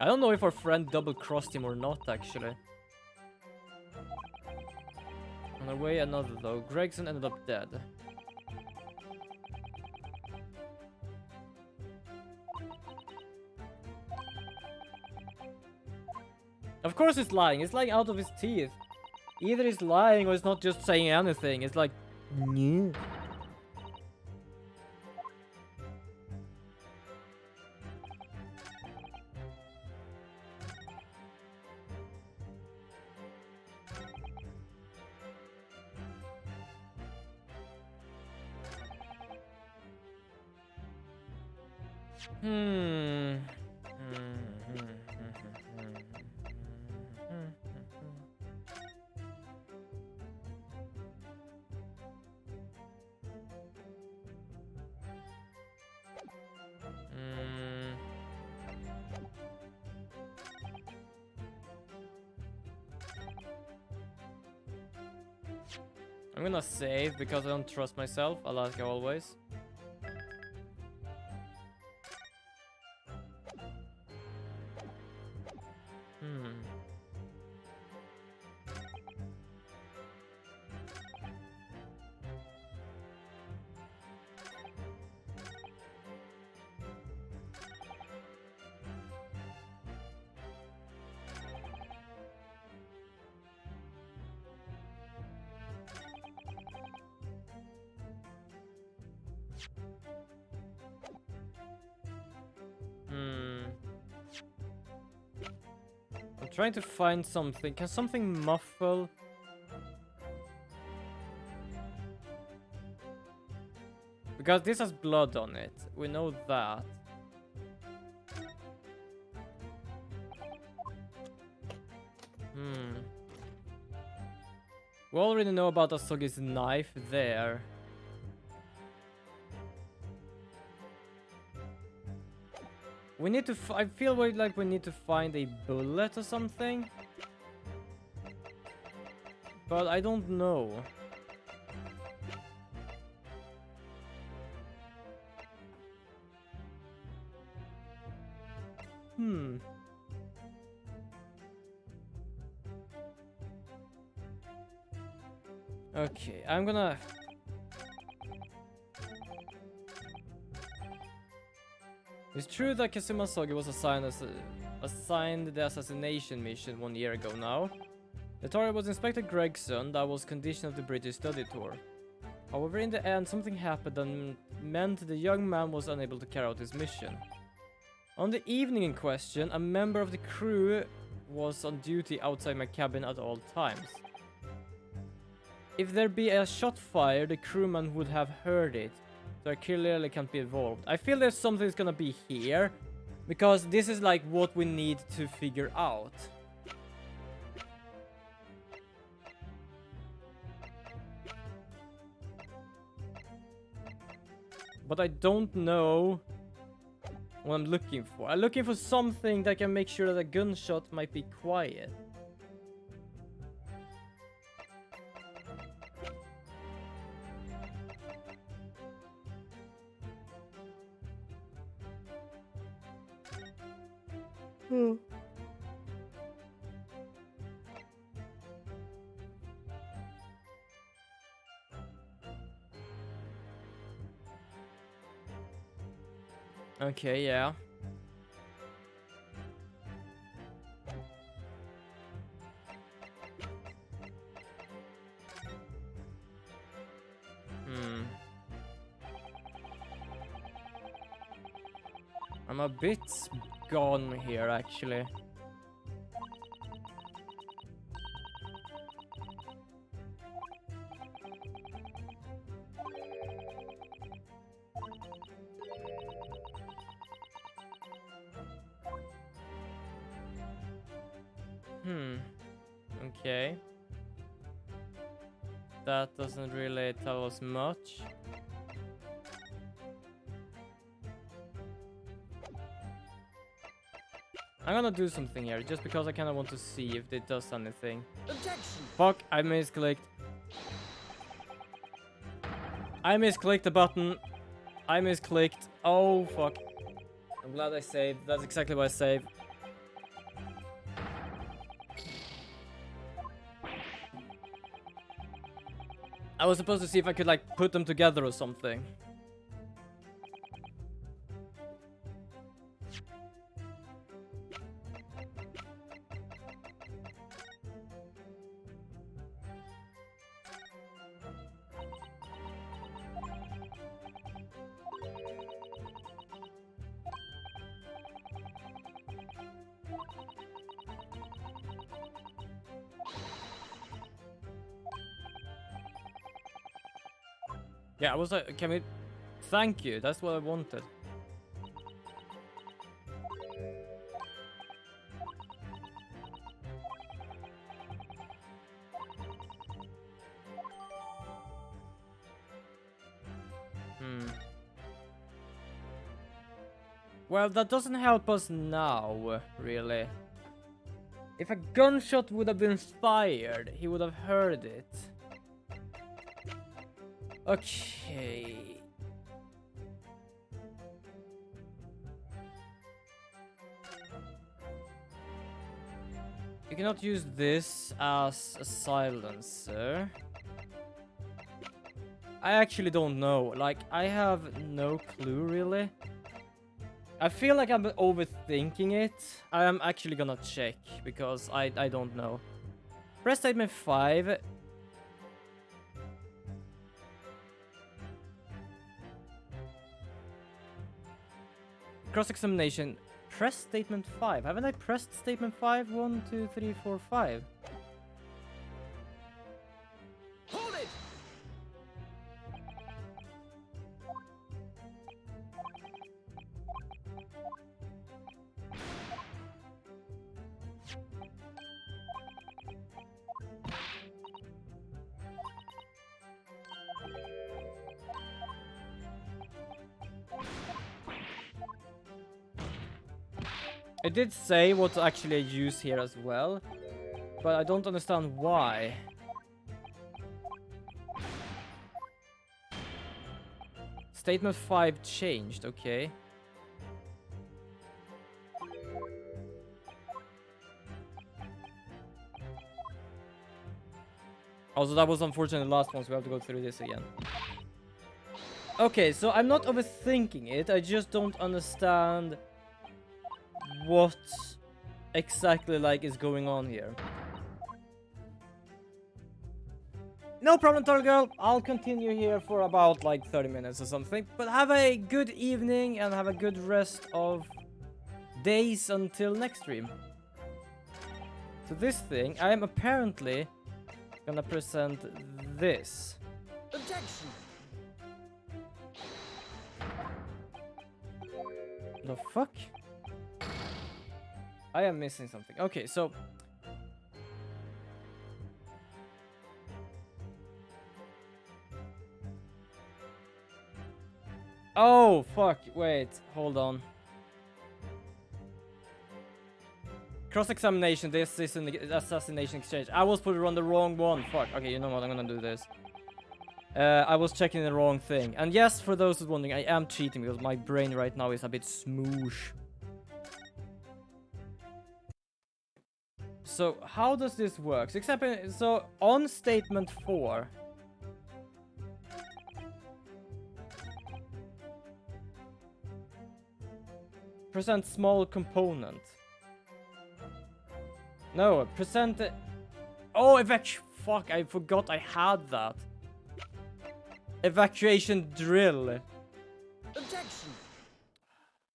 I don't know if our friend double-crossed him or not, actually. On our way, another though. Gregson ended up dead. Of course he's lying. He's lying out of his teeth. Either he's lying or he's not just saying anything. It's like... Yeah. I'm gonna save because I don't trust myself, like always. I'm trying to find something. Can something muffle? Because this has blood on it. We know that. We already know about Asogi's knife there. We need to. I feel like we need to find a bullet or something. But I don't know. Okay, I'm gonna... It's true that Kazuma Sogi was assigned the assassination mission 1 year ago now. The target was Inspector Gregson, that was condition of the British study tour. However, in the end, something happened that meant the young man was unable to carry out his mission. On the evening in question, a member of the crew was on duty outside my cabin at all times. If there be a shot fired, the crewman would have heard it, so I clearly can't be involved. I feel there's something that's gonna be here, because this is like what we need to figure out. But I don't know what I'm looking for. I'm looking for something that can make sure that a gunshot might be quiet. Okay, yeah. I'm a bit gone here, actually. Okay. That doesn't really tell us much. I'm gonna do something here, just because I kind of want to see if it does anything. Objection! Fuck, I misclicked. I misclicked the button. I misclicked. Oh, fuck. I'm glad I saved. That's exactly why I saved. I was supposed to see if I could like put them together or something. Yeah, I was like, can we... Thank you, that's what I wanted. Well, that doesn't help us now, really. If a gunshot would have been fired, he would have heard it. Okay. You cannot use this as a silencer. I actually don't know. Like, I have no clue, really. I feel like I'm overthinking it. I am actually gonna check, because I don't know. Press statement 5. Cross-examination. Press statement 5. Haven't I pressed statement 5? 1, 2, 3, 4, 5. Hold it! I did say what actually I use here as well, but I don't understand why. Statement 5 changed, okay. Also, that was unfortunately the last one, so we have to go through this again. Okay, so I'm not overthinking it, I just don't understand what exactly like is going on here. No problem, Turtle Girl. I'll continue here for about like 30 minutes or something. But have a good evening and have a good rest of days until next stream. So this thing, I am apparently gonna present this. Objection! The fuck? I am missing something. Okay, so... Oh, fuck. Wait, hold on. Cross-examination, this is an assassination exchange. I was put on the wrong one. Fuck. Okay, you know what? I'm gonna do this. I was checking the wrong thing. And yes, for those who's wondering, I am cheating because my brain right now is a bit smoosh. So, how does this work? So, on statement 4... present small component. No, present... Oh, fuck, I forgot I had that. Evacuation drill. Objection!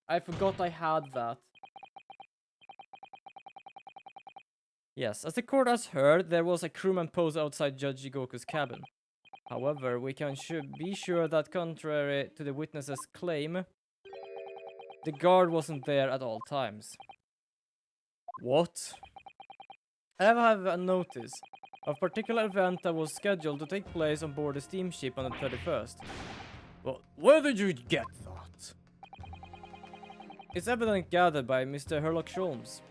I forgot I had that. Yes, as the court has heard, there was a crewman posed outside Judge Jigoku's cabin. However, we can be sure that contrary to the witness's claim, the guard wasn't there at all times. What? I have a notice of a particular event that was scheduled to take place on board the steamship on the 31st. Well, where did you get that? It's evidence gathered by Mr. Herlock Sholmes.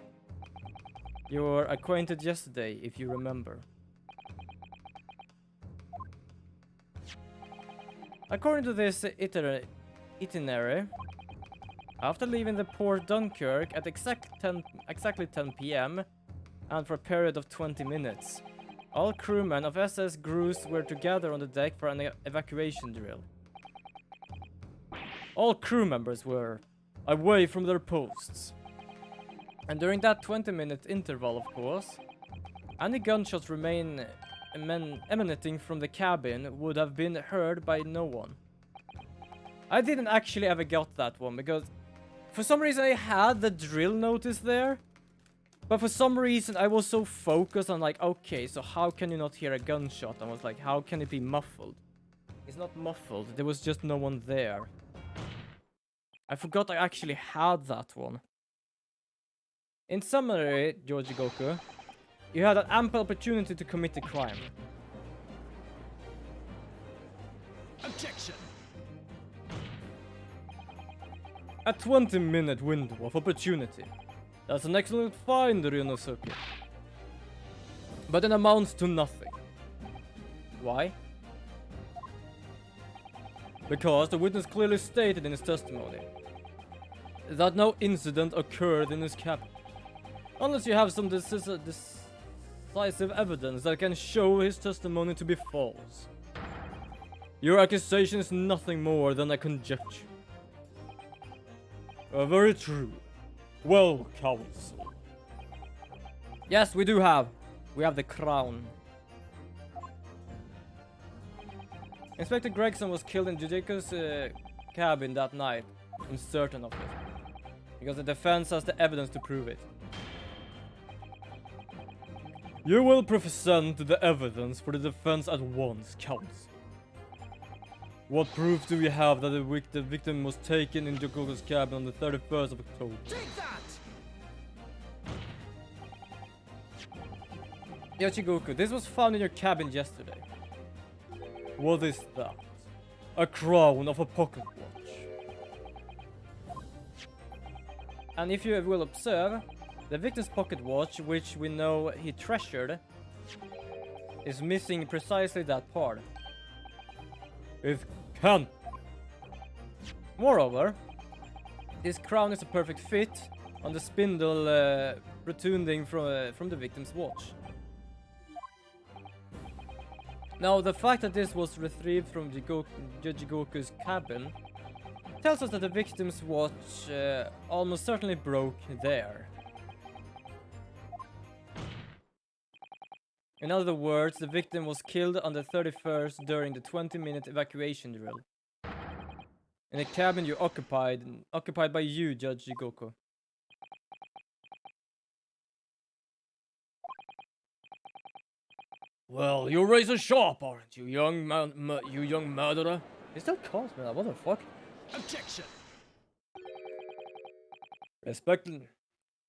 You were acquainted yesterday, if you remember. According to this itinerary, after leaving the port Dunkirk at exactly 10 PM and for a period of 20 minutes, All crewmen of SS Grues were together on the deck for an evacuation drill. All crew members were away from their posts. And during that 20-minute interval, of course, any gunshots emanating from the cabin would have been heard by no one. I didn't actually ever get that one because for some reason I had the drill notice there. But for some reason I was so focused on like, okay, so how can you not hear a gunshot? I was like, how can it be muffled? It's not muffled, there was just no one there. I forgot I actually had that one. In summary, Georgie Goku, you had an ample opportunity to commit a crime. Objection! A 20-minute window of opportunity. That's an excellent find, Ryunosuke. But it amounts to nothing. Why? Because the witness clearly stated in his testimony that no incident occurred in his cabin. Unless you have some decisive evidence that can show his testimony to be false. Your accusation is nothing more than a conjecture. Very true. Well, counsel. Yes, we do have. We have the crown. Inspector Gregson was killed in Judiko's cabin that night. I'm certain of it. Because the defense has the evidence to prove it. You will present the evidence for the defense at once, counsel. What proof do you have that the victim was taken in Jikoko's cabin on the 31st of October? Take that! Yachigoku, this was found in your cabin yesterday. What is that? A crown of a pocket watch. And if you will observe, the victim's pocket watch, which we know he treasured, is missing precisely that part. It can't. Moreover, this crown is a perfect fit on the spindle protruding from the victim's watch. Now, the fact that this was retrieved from Jigoku's cabin tells us that the victim's watch almost certainly broke there. In other words, the victim was killed on the 31st during the 20-minute evacuation drill. In a cabin you occupied by you, Judge Jigoku. Well, you're razor sharp, aren't you, young murderer? He still calls me that, what the fuck? Objection!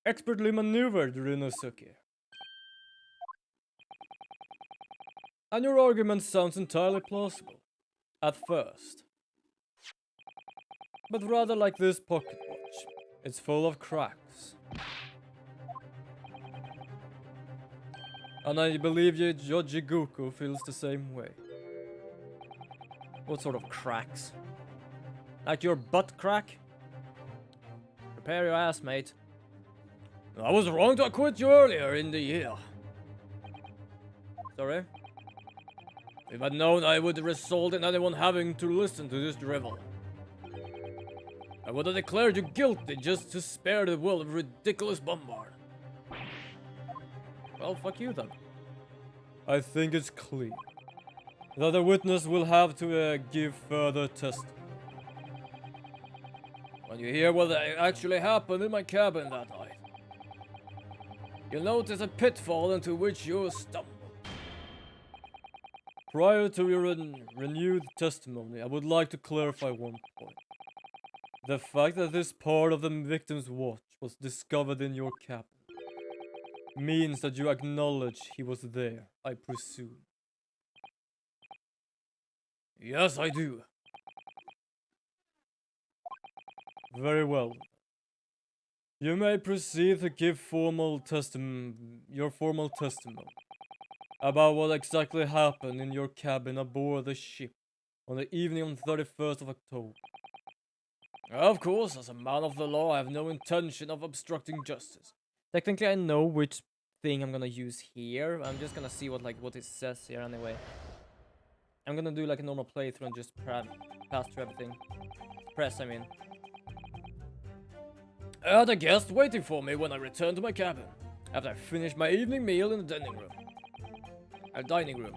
Expertly maneuvered, Ryunosuke. And your argument sounds entirely plausible. At first. But rather like this pocket watch. It's full of cracks. And I believe Judge Jigoku feels the same way. What sort of cracks? Like your butt crack? Prepare your ass, mate. I was wrong to acquit you earlier in the year. Sorry? If I'd known I would result in anyone having to listen to this drivel, I would have declared you guilty just to spare the world of ridiculous bombard. Well, fuck you then. I think it's clear that the witness will have to give further testimony. When you hear what actually happened in my cabin that night, you'll notice a pitfall into which you stumbled. Prior to your renewed testimony, I would like to clarify one point. The fact that this part of the victim's watch was discovered in your cabin means that you acknowledge he was there, I presume. Yes, I do. Very well. You may proceed to give your formal testimony about what exactly happened in your cabin aboard the ship on the evening of the 31st of October. Of course, as a man of the law, I have no intention of obstructing justice. Technically, I know which thing I'm gonna use here. I'm just gonna see what it says here anyway. I'm gonna do like a normal playthrough and just pass through everything. Press, I mean. I had a guest waiting for me when I returned to my cabin, after I finished my evening meal in the dining room.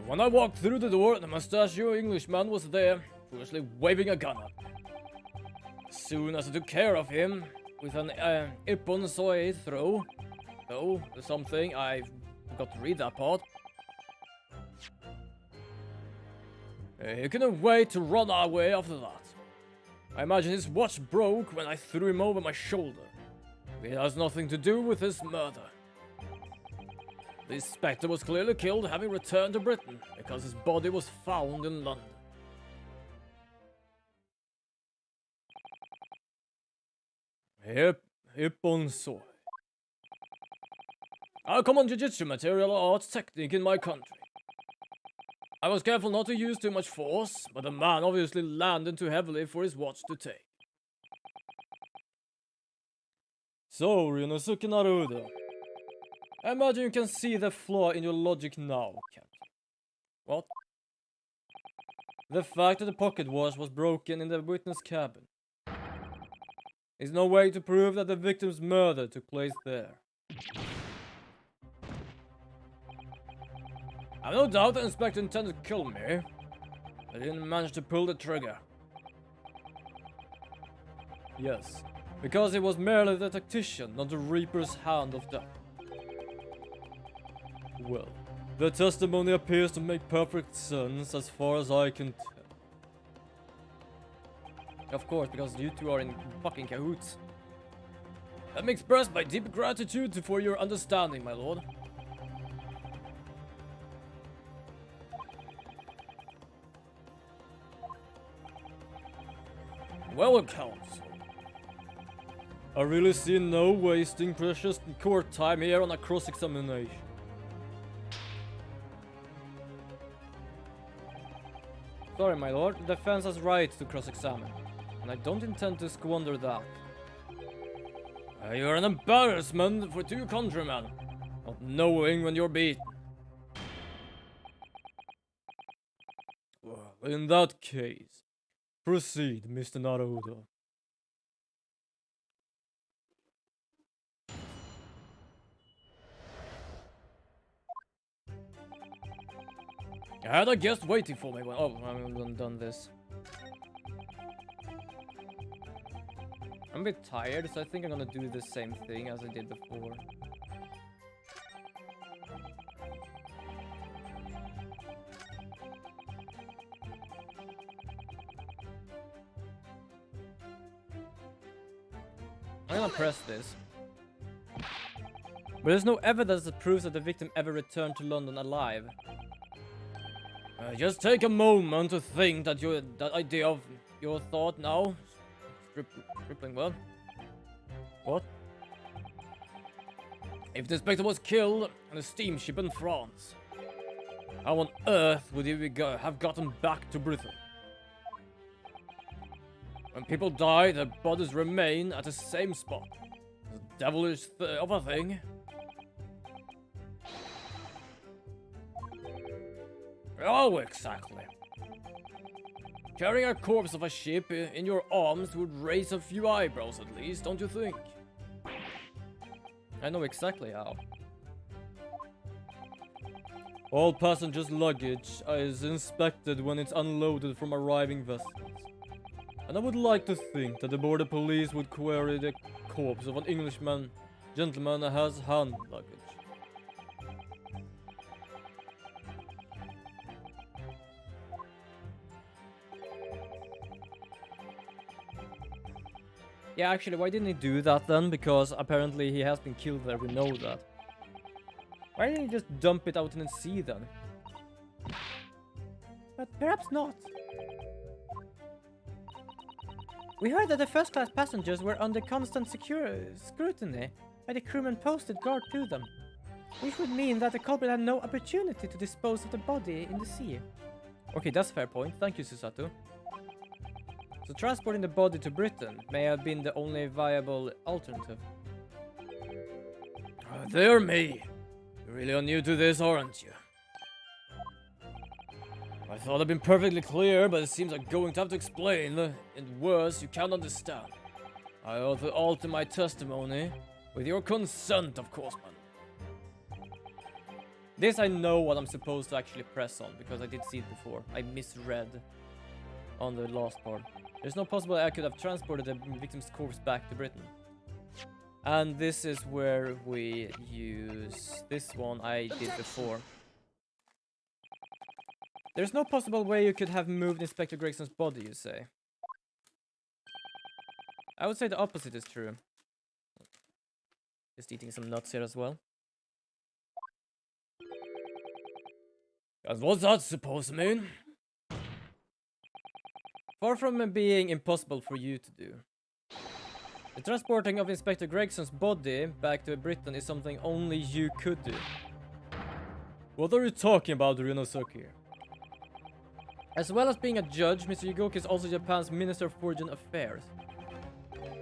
When I walked through the door, the mustachioed Englishman was there, foolishly waving a gun at me. As soon as I took care of him, with an Ippon-soy throw, something, I forgot to read that part. He couldn't wait to run away after that. I imagine his watch broke when I threw him over my shoulder. It has nothing to do with his murder. The inspector was clearly killed having returned to Britain, because his body was found in London. Ippon-soy. A common jiu-jitsu material arts technique in my country. I was careful not to use too much force, but the man obviously landed too heavily for his watch to take. So, Ryunosuke Naruto. I imagine you can see the flaw in your logic now, can't you? What? The fact that the pocket watch was broken in the witness cabin. There's no way to prove that the victim's murder took place there. I have no doubt the inspector intended to kill me, but he didn't manage to pull the trigger. Yes, because he was merely the tactician, not the reaper's hand of death. Well, the testimony appears to make perfect sense as far as I can tell. Of course, because you two are in fucking cahoots. Let me express my deep gratitude for your understanding, my lord. Well, counsel. I really see no wasting precious court time here on a cross-examination. Sorry, my lord. The defense has right to cross-examine, and I don't intend to squander that. You're an embarrassment for two countrymen, not knowing when you're beaten. Well, in that case, proceed, Mr. Naruto. I had a guest waiting for me when— oh, I'm done this. I'm a bit tired, so I think I'm gonna do the same thing as I did before. I'm gonna press this. But there's no evidence that proves that the victim ever returned to London alive. Just take a moment to think that that idea of your thought now. Crippling, well. What? If the inspector was killed on a steamship in France, how on earth would he have gotten back to Britain? When people die, their bodies remain at the same spot. It's a devilish of a thing. Oh, exactly. Carrying a corpse of a ship in your arms would raise a few eyebrows at least, don't you think? I know exactly how. All passengers' luggage is inspected when it's unloaded from arriving vessels. And I would like to think that the border police would query the corpse of an gentleman that has hand luggage. Yeah, actually, why didn't he do that then? Because apparently he has been killed there, we know that. Why didn't he just dump it out in the sea then? But perhaps not. We heard that the first-class passengers were under constant scrutiny by the crewmen posted guard to them, which would mean that the culprit had no opportunity to dispose of the body in the sea. Okay, that's a fair point. Thank you, Susato. So transporting the body to Britain may have been the only viable alternative. Dear me. You really are new to this, aren't you? I thought I'd been perfectly clear, but it seems like going to have to explain in words you can't understand. I ought to alter my testimony, with your consent, of course, man. This I know what I'm supposed to actually press on, because I did see it before. I misread on the last part. There's no possible way I could have transported the victim's corpse back to Britain. And this is where we use this one I did before. There's no possible way you could have moved Inspector Gregson's body, you say? I would say the opposite is true. Just eating some nuts here as well. And what's that supposed to mean? Far from it being impossible for you to do. The transporting of Inspector Gregson's body back to Britain is something only you could do. What are you talking about, Ryunosuke? As well as being a judge, Mr. Yugoki is also Japan's Minister of Foreign Affairs.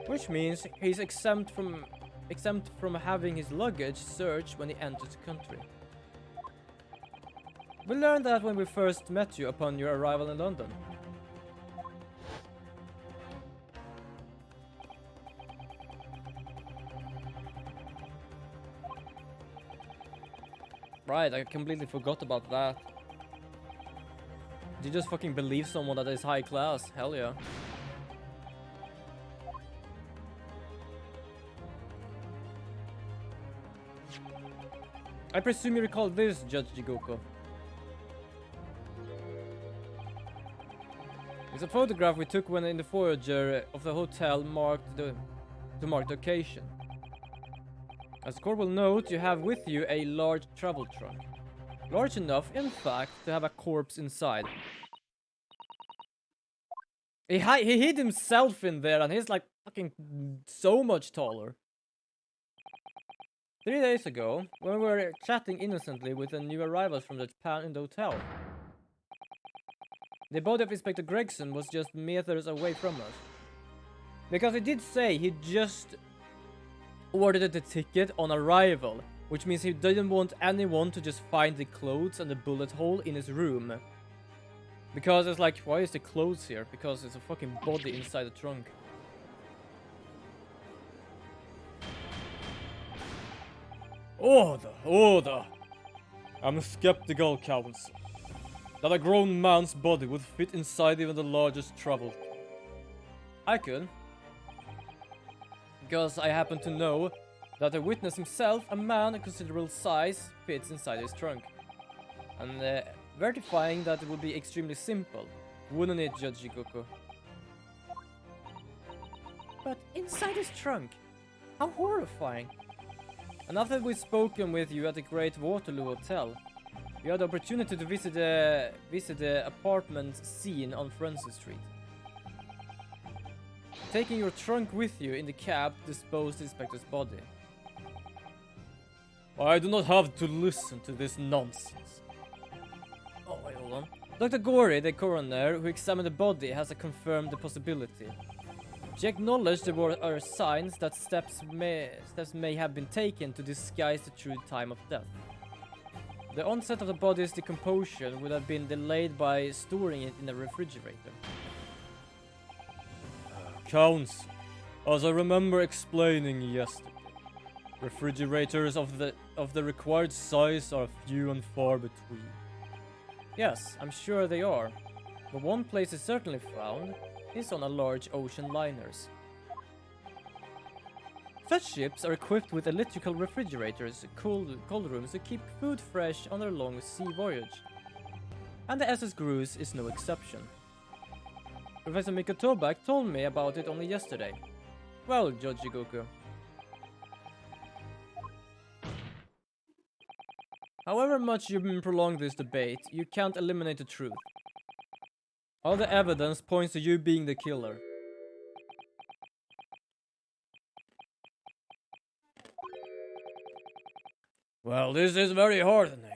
Which means he's exempt from having his luggage searched when he enters the country. We learned that when we first met you upon your arrival in London. Right, I completely forgot about that. Did you just fucking believe someone that is high class? Hell yeah. I presume you recall this, Judge Jigoko. It's a photograph we took when in the foyer of the hotel to mark the occasion. As the court will note, you have with you a large travel trunk. Large enough, in fact, to have a corpse inside. He hid himself in there and he's like fucking so much taller. 3 days ago, when we were chatting innocently with the new arrivals from Japan in the hotel, the body of Inspector Gregson was just meters away from us. Because he did say he just ordered the ticket on arrival, which means he didn't want anyone to just find the clothes and the bullet hole in his room. Because it's like, why is the clothes here? Because it's a fucking body inside the trunk. Order! I'm skeptical, counsel, that a grown man's body would fit inside even the largest travel. I could. Because I happen to know that the witness himself, a man of considerable size, fits inside his trunk. And verifying that it would be extremely simple, wouldn't it, Judge Jigoko? But inside his trunk? How horrifying. And after we've spoken with you at the Great Waterloo Hotel, you had the opportunity to visit the apartment scene on Francis Street. Taking your trunk with you in the cab to dispose the inspector's body. I do not have to listen to this nonsense. Oh, wait, hold on. Dr. Gori, the coroner who examined the body, has confirmed the possibility. She acknowledged there were signs that steps may have been taken to disguise the true time of death. The onset of the body's decomposition would have been delayed by storing it in a refrigerator. Counsel, as I remember explaining yesterday, refrigerators of the required size are few and far between. Yes, I'm sure they are, but one place is certainly found is on a large ocean liners. Such ships are equipped with electrical refrigerators, cold rooms to keep food fresh on their long sea voyage. And the SS Cruise is no exception. Professor Mikotobak told me about it only yesterday. Well, Judge Jigoku. However much you prolong this debate, you can't eliminate the truth. All the evidence points to you being the killer. Well, this is very heartening.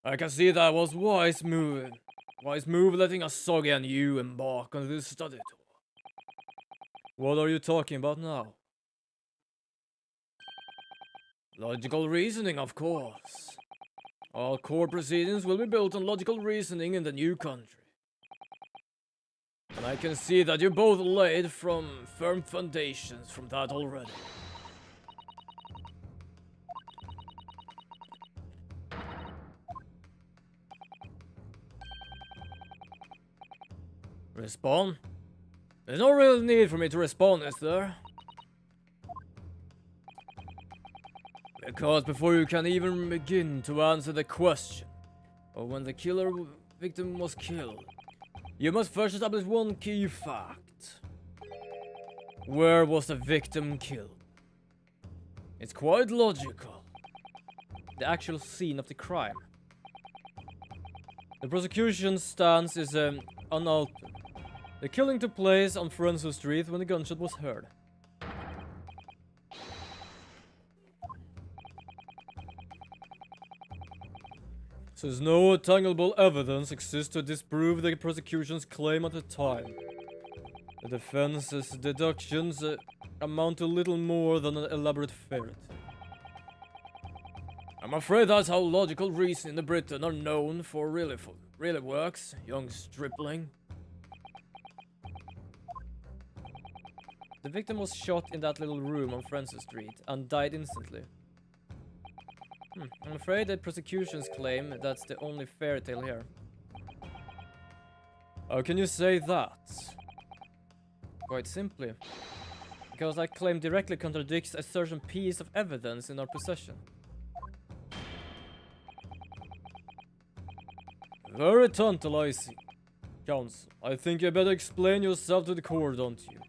I can see that was wise move Wise move letting Asogi and you embark on this study tour. What are you talking about now? Logical reasoning, of course. All core proceedings will be built on logical reasoning in the new country. And I can see that you both laid from firm foundations from that already. Respond? There's no real need for me to respond, is there? Because before you can even begin to answer the question of when the killer victim was killed, you must first establish one key fact. Where was the victim killed? It's quite logical. The actual scene of the crime. The prosecution's stance is unaltered. The killing took place on Frenzo Street when the gunshot was heard. Since no tangible evidence exists to disprove the prosecution's claim at the time, the defense's deductions amount to little more than an elaborate fairy tale. I'm afraid that's how logical reasoning in Britain are known for really works, young stripling. The victim was shot in that little room on Francis Street and died instantly. I'm afraid the prosecution's claim that's the only fairy tale here. How can you say that? Quite simply, because that claim directly contradicts a certain piece of evidence in our possession. Very tantalizing. Counsel, I think you better explain yourself to the court, don't you?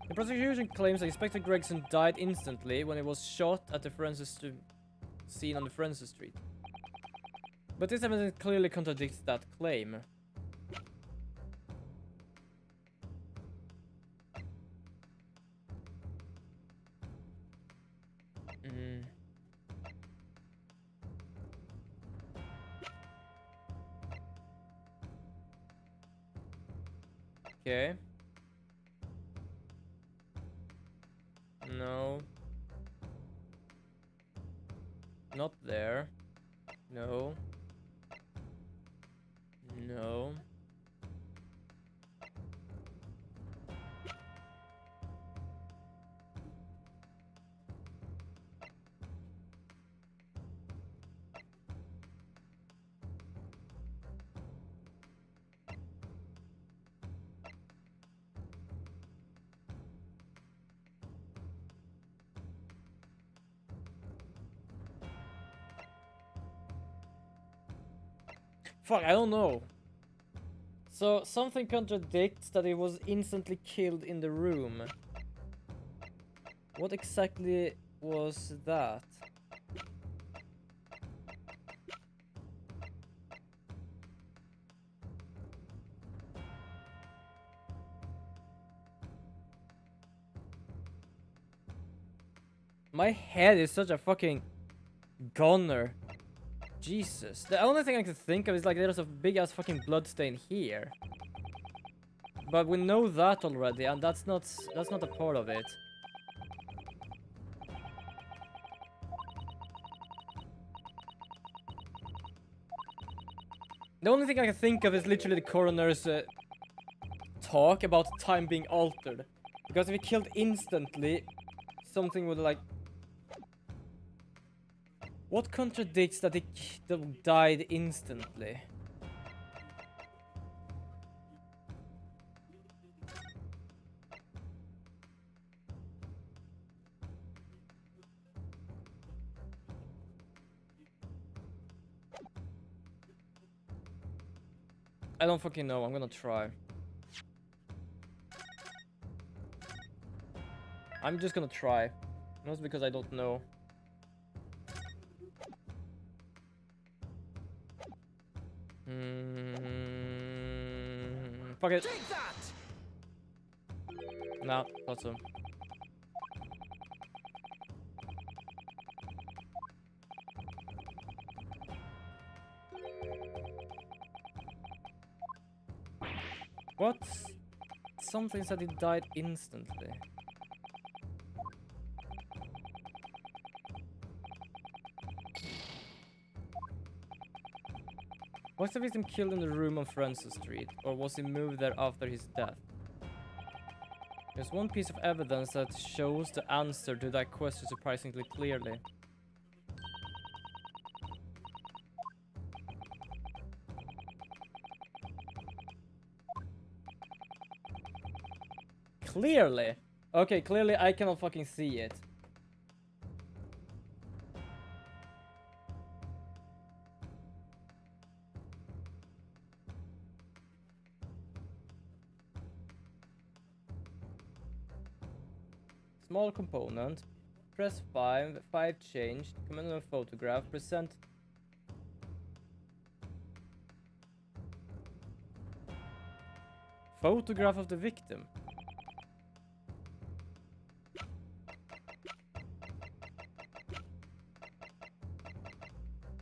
The prosecution claims that Inspector Gregson died instantly when he was shot at the scene on the Francis Street. But this evidence clearly contradicts that claim. Okay. No. Not there. No. No. Fuck, I don't know. So, something contradicts that he was instantly killed in the room. What exactly was that? My head is such a fucking goner. Jesus. The only thing I can think of is like there's a big ass fucking blood stain here. But we know that already, and that's not a part of it. The only thing I can think of is literally the coroner's talk about time being altered. Because if he killed instantly, something would like... What contradicts that he died instantly? I don't fucking know. I'm gonna try. I'm just gonna try. Not because I don't know. Fuck it. Take that! No, not so. What? Something said he died instantly. Was the victim killed in the room on Francis Street, or was he moved there after his death? There's one piece of evidence that shows the answer to that question surprisingly clearly. Clearly? Okay, clearly I cannot fucking see it. Small component. Press 5. 5 changed. Command on photograph. Present. Photograph of the victim.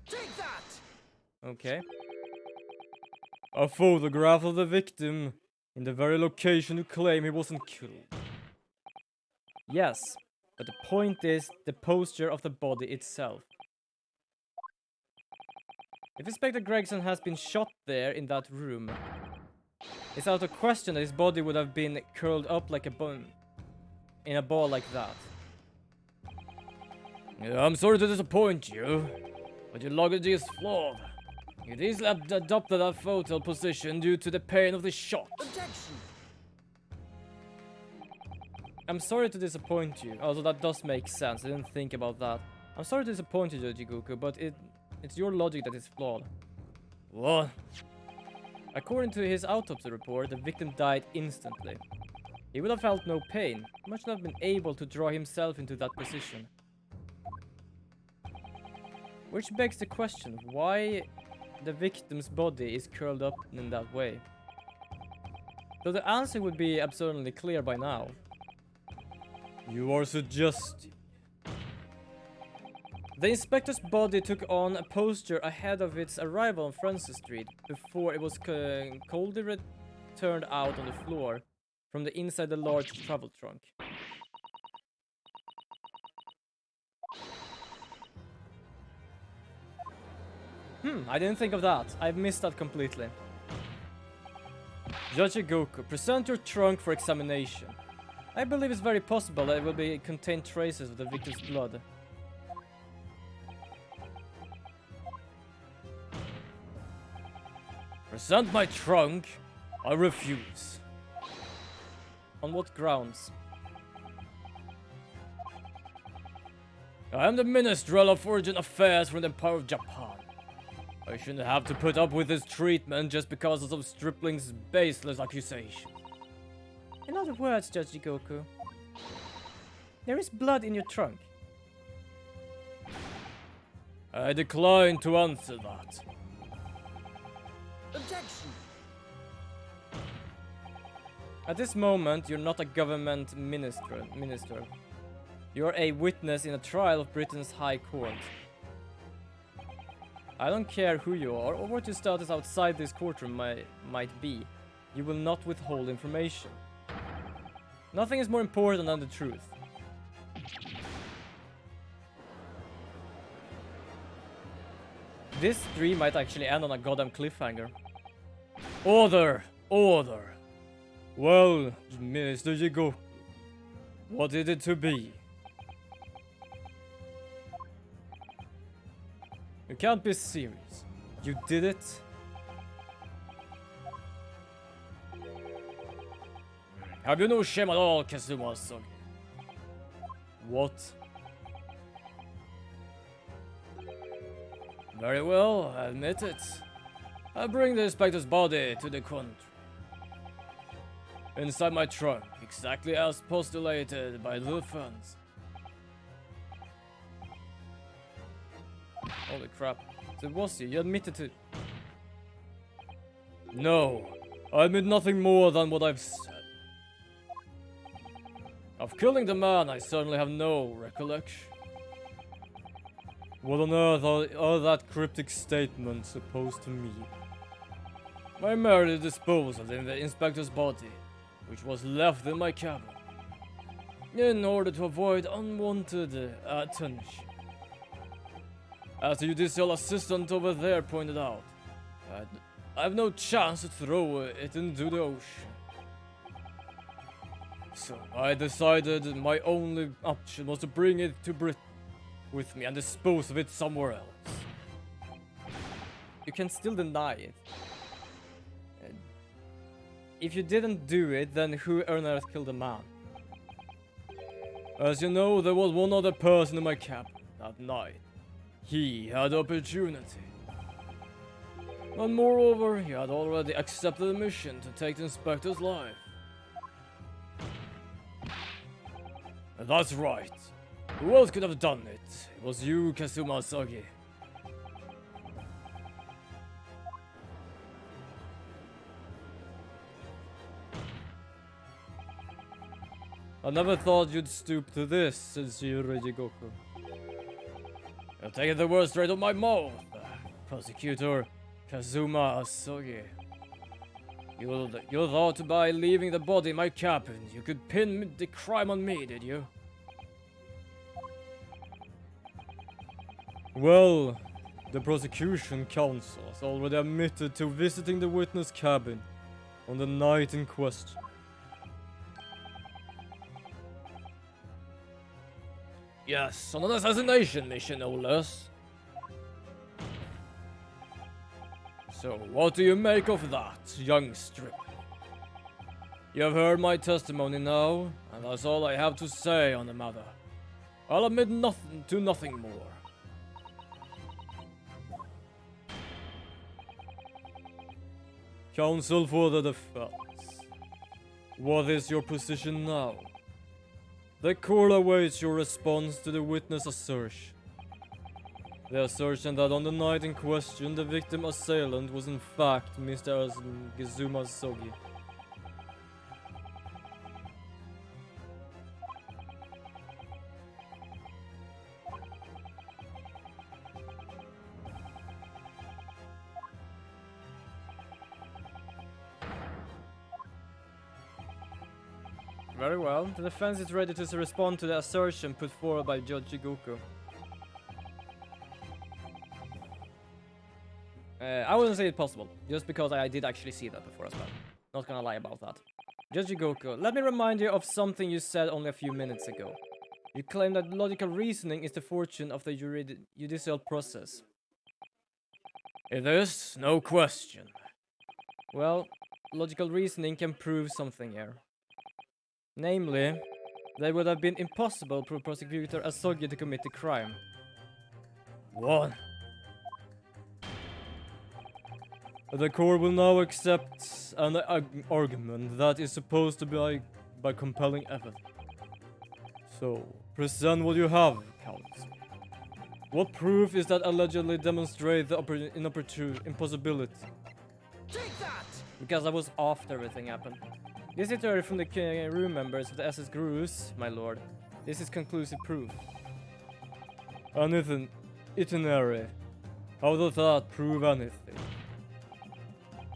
Take that! Okay. A photograph of the victim in the very location you claim he wasn't killed. Yes, but the point is the posture of the body itself. If Inspector Gregson has been shot there in that room, it's out of question that his body would have been curled up like a bone in a ball like that. I'm sorry to disappoint you, but your logic is flawed. You'd easily adopted that fetal position due to the pain of the shot. Objection! I'm sorry to disappoint you, although that does make sense. I didn't think about that. I'm sorry to disappoint you, Jojiguku, but it's your logic that is flawed. What? According to his autopsy report, the victim died instantly. He would have felt no pain. He must have been able to draw himself into that position. Which begs the question, why the victim's body is curled up in that way? So the answer would be absolutely clear by now. You are suggesting. The inspector's body took on a posture ahead of its arrival on Francis Street before it was coldly returned out on the floor from the inside the large travel trunk. I didn't think of that. I've missed that completely. Jojiguku, present your trunk for examination. I believe it's very possible that it will contain traces of the victim's blood. Present my trunk? I refuse. On what grounds? I am the Minister of Foreign Affairs from the Empire of Japan. I shouldn't have to put up with this treatment just because of some stripling's baseless accusation. In other words, Jojiguku, there is blood in your trunk. I decline to answer that. Objection! At this moment, you're not a government minister. You're a witness in a trial of Britain's High Court. I don't care who you are or what your status outside this courtroom might be. You will not withhold information. Nothing is more important than the truth. This stream might actually end on a goddamn cliffhanger. Order! Order! Well, Mr. Jojiguku, what is it to be? You can't be serious. You did it? Have you no shame at all, Kazuma-san? What? Very well, I admit it. I bring the inspector's body to the country. Inside my trunk, exactly as postulated by the defense. Holy crap. So it was you admitted to... No, I admit nothing more than what I've said. Of killing the man, I certainly have no recollection. What on earth are that cryptic statement supposed to mean? I merely disposed of the inspector's body, which was left in my cabin, in order to avoid unwanted attention. As the judicial assistant over there pointed out, I have no chance to throw it into the ocean. So I decided my only option was to bring it to Britain with me and dispose of it somewhere else. You can still deny it. If you didn't do it, then who on earth killed the man? As you know, there was one other person in my cabin that night. He had opportunity. And moreover, he had already accepted the mission to take the inspector's life. That's right. Who else could have done it? It was you, Kazuma Asagi. I never thought you'd stoop to this, says Jigoku. You're taking the words straight out of my mouth, Prosecutor Kazuma Asagi. You thought by leaving the body in my cabin, you could pin the crime on me, did you? Well, the prosecution counsel has already admitted to visiting the witness cabin on the night in question. Yes, on an assassination mission, no less. So, what do you make of that, young stripper? You have heard my testimony now, and that's all I have to say on the matter. I'll admit nothing more. Counsel for the defense. What is your position now? The court awaits your response to the witness assertion. The assertion that on the night in question, the victim assailant was in fact Mr. Kazuma Asagi. Very well. The defense is ready to respond to the assertion put forward by Judge Jigoku. I wouldn't say it's possible, just because I did actually see that before as well. Not gonna lie about that. Judge Jigoku, let me remind you of something you said only a few minutes ago. You claim that logical reasoning is the fortune of the judicial process. It is, no question. Well, logical reasoning can prove something here. Namely, that it would have been impossible for Prosecutor Asagi to commit the crime. What? The court will now accept an argument that is supposed to be by compelling evidence. So, present what you have, counsel. What proof is that allegedly demonstrates the impossibility? Take that! Because I was after everything happened. This is from the room members of the SS Grus, my lord. This is conclusive proof. Anything itinerary. How does that prove anything?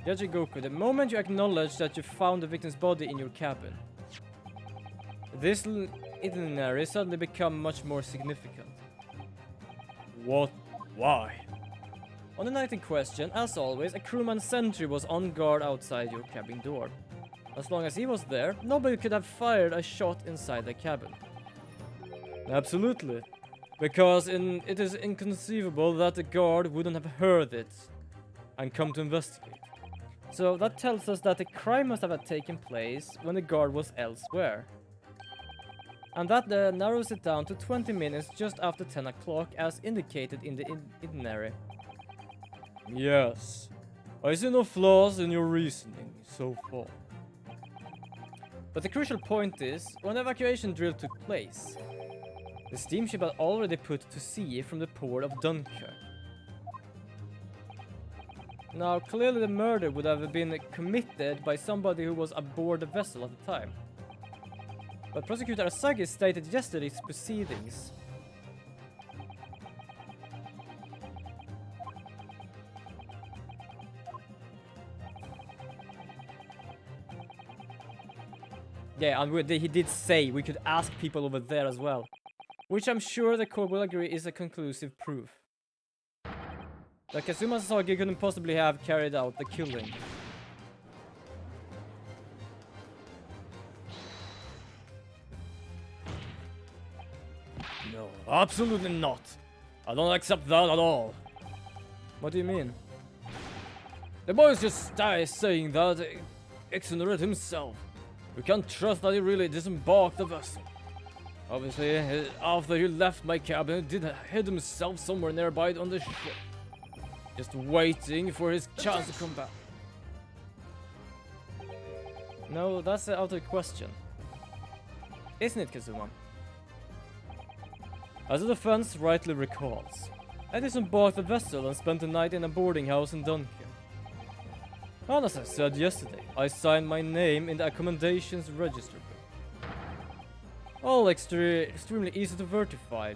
Judge Goku, the moment you acknowledge that you found the victim's body in your cabin, this itinerary suddenly become much more significant. What? Why? On the night in question, as always, a crewman sentry was on guard outside your cabin door. As long as he was there, nobody could have fired a shot inside the cabin. Absolutely. Because it is inconceivable that the guard wouldn't have heard it and come to investigate. So that tells us that the crime must have taken place when the guard was elsewhere. And that narrows it down to 20 minutes just after 10 o'clock as indicated in the itinerary. Yes. I see no flaws in your reasoning so far. But the crucial point is, when the evacuation drill took place, the steamship had already put to sea from the port of Dunkirk. Now, clearly the murder would have been committed by somebody who was aboard the vessel at the time. But Prosecutor Asagi stated yesterday's proceedings. Yeah, and he did say we could ask people over there as well. Which I'm sure the court will agree is a conclusive proof. That Kazuma Sasaki couldn't possibly have carried out the killing. No, absolutely not. I don't accept that at all. What do you mean? The boy is just saying that exonerate himself. We can't trust that he really disembarked the vessel. Obviously, after he left my cabin, he did hid himself somewhere nearby on the ship. Just waiting for his chance to come back. No, that's out of the question. Isn't it, Kazuma? As the defense rightly recalls, I disembarked the vessel and spent the night in a boarding house in Duncan. And as I said yesterday, I signed my name in the accommodations register book. All extremely easy to verify,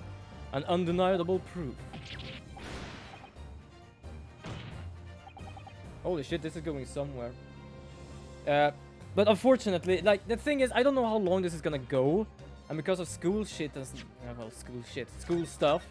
and undeniable proof. Holy shit, this is going somewhere. But unfortunately, like, the thing is, I don't know how long this is gonna go. And because of school shit and, well, school stuff,